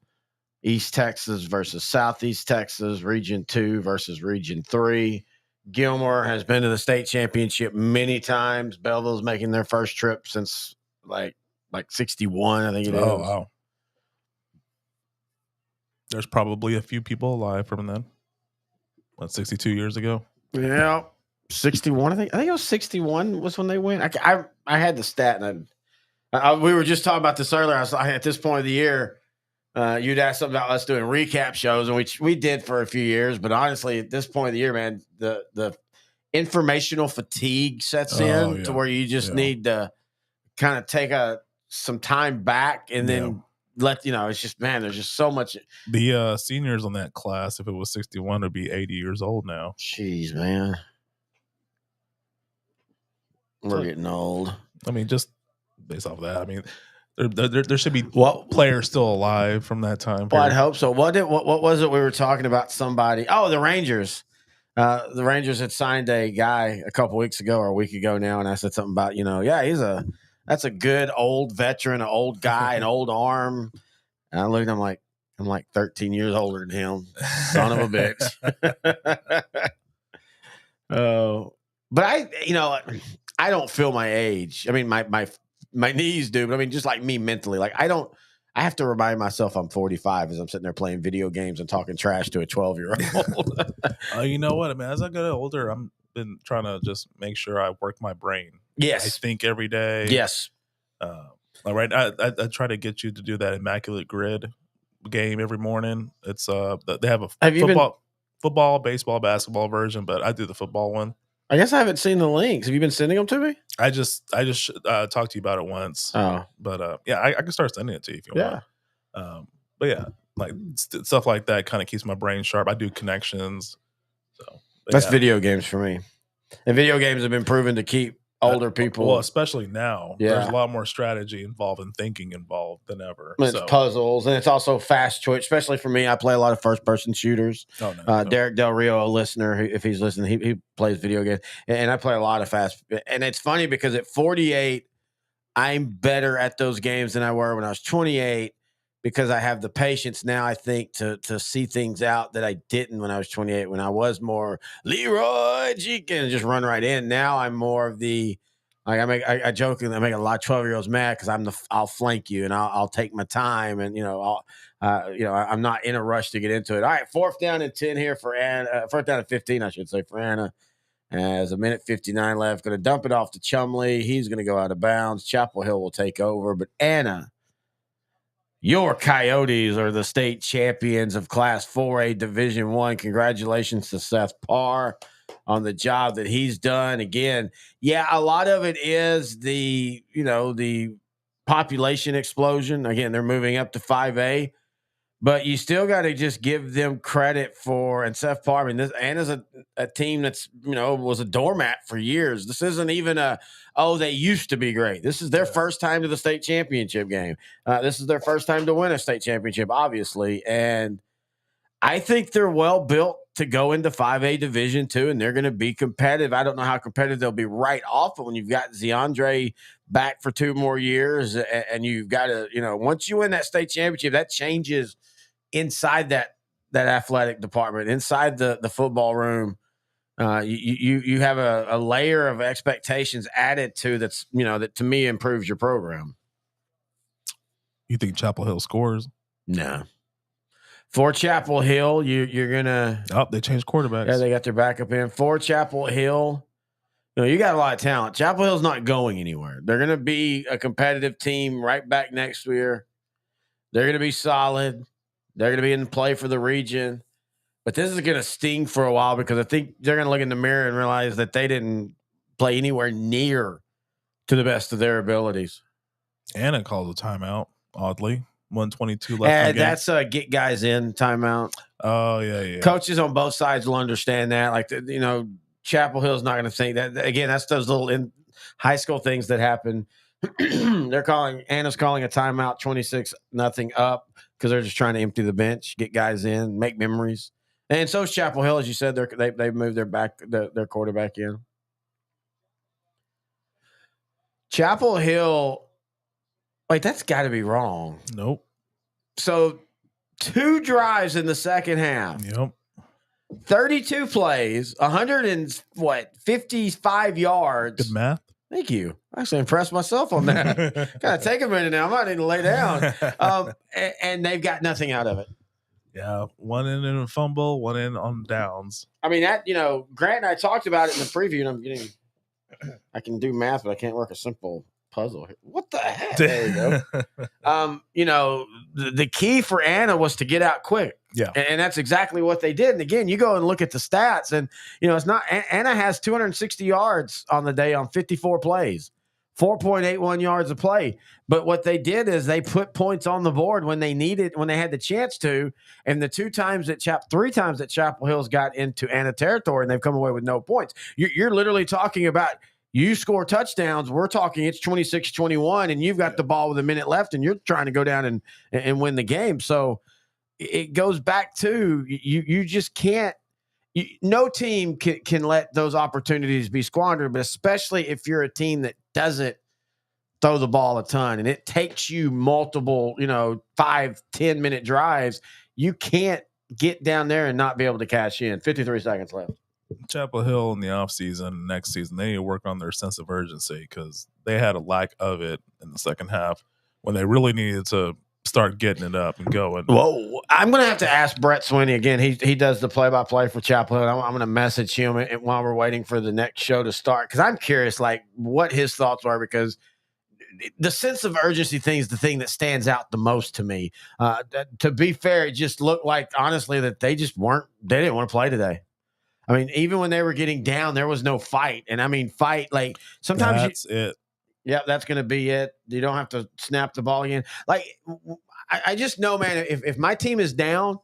S1: East Texas versus Southeast Texas, Region 2 versus Region 3. Gilmore has been to the state championship many times. Belleville's making their first trip since like 61, I think it is.
S6: Oh, wow. There's probably a few people alive from then. 62 years ago?
S1: Yeah. 61, I think it was 61 was when they went. I had the stat, and we were just talking about this earlier. I was like, at this point of the year, you'd ask something about us doing recap shows, and we did for a few years. But honestly, at this point of the year, man, the informational fatigue sets in to where you just need to kind of take some time back and then it's just, man, there's just so much.
S6: The seniors on that class, if it was 61, would be 80 years old now.
S1: Jeez, man. We're getting old.
S6: I mean, just based off of that, I mean, there should be players still alive from that time period.
S1: Well, I'd hope so. What was it we were talking about? Somebody? Oh, the Rangers. The Rangers had signed a guy a couple weeks ago or a week ago now, and I said something about, that's a good old veteran, an old guy, an old arm. And I looked, I'm like 13 years older than him. Son of a bitch. Oh, but I don't feel my age. I mean, my knees do, but I mean, just like me mentally, like I have to remind myself I'm 45 as I'm sitting there playing video games and talking trash to a 12-year-old.
S6: You know what? I mean, as I get older, I've been trying to just make sure I work my brain.
S1: Yes.
S6: I think every day.
S1: Yes.
S6: All right. I try to get you to do that Immaculate Grid game every morning. It's they have a football, baseball, basketball version, but I do the football one.
S1: I guess I haven't seen the links. Have you been sending them to me?
S6: I just talked to you about it once.
S1: Oh,
S6: but I can start sending it to you if you want. But yeah, like stuff like that kind of keeps my brain sharp. I do connections. So
S1: that's video games for me, and video games have been proven to keep older people.
S6: Well, especially now, there's a lot more strategy involved and thinking involved than ever.
S1: It's puzzles, and it's also fast choice, especially for me. I play a lot of first-person shooters.
S6: Oh, no.
S1: Derek Del Rio, a listener, if he's listening, he plays video games, and I play a lot of fast. And it's funny because at 48, I'm better at those games than I were when I was 28 because I have the patience now, I think, to see things out that I didn't when I was 28, when I was more Leroy Jenkins, just run right in. Now I'm more of the I joke and I make a lot of 12-year-olds mad because I'll flank you and I'll take my time and I'm not in a rush to get into it. All right, 4th down and 10 here for Anna. 4th down and 15, I should say, for Anna. As a minute 59 left, going to dump it off to Chumley. He's going to go out of bounds. Chapel Hill will take over, but Anna, your Coyotes are the state champions of Class 4A Division I. Congratulations to Seth Parr on the job that he's done. Again, a lot of it is the population explosion. Again, they're moving up to 5A, but you still got to just give them credit for, and Seth Parr, I mean, Anna's a team that's, was a doormat for years. This isn't even they used to be great. This is their first time to the state championship game. This is their first time to win a state championship, obviously. And I think they're well built to go into 5A Division II, and they're going to be competitive. I don't know how competitive they'll be right off, but when you've got Zeandre back for 2 more years, and you've got to, once you win that state championship, that changes inside that athletic department, inside the football room. You have a layer of expectations added to that to me improves your program.
S6: You think Chapel Hill scores?
S1: No. For Chapel Hill, you're gonna.
S6: Oh, they changed quarterbacks.
S1: Yeah, they got their backup in. For Chapel Hill, you got a lot of talent. Chapel Hill's not going anywhere. They're gonna be a competitive team right back next year. They're gonna be solid. They're gonna be in play for the region. But this is gonna sting for a while because I think they're gonna look in the mirror and realize that they didn't play anywhere near to the best of their abilities.
S6: Anna calls a timeout, oddly. 122 left.
S1: That's a get guys in timeout.
S6: Oh, yeah.
S1: Coaches on both sides will understand that. Like, Chapel Hill's not going to think that. Again, that's those little high school things that happen. Anna's calling a timeout, 26-0 up because they're just trying to empty the bench, get guys in, make memories. And so is Chapel Hill, as you said, they've moved their quarterback in. Chapel Hill. Wait, that's got to be wrong.
S6: Nope.
S1: So 2 drives in the second half.
S6: Yep.
S1: 32 plays, 55 yards.
S6: Good math.
S1: Thank you. I actually impressed myself on that. Gotta take a minute now. I might need to lay down. And they've got nothing out of it.
S6: Yeah, one in a fumble, one in on downs.
S1: I mean, that, Grant and I talked about it in the preview, and I can do math, but I can't work a simple puzzle here. What the heck? There you go. The key for Anna was to get out quick.
S6: Yeah.
S1: And that's exactly what they did. And again, you go and look at the stats, and it's not Anna has 260 yards on the day on 54 plays, 4.81 yards a play. But what they did is they put points on the board when they had the chance to. And the 3 times that Chapel Hill's got into Anna territory and they've come away with no points. You're literally talking about you score touchdowns. We're talking it's 26-21 and you've got the ball with a minute left and you're trying to go down and win the game. So it goes back to you just can't. No team can let those opportunities be squandered, but especially if you're a team that doesn't throw the ball a ton and it takes you multiple, 5-10 minute drives, you can't get down there and not be able to cash in. 53 seconds left.
S6: Chapel Hill in the offseason, next season, they need to work on their sense of urgency because they had a lack of it in the second half when they really needed to start getting it up and going.
S1: Well, I'm going to have to ask Brett Swinney again. He does the play-by-play for Chapel Hill. I'm going to message him while we're waiting for the next show to start because I'm curious, what his thoughts are because the sense of urgency thing is the thing that stands out the most to me. To be fair, it just looked like, honestly, that they didn't want to play today. I mean, even when they were getting down, there was no fight. And I mean, sometimes
S6: that's it.
S1: Yeah, that's going to be it. You don't have to snap the ball again. I just know, man, if my team is down,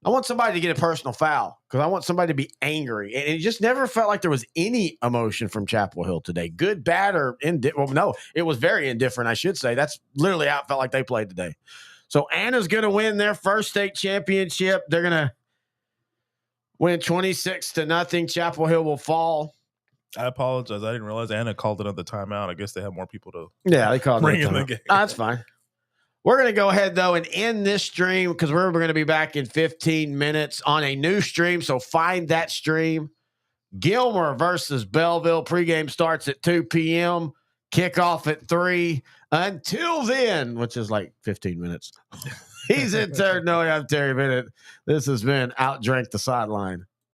S1: I want somebody to get a personal foul because I want somebody to be angry. And it just never felt like there was any emotion from Chapel Hill today. Good, bad, or indifferent. Well, no, it was very indifferent, I should say. That's literally how it felt like they played today. So Anna's going to win their first state championship. They're going to win 26-0. Chapel Hill will fall.
S6: I apologize. I didn't realize Anna called another timeout. I guess they have more people to
S1: they called
S6: bring in the game.
S1: That's fine. We're going to go ahead, though, and end this stream because we're going to be back in 15 minutes on a new stream. So find that stream. Gilmer versus Belleville. Pregame starts at 2 p.m. Kickoff at 3. Until then, which is like 15 minutes. He's in third. No, I'm Terry Bennett. This has been Outdrink the Sideline.